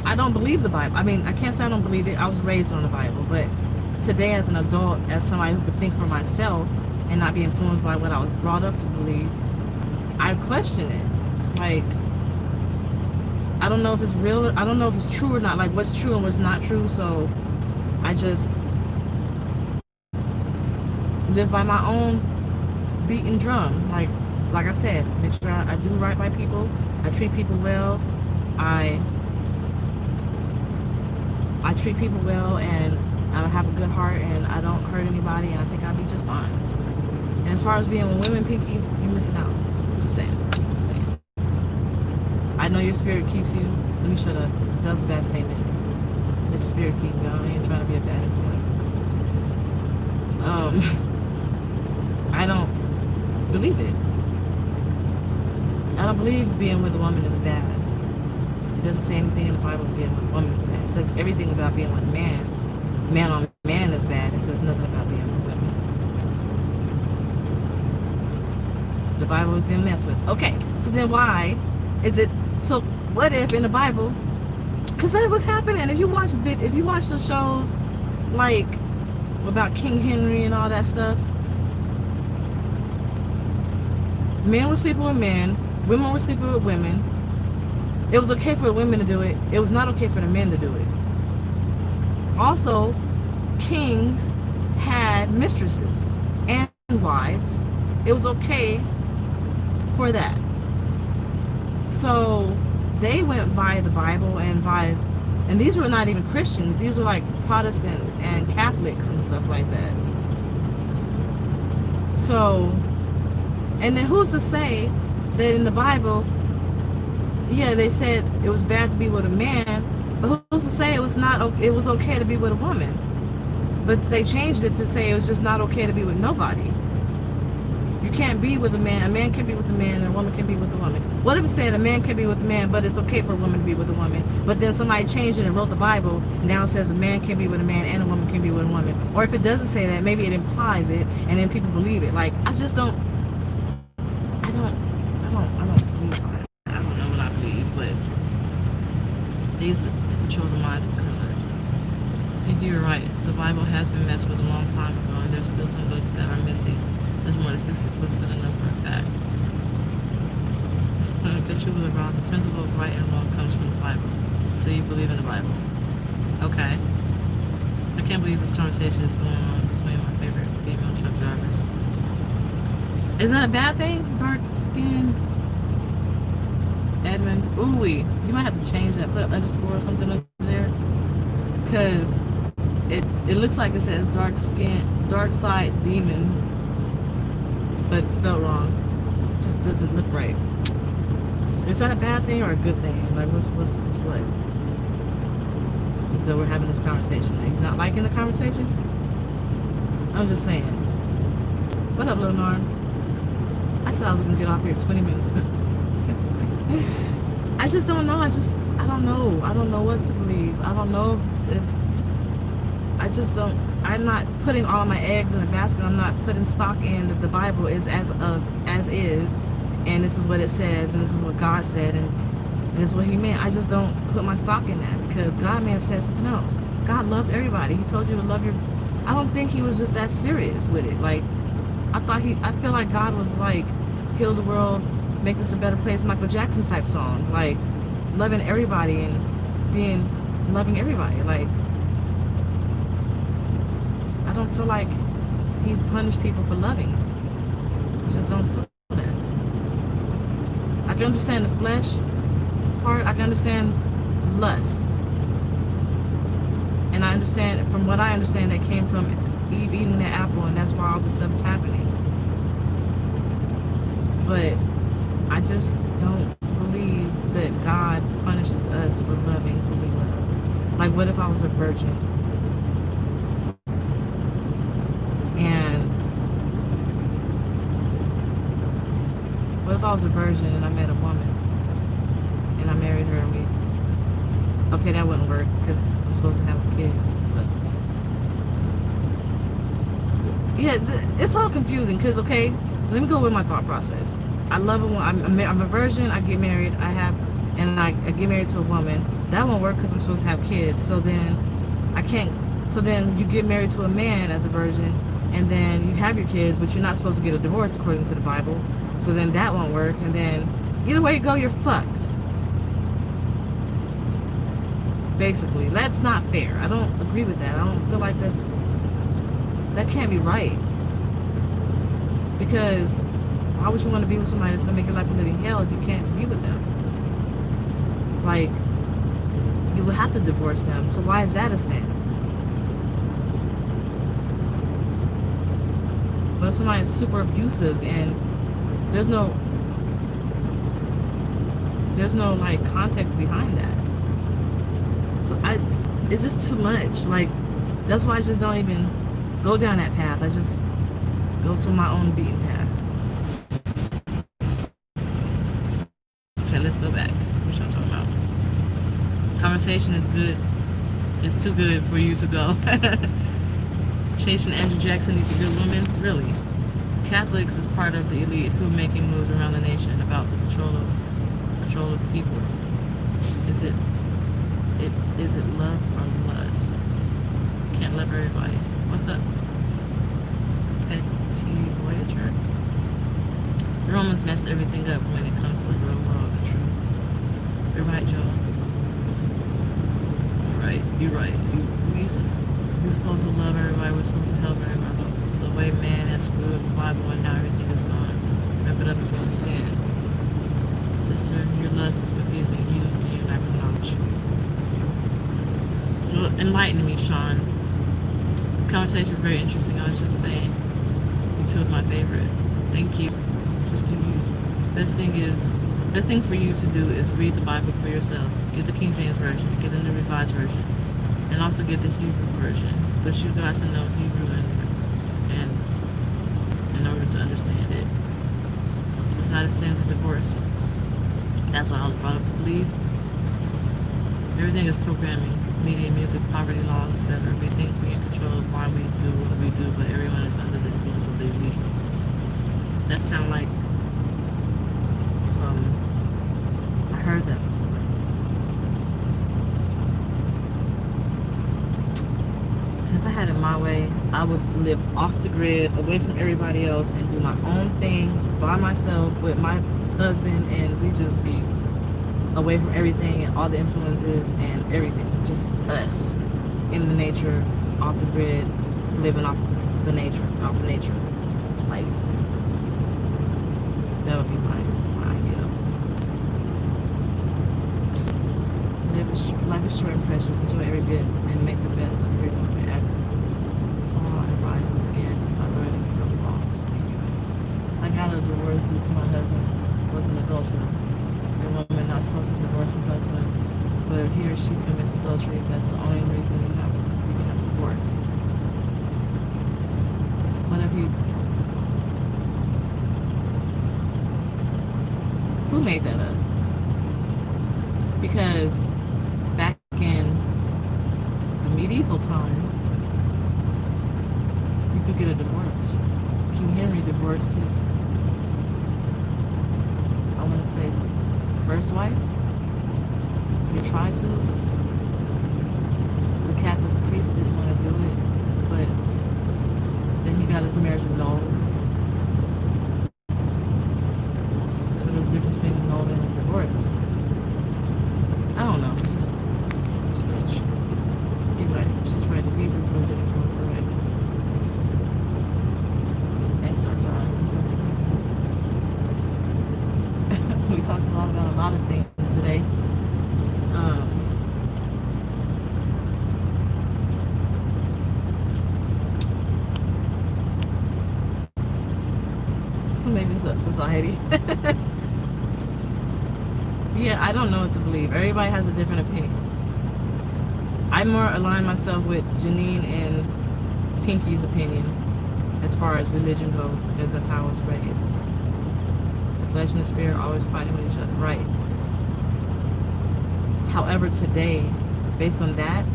I don't believe the Bible. I mean, I can't say I don't believe it. I was raised on the Bible. But today, as an adult, as somebody who could think for myself and not be influenced by what I was brought up to believe, I question it. Like, I don't know if it's real. I don't know if it's true or not. Like, what's true and what's not true. So I just live by my own beating drum. Like I said, make sure I do right by people. I treat people well. I treat people well, and I have a good heart, and I don't hurt anybody, and I think I'll be just fine. And as far as being with women, Pinky, you're missing out. Just saying. Just saying. I know your spirit keeps you. Let me shut up. That was a bad statement. Let your spirit keep you. I ain't trying to be a bad influence. I don't believe it. I don't believe being with a woman is bad. It doesn't say anything in the Bible being with a woman is bad. It says everything about being with a man. Man on man is bad. It says nothing about being with women. The Bible has been messed with. Okay, so then why is it? So what if in the Bible? Because that's what's happening. If you watch the shows like about King Henry and all that stuff, men were sleeping with men, women were sleeping with women. It was okay for the women to do it. It was not okay for the men to do it. Also, kings had mistresses and wives. It was okay for that. So they went by the Bible and these were not even Christians. These were like Protestants and Catholics and stuff like that. So, and then who's to say that in the Bible, yeah, they said it was bad to be with a man, but who's to say it was okay to be with a woman? But they changed it to say it was just not okay to be with nobody. You can't be with a man can be with a man, and a woman can be with a woman. What if it said a man can be with a man, but it's okay for a woman to be with a woman? But then somebody changed it and wrote the Bible, and now it says a man can be with a man and a woman can be with a woman. Or if it doesn't say that, maybe it implies it, and then people believe it. Like, I don't believe it. I don't know what I believe, but they used to control the minds of color. I think you're right. The Bible has been messed with a long time ago, and there's still some books that are missing. There's more than 60 books that I know for a fact. The truth about the principle of right and wrong comes from the Bible. So you believe in the Bible. Okay. I can't believe this conversation is going on between my favorite female truck drivers. Is that a bad thing? Dark skin. Edmund. Ooh, you might have to change that. Put an underscore or something up there. Because it looks like it says dark skin, dark side demon. But it's spelled wrong. It just doesn't look right. Is that a bad thing or a good thing? Like, what's what? That we're having this conversation. Are you not liking the conversation? I was just saying. What up, Lil Narn? I said I was gonna get off here 20 minutes ago. I just don't know. I don't know. I don't know what to believe. I don't know if I just don't. I'm not putting all my eggs in a basket. I'm not putting stock in that the Bible is as is, and this is what it says, and this is what God said, and this is what He meant. I just don't put my stock in that because God may have said something else. God loved everybody. He told you to love your. I don't think He was just that serious with it. Like, I feel like God was like, heal the world, make this a better place, Michael Jackson type song, like loving everybody and loving everybody. Like, I don't feel like He punished people for loving. I just don't feel that. I can understand the flesh part. I can understand lust. And I understand, from what I understand, that came from Eve eating that apple, and that's why all this stuff is happening. But I just don't believe that God punishes us for loving who we love. Like, what if I was a virgin? And what if I was a virgin and I met a woman and I married her and we... Okay, that wouldn't work because I'm supposed to have kids and stuff. So, yeah, it's all confusing because, okay, let me go with my thought process. I love a woman. I'm a virgin. I get married. I get married to a woman. That won't work because I'm supposed to have kids. So then I can't. So then you get married to a man as a virgin, and then you have your kids, but you're not supposed to get a divorce according to the Bible. So then that won't work. And then either way you go, you're fucked. Basically, that's not fair. I don't agree with that. I don't feel like that can't be right. Because why would you want to be with somebody that's gonna make your life a living hell if you can't be with them? Like, you would have to divorce them. So why is that a sin? But if somebody is super abusive and there's no like context behind that. So it's just too much. Like, that's why I just don't even go down that path. I just go to my own beaten path. Okay, let's go back. What y'all talking about? Conversation is good. It's too good for you to go. Chasing Andrew Jackson needs a good woman? Really? Catholics is part of the elite who are making moves around the nation about the control of the people. Is it love or lust? Can't love everybody. What's up? Petty Voyager? The Romans messed everything up when it comes to the real world and truth. You're right, Joe. You're right. We're supposed to love everybody. We're supposed to help everybody. But the way man has screwed up the Bible and now everything is gone. Wrap it up into sin. Sister, your lust is confusing you and your lack of knowledge. Well, enlighten me, Sean. The conversation is very interesting. I was just saying, you two is my favorite. Thank you. Just do you. Best thing for you to do is read the Bible for yourself. Get the King James Version, get the New Revised Version, and also get the Hebrew version. But you got to know Hebrew and in order to understand it. It's not a sin to divorce. That's what I was brought up to believe. Everything is programming, media, music, poverty laws, etc. We think we're in control of why we do what we do, but everyone is under the influence of the elite. That sounds like I heard that before. If I had it my way, I would live off the grid, away from everybody else, and do my own thing by myself with my husband, and we just be away from everything and all the influences and everything. Just us in the nature, off the grid, living off of nature. Like, that would be my idea. Life is short and precious. Enjoy every bit and make the best of every moment. Act, fall and rise up again by learning from wrongs. I got a divorce due to my husband was an adulterer. A woman not supposed to divorce her husband, but if he or she commits adultery, that's the only reason you can have a divorce. What if you... Who made that up? Because back in the medieval times, you could get a divorce. King Henry divorced his, I want to say, first wife. He tried to. The Catholic priest didn't want to do it, but then he got his marriage annulled. So there's a difference between annulled and divorce. I don't know. It's just too much. You're right. She's right. The Hebrew version is more correct. Thanks, Dr. Time. We talked a lot of things today. Who made this up? Society. Yeah, I don't know what to believe. Everybody has a different opinion. I I more align myself with Janine and Pinky's opinion as far as religion goes, because that's how I was raised. The flesh and the spirit always fighting with each other, right? However, today, based on that,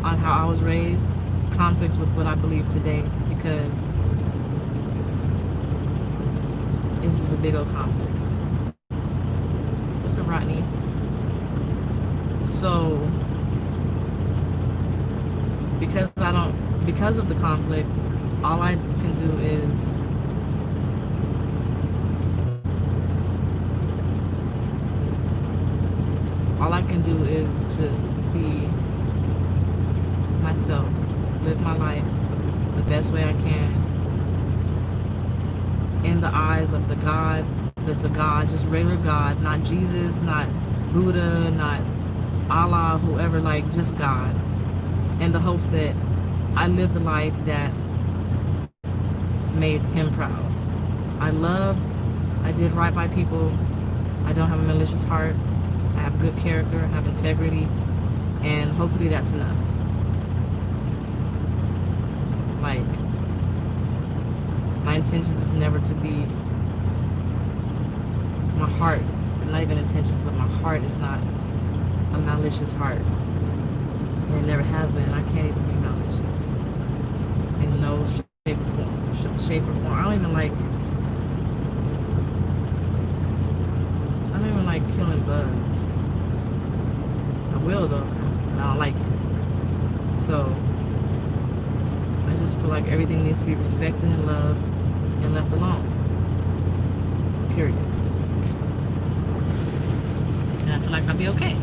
on how I was raised, conflicts with what I believe today, because it's just a big old conflict. What's up, Rodney? So, because of the conflict, all I can do is just be myself, live my life the best way I can in the eyes of the God that's a God, just regular God, not Jesus, not Buddha, not Allah, whoever, like just God, in the hopes that I live the life that made him proud. I did right by people, I don't have a malicious heart, I have good character, I have integrity, and hopefully that's enough. Like, my intentions is never to be, my heart, not even intentions, but my heart is not a malicious heart. And it never has been, and I can't even be malicious in no shape or form. I don't even like killing bugs. I will though, but I don't like it. So I just feel like everything needs to be respected and loved and left alone. Period. And I feel like I'll be okay.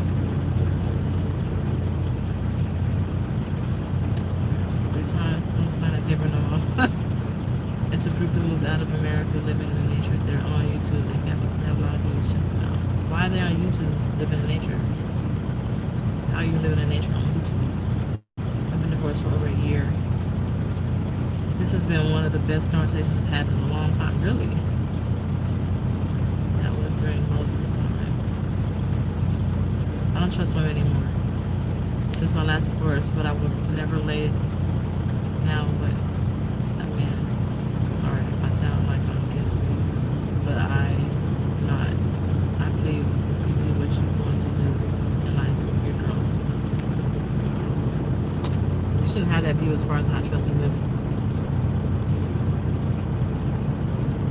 So 3 times, don't sign that paper no more. It's a group that moved out of America, living in nature. They're on YouTube. They have a lot of views. Check them out. Why are they on YouTube, living in nature? How are you living in nature on YouTube? I've been divorced for over a year. This has been one of the best conversations I've had in a long time, really. That was during Moses' time. I don't trust women anymore. Since my last divorce, but I would never lay now, but a man. Sorry if I sound like I'm against you, but I'm not. I believe you do what you want to do in life. You're grown. You shouldn't have that view as far as not trusting women.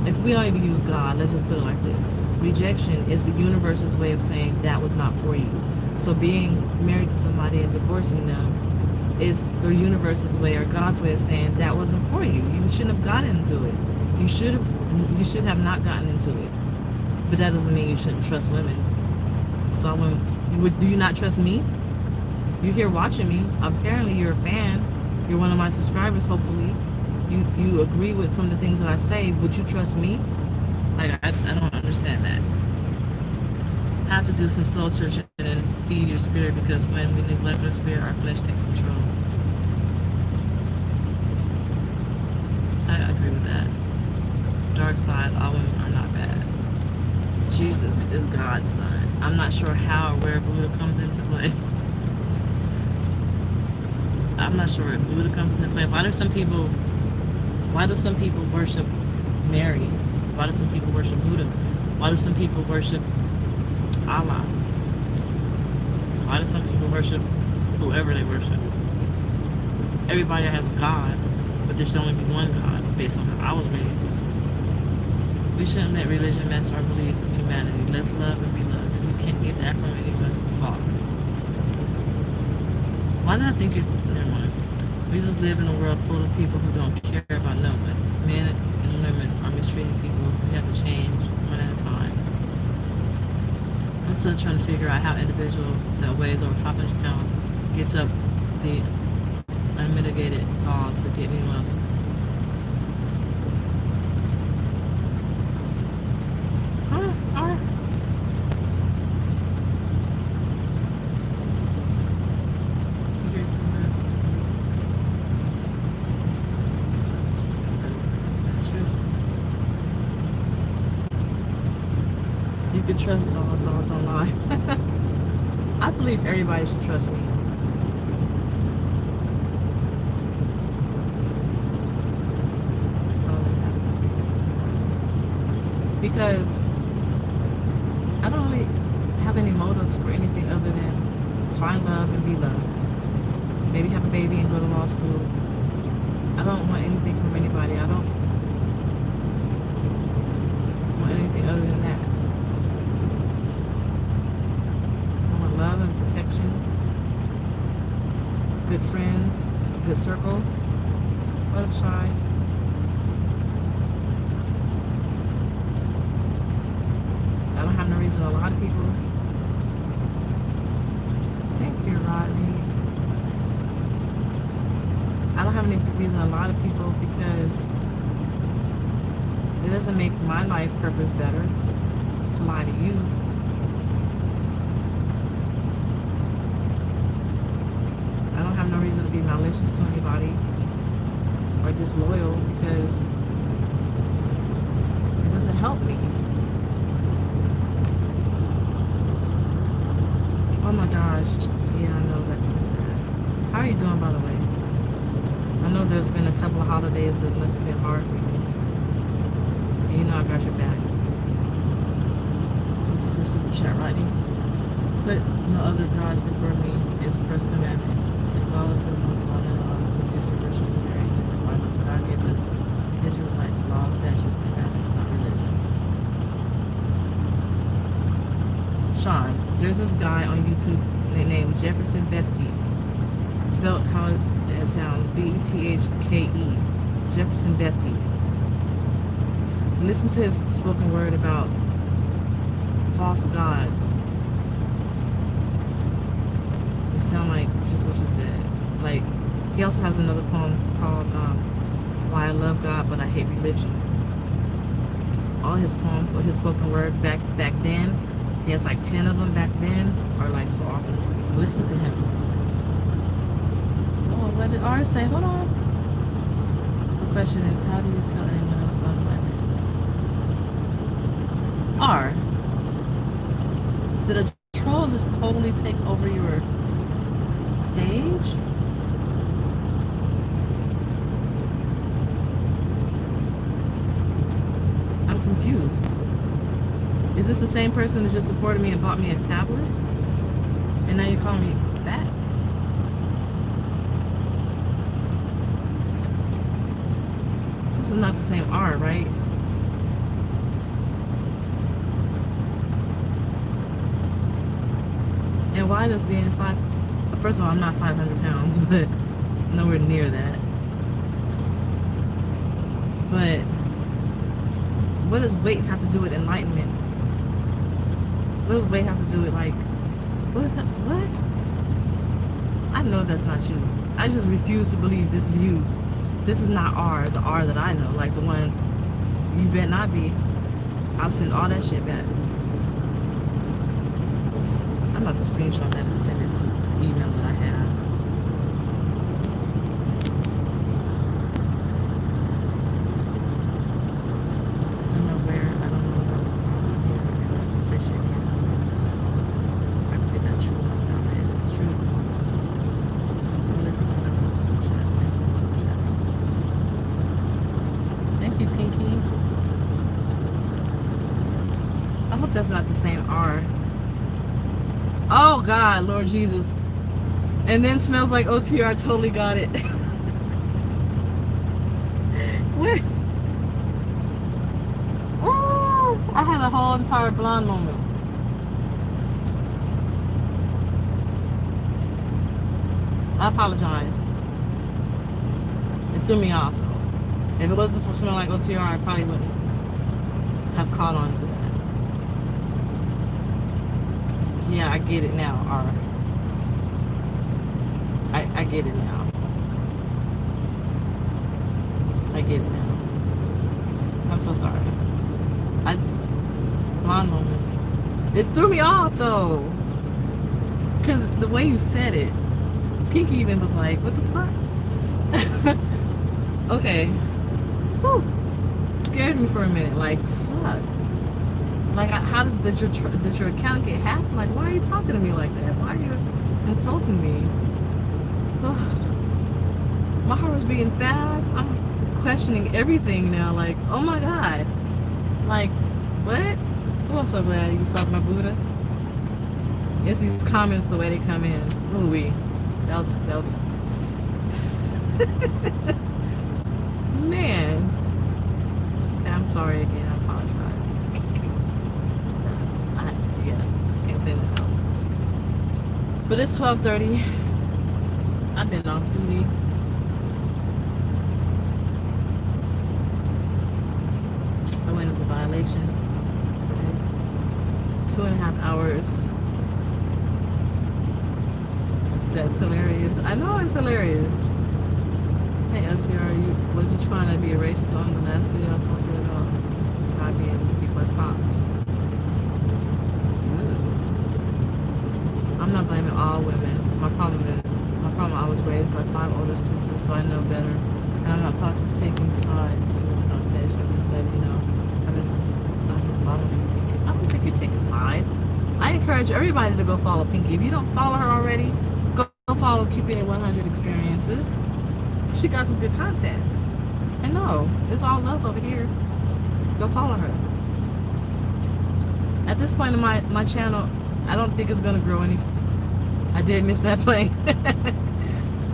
If we don't even use God, let's just put it like this. Rejection is the universe's way of saying that was not for you. So being married to somebody and divorcing them is the universe's way or God's way of saying that wasn't for you. You shouldn't have gotten into it. You should have not gotten into it. But that doesn't mean you shouldn't trust women. So do you not trust me? You're here watching me. Apparently you're a fan. You're one of my subscribers, hopefully. You agree with some of the things that I say. Would you trust me? Like, I don't understand that. Have to do some soul searching and feed your spirit, because when we neglect our spirit, our flesh takes control. I agree with that. Dark side, all women are not bad. Jesus is God's son. I'm not sure how or where Buddha comes into play. I'm not sure where Buddha comes into play. Why do some people worship Mary? Why do some people worship Buddha? Why do some people worship Allah? Why do some people worship whoever they worship? Everybody has God, but there should only be one God, based on how I was raised. We shouldn't let religion mess our belief of humanity. Let's love and be loved. And we can't get that from anyone. Why did I think you're... Never mind. We just live in a world full of people who don't care about no one. Men and women are mistreating people. We have to change one at a time. I'm still trying to figure out how individual that weighs over 500 pounds gets up the unmitigated call to get me lost. Alright. That's true. You can trust don't lie. I believe everybody should trust me. because I don't really have any motives for anything other than to find love and be loved. Maybe have a baby and go to law school. I don't want anything from anybody. I don't want anything other than that. I want love and protection, good friends, a good circle. What up, Shy? I don't have no reason to lie to people. Thank you, Rodney. I don't have any reason to lie to people because it doesn't make my life purpose better to lie to you. I don't have no reason to be malicious to anybody or disloyal because it doesn't help me. Oh my gosh. Yeah, I know, that's so sad. How are you doing, by the way? I know there's been a couple of holidays that must have been hard for you. And you know I got your back. Thank you for super chat, Rodney. Put no other gods before me is the first commandment. Catholicism, all that law, Israel worship very different Bibles, but I gave us Israelites, law, statutes, commandments, not religion. Sean, there's this guy on YouTube named Jefferson Bethke, spelled how it sounds, B-E-T-H-K-E, Jefferson Bethke. Listen to his spoken word about false gods. They sound like just what you said. Like, he also has another poem called Why I Love God But I Hate Religion. All his poems, or his spoken word back then, he has like 10 of them back then, are like so awesome. Listen to him. Oh, what did R say? Hold on. The question is, how do you tell anyone else about women? R, did a troll just totally take over your page? I'm confused. Is this the same person that just supported me and bought me a tablet? And now you're calling me fat? This is not the same R, right? And why does being first of all, I'm not 500 pounds, but nowhere near that. But what does weight have to do with enlightenment? What does weight have to do with, like, what is that? What? I know that's not you. I just refuse to believe this is you. This is not R, the R that I know, like the one you better not be. I'll send all that shit back. I'm about to screenshot that and send it to the email that I have. That's not the same R. Oh God, Lord Jesus. And then smells like OTR, totally got it. What? Oh, I had a whole entire blonde moment. I apologize. It threw me off though. If it wasn't for smelling like OTR, I probably wouldn't have caught on to that. Yeah, I get it now, R. I get it now. I get it now. I'm so sorry. Blonde moment. It threw me off though. Because the way you said it, Pinky even was like, what the fuck? Okay. Whew. Scared me for a minute. Like, fuck. Like, how did your account get hacked? Like, why are you talking to me like that? Why are you insulting me? Ugh. My heart was beating fast. I'm questioning everything now. Like, oh my God. Like, What? Oh, I'm so glad you saw my Buddha. It's these comments the way they come in. Ooh wee. That was man. Okay, I'm sorry again. I apologize. Yeah, can't say anything else. But it's 12:30. I've been off duty. I went into violation today. 2.5 hours. That's hilarious. I know it's hilarious. Hey LTR, was you trying to be a racist on the last video I posted about not being beat by cops? I'm not blaming all women. My problem, I was raised by 5 older sisters, so I know better. And I'm not taking sides in this conversation. I'm just letting you know. I've been following Pinky. I don't think you're taking sides. I encourage everybody to go follow Pinky. If you don't follow her already, go follow Keeping It 100 Experiences. She got some good content. And no, it's all love over here. Go follow her. At this point in my channel, I don't think it's gonna grow any. I did miss that plane.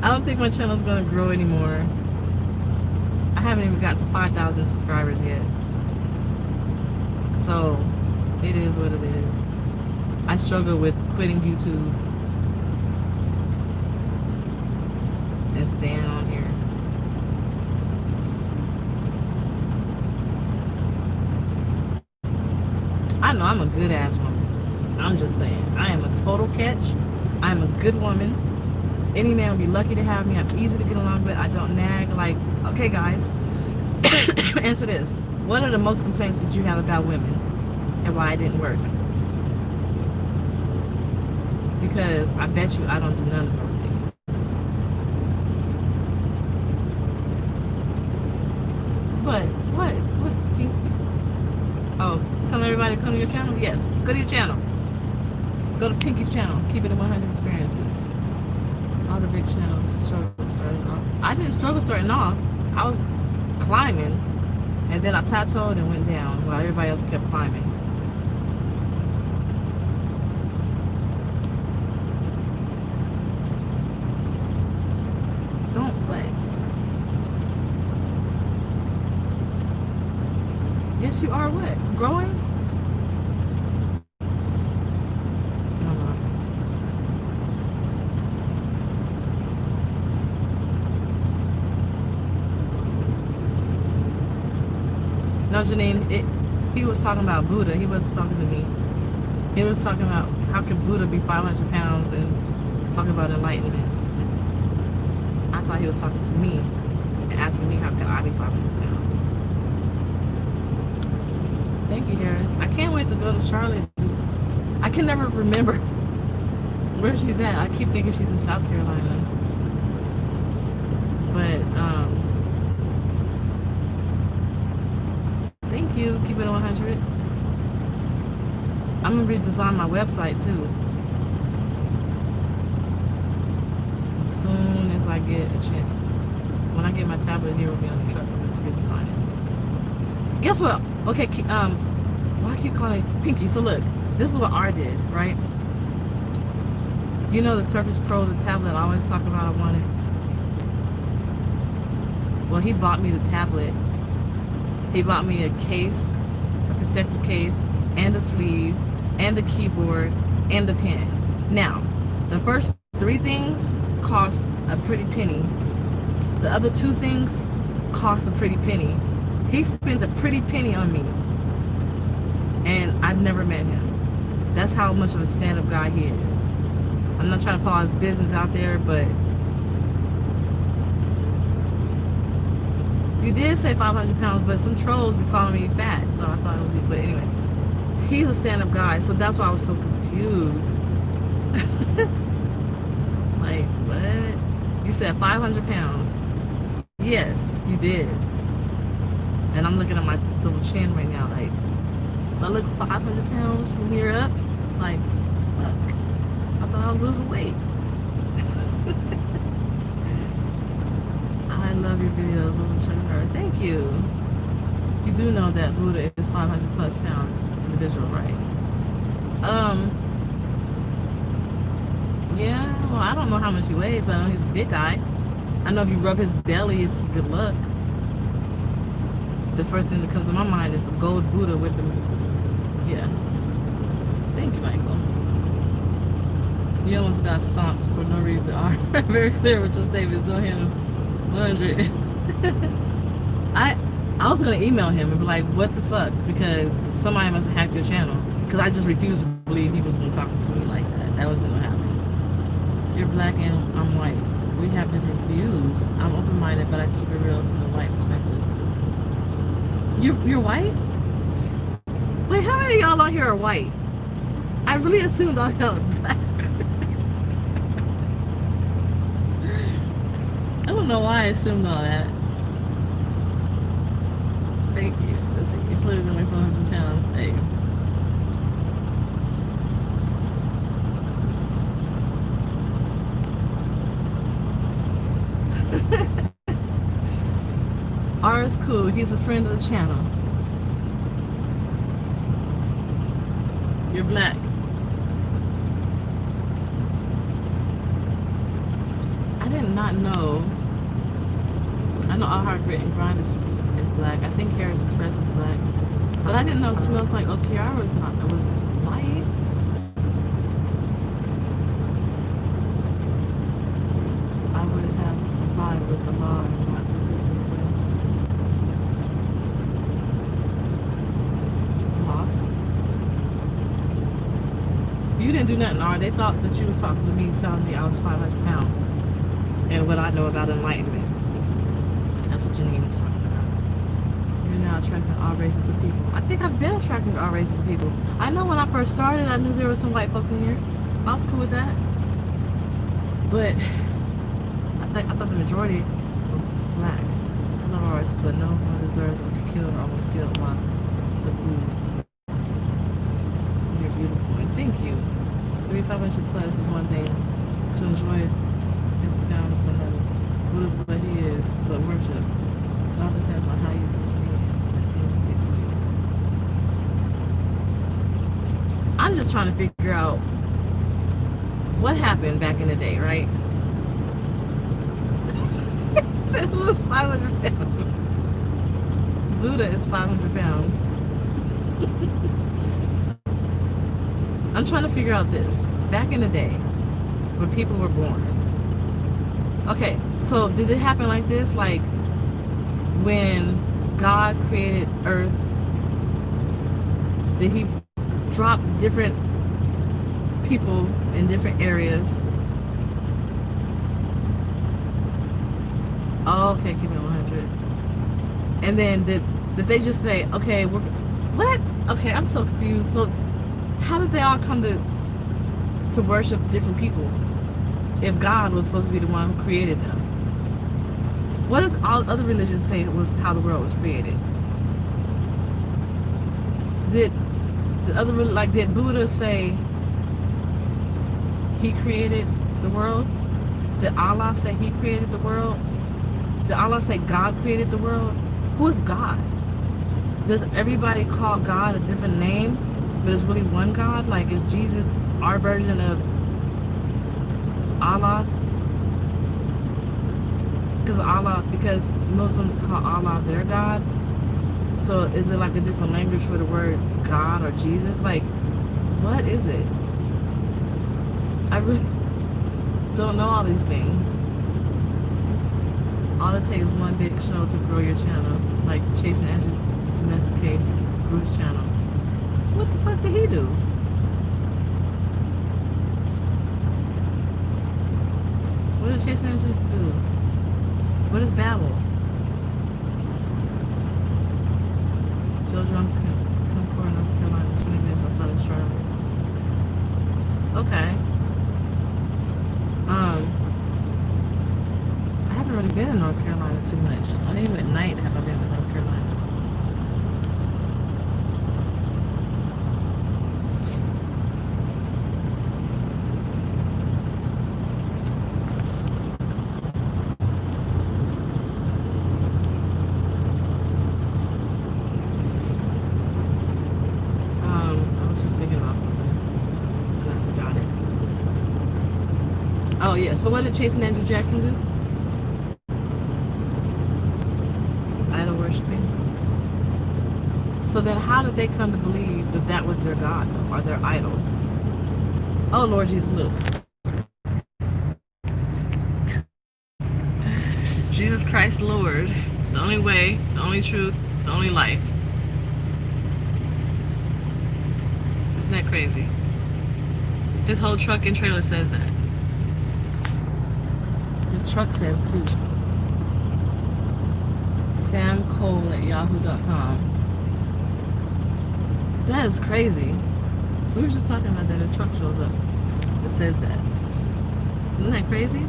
I don't think my channel is gonna grow anymore. I haven't even got to 5,000 subscribers yet. So it is what it is. I struggle with quitting YouTube and staying on here. I know I'm a good ass woman. I'm just saying, I am a total catch. I'm a good woman. Any man would be lucky to have me. I'm easy to get along with. I don't nag. Like, okay guys, answer this. What are the most complaints that you have about women and why it didn't work? Because I bet you I don't do none of those things. What? Oh, telling everybody to come to your channel? Yes, go to your channel. Go to Pinky's channel. Keep It in 100 Experiences. All the big channels struggle starting off. I didn't struggle starting off. I was climbing, and then I plateaued and went down while everybody else kept climbing. Don't play. Yes, you are what? Growing? No, Janine, he was talking about Buddha. He wasn't talking to me. He was talking about how can Buddha be 500 pounds and talking about enlightenment. I thought he was talking to me and asking me how can I be 500 pounds. Thank you, Harris. I can't wait to go to Charlotte. I can never remember where she's at. I keep thinking she's in South Carolina. But, thank you. Keep it 100. I'm going to redesign my website, too. As soon as I get a chance. When I get my tablet here, we'll be on the truck. I'm going to redesign it. Guess what? Okay, why I keep calling it Pinky? So look, this is what R did, right? You know the Surface Pro, the tablet I always talk about I wanted? Well, he bought me the tablet. He bought me a case, a protective case, and a sleeve, and the keyboard, and the pen. Now, the first 3 things cost a pretty penny. The other 2 things cost a pretty penny. He spent a pretty penny on me. And I've never met him. That's how much of a stand-up guy he is. I'm not trying to put all his business out there, but you did say 500 pounds, but some trolls be calling me fat, so I thought it was you. But anyway, he's a stand-up guy, so that's why I was so confused. Like, what? You said 500 pounds. Yes, you did. And I'm looking at my double chin right now, like, if I look 500 pounds from here up, like, fuck. I thought I was losing weight. I love your videos. Thank you. you do know that Buddha is 500 plus pounds individual, right? Yeah, well, I don't know how much he weighs, but I know he's a big guy. I know if you rub his belly, it's good luck. The first thing that comes to my mind is the gold Buddha with the... Yeah. Thank you, Michael. You almost got stomped for no reason. Alright, very clear what your statement is. Don't hit him. 100. I was going to email him and be like, what the fuck? Because somebody must have hacked your channel. Because I just refused to believe he was going to talk to me like that. That wasn't going to happen. You're black and I'm white. We have different views. I'm open-minded, but I keep it real from the white perspective. You're white? Wait, how many of y'all out here are white? I really assumed all y'all are black. I don't know why I assumed all that. Thank you. Let's see. Included in my 400 pounds. There you go. R is cool. He's a friend of the channel. You're black. I did not know. I know All Hard Grit and Grind is black. I think Harris Express is black. But I didn't know Smells Like OTR was not. It was white. I would have complied with the law and not resisted arrest. Lost. You didn't do nothing, R. They thought that you was talking to me, telling me I was 500 pounds. And what I know about enlightenment. That's what Janine was talking about. You're now attracting all races of people. I think I've been attracting all races of people. I know when I first started, I knew there were some white folks in here. I was cool with that. But I thought the majority were black. I love ours, but no one deserves to be killed or almost killed while subdued. You're beautiful, and thank you. To be 500 plus is one thing. To enjoy his pounds is another. Buddha's what he is, but worship. It all depends on how you perceive and things get to you. I'm just trying to figure out what happened back in the day, right? It was 500 pounds. Buddha is 500 pounds. I'm trying to figure out this. Back in the day, when people were born. Okay, so did it happen like this? Like when God created Earth, did he drop different people in different areas? Oh, okay, keep it 100. And then did they just say, okay, what? Okay, I'm so confused. So how did they all come to worship different people if God was supposed to be the one who created them? What does all other religions say was how the world was created? Did Buddha say he created the world? Did Allah say he created the world? Did Allah say God created the world? Who is God? Does everybody call God a different name, but it's really one God? Like, is Jesus our version of Allah? Because Muslims call Allah their God. So is it like a different language for the word God or Jesus? Like, what is it? I really don't know all these things. All it takes is one big show to grow your channel. Like Chasing Andrew Domestic Case grew his channel. What the fuck did he do? What did Chasing Andrew do? What is Babel? Jojo, I'm Concord, North Carolina, 20 minutes outside of Charlotte. Okay. I haven't really been in North Carolina too much. Not even at night have I been in North Carolina. Oh yeah. So what did Chase and Andrew Jackson do? Idol worshiping. So then, how did they come to believe that that was their God though, or their idol? Oh Lord Jesus, look. Jesus Christ, Lord, the only way, the only truth, the only life. Isn't that crazy? His whole truck and trailer says that. His truck says too. samcole@yahoo.com. That is crazy. We were just talking about that. A truck shows up. It says that. Isn't that crazy?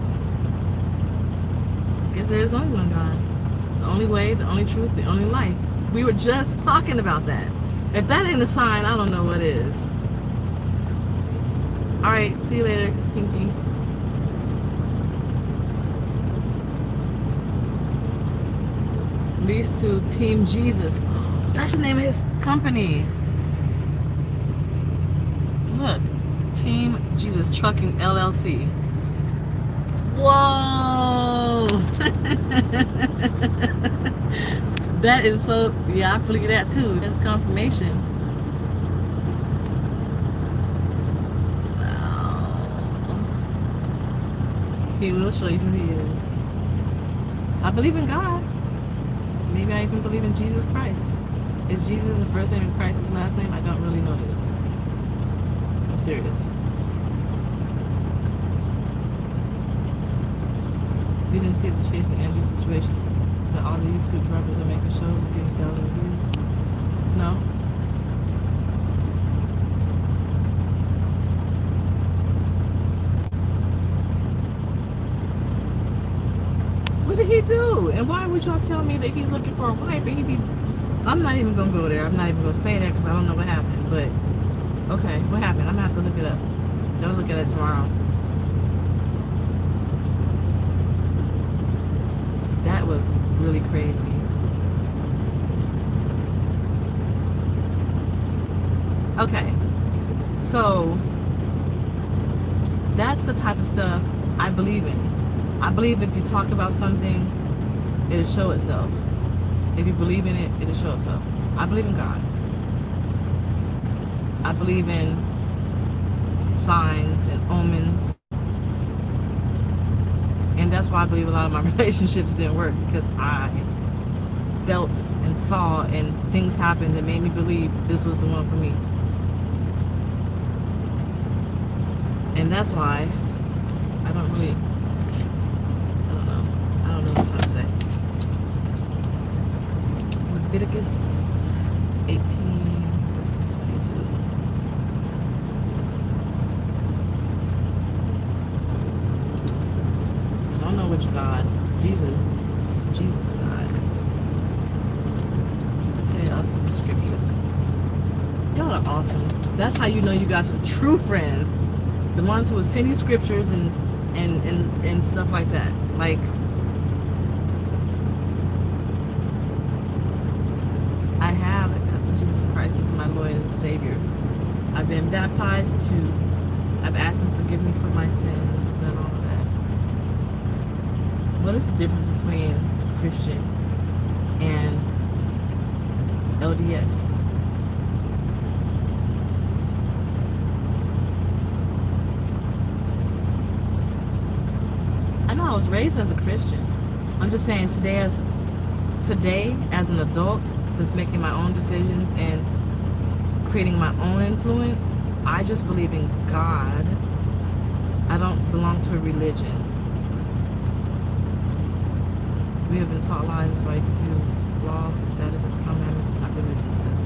Because there is only one God. The only way, the only truth, the only life. We were just talking about that. If that ain't a sign, I don't know what is. Alright, see you later, Pinky. Leads to Team Jesus. That's the name of his company. Look. Team Jesus Trucking LLC. Whoa! That is so, yeah, I believe that too. That's confirmation. Wow. He will show you who he is. I believe in God. Maybe I even believe in Jesus Christ. Is Jesus his first name and Christ his last name? I don't really know this. I'm serious. You didn't see the Chase and Andrew situation that all the YouTube droppers are making shows getting thousands of views? No? What did he do? And why would y'all tell me that he's looking for a wife and he be... I'm not even gonna go there. I'm not even gonna say that because I don't know what happened. But, okay, what happened? I'm gonna have to look it up. I'll look at it tomorrow. That was really crazy. Okay, so that's the type of stuff I believe in. I believe if you talk about something, it'll show itself. If you believe in it, it'll show itself. I believe in God. I believe in signs and omens. And that's why I believe a lot of my relationships didn't work, because I felt and saw and things happened that made me believe this was the one for me. And that's why I don't know what to say. Leviticus 18 verses 22. I don't know which God. Jesus God. It's okay, awesome scriptures. Y'all are awesome. That's how you know you got some true friends. The ones who will send you scriptures and stuff like that. Like, I have accepted Jesus Christ as my Lord and Savior. I've been baptized too. I've asked him to forgive me for my sins. I've done all of that. What is the difference between Christian and LDS? I know I was raised as a Christian. I'm just saying today as an adult that's making my own decisions and creating my own influence, I just believe in God. I don't belong to a religion. We have been taught lies, that's why you confuse laws, statutes, commandments, not religion, sis.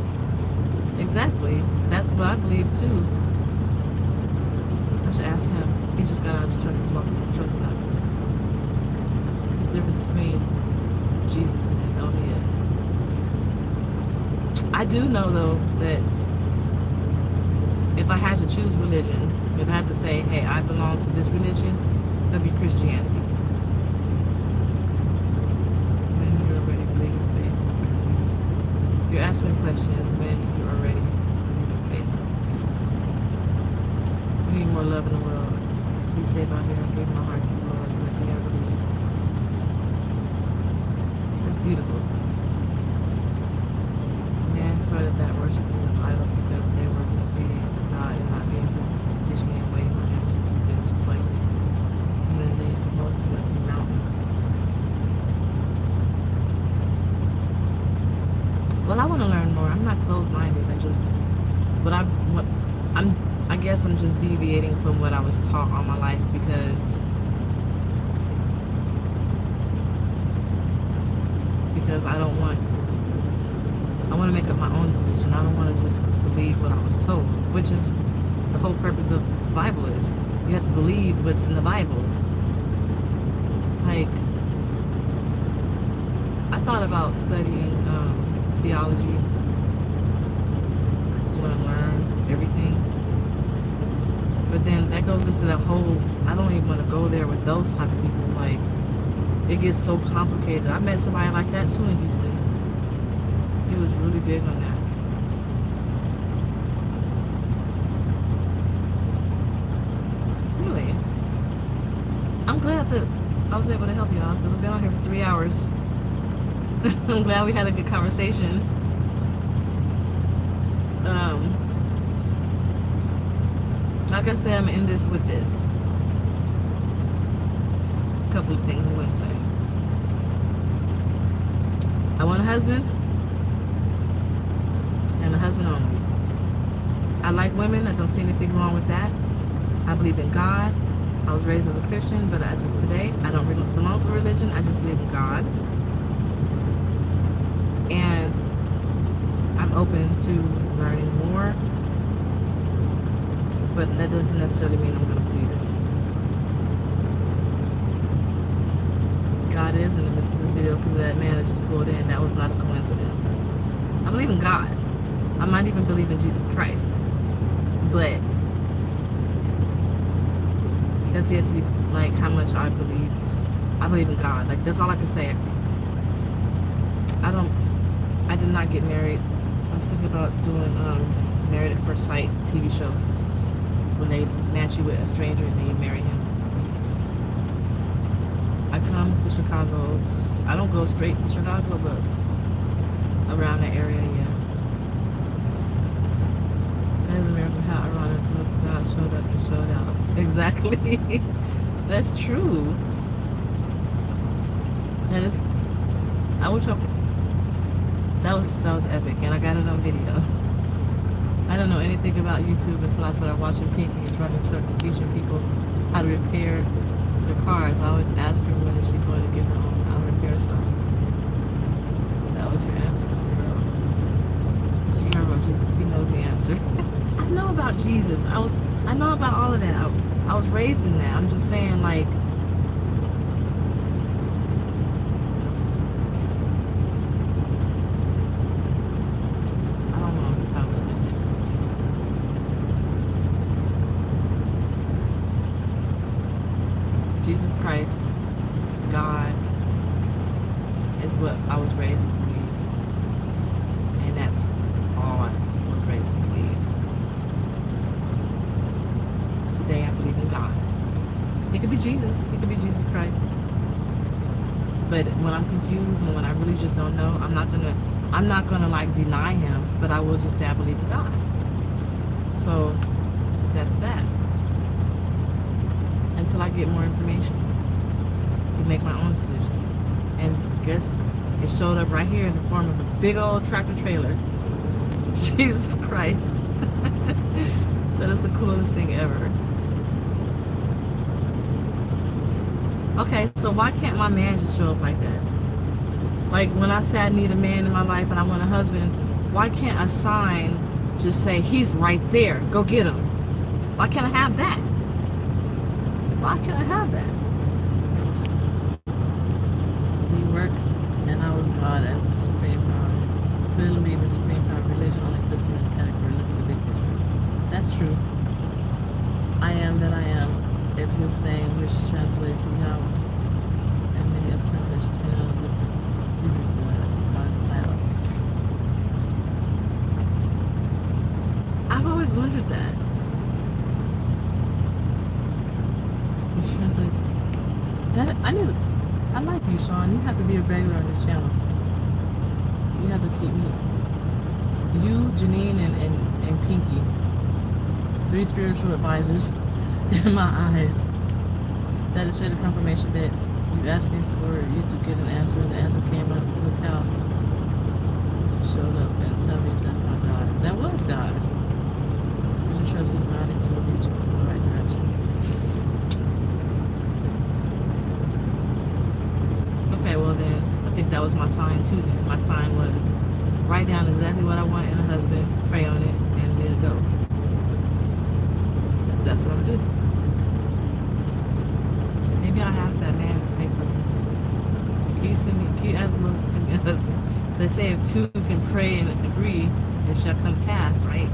Exactly. That's what I believe too. I should ask him. He just got out of his truck, he's walking to the truck stop. What's the difference between Jesus and LDS? I do know though that if I had to choose religion, if I had to say, hey, I belong to this religion, that'd be Christianity. When you're already believing in faith, you're asking a question when you're already believing in faith. We need more love in the world. Be safe out here and give my see, I believe. It's beautiful. Man started that worshiping of idols because they were disobedient to God and not being patiently and waiting on Him to do things just like they did. And then Moses went to the mountain. Well, I want to learn more. I'm not closed-minded. I guess I'm just deviating from what I was taught all my life because I want to make up my own decision. I don't want to just believe what I was told, which is the whole purpose of the Bible is. You have to believe what's in the Bible. Like, I thought about studying theology. I just want to learn everything. But then that goes into the whole, I don't even want to go there with those type of people. Like, it gets so complicated. I met somebody like that too in Houston. He was really big on that. Really? I'm glad that I was able to help y'all because I've been on here for 3 hours. I'm glad we had a good conversation. Like I said, I'm in this with this. A couple of things I want to say. I want a husband, and a husband only. I like women. I don't see anything wrong with that. I believe in God. I was raised as a Christian, but as of today, I don't belong to religion. I just believe in God. And I'm open to learning more, but that doesn't necessarily mean I'm going to believe it. God is in the midst of this video because that man that just pulled in, that was not a coincidence. I believe in God. I might even believe in Jesus Christ. But that's yet to be, like, how much I believe. I believe in God. Like, that's all I can say. I did not get married. I was thinking about doing Married at First Sight TV show. When they match you with a stranger and then you marry him. I come to Chicago. I don't go straight to Chicago, but around that area, yeah. That is American, how ironic. Look, God showed up and showed out. Exactly. That's true. That is. I wish I could. That was epic, and I got it on video. I don't know anything about YouTube until I started watching Pinky and driving trucks, teaching people how to repair their cars. I always ask her when is she going to get her own auto repair shop. That was your answer, girl. She's learned about Jesus. He knows the answer. I know about Jesus. I know about all of that. I was raised in that. I'm just saying, like, Jesus Christ, God, is what I was raised to believe. And that's all I was raised to believe. Today I believe in God. It could be Jesus. It could be Jesus Christ. But when I'm confused and when I really just don't know, I'm not gonna like deny him, but I will just say I believe in God. So that's that. Until I get more information to make my own decision. And I guess it showed up right here in the form of a big old tractor trailer. Jesus Christ. That is the coolest thing ever. Okay, so why can't my man just show up like that? Like when I say I need a man in my life and I want a husband, why can't a sign just say he's right there, go get him? Why can't I have that? Why can't I have that? We work, and I was God as the supreme power. Clearly, the supreme power religion only puts you in a category. Look at the big picture. That's true. I am that I am. It's his name, which translates to Yahweh. And many other translations depending on the different Hebrew words. God's title. I've always wondered that. Which translates. I like you, Sean. You have to be a regular on this channel. You have to keep me. You, Janine, and Pinky. 3 spiritual advisors in my eyes. That is straight a confirmation that you asking for you to get an answer. The answer came up. Look how you showed up and tell me if that's not God. That was God. Put your trust in God and He will lead you to the right direction. Okay, well then, I think that was my sign too then. My sign was write down exactly what I want in a husband, pray on it, and let it go. That's what I'm gonna do. Maybe I'll ask that man to pray for me. Can you ask the Lord to send me a husband? They say if 2 can pray and agree, it shall come to pass, right?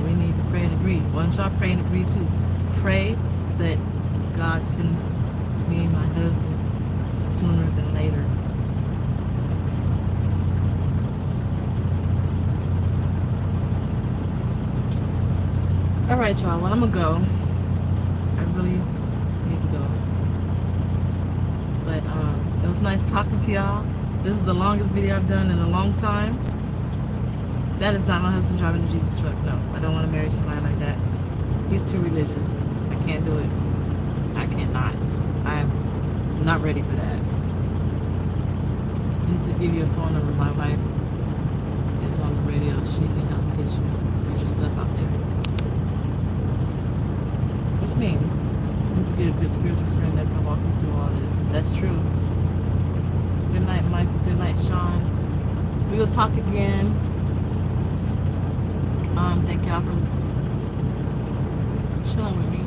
We need to pray and agree. Why don't y'all pray and agree too? Pray that God sends me and my husband sooner than later. All right, y'all. Well, I'm gonna go. I really need to go. But it was nice talking to y'all. This is the longest video I've done in a long time. That is not my husband driving a Jesus truck. No, I don't want to marry somebody like that. He's too religious. I can't do it. I cannot. I'm not ready for that. I need to give you a phone number. My wife is on the radio. She can help get your stuff out there. What you mean? I need to get a good spiritual friend that can walk you through all this. That's true. Good night, Michael. Good night, Sean. We'll talk again. Thank y'all for chilling with me.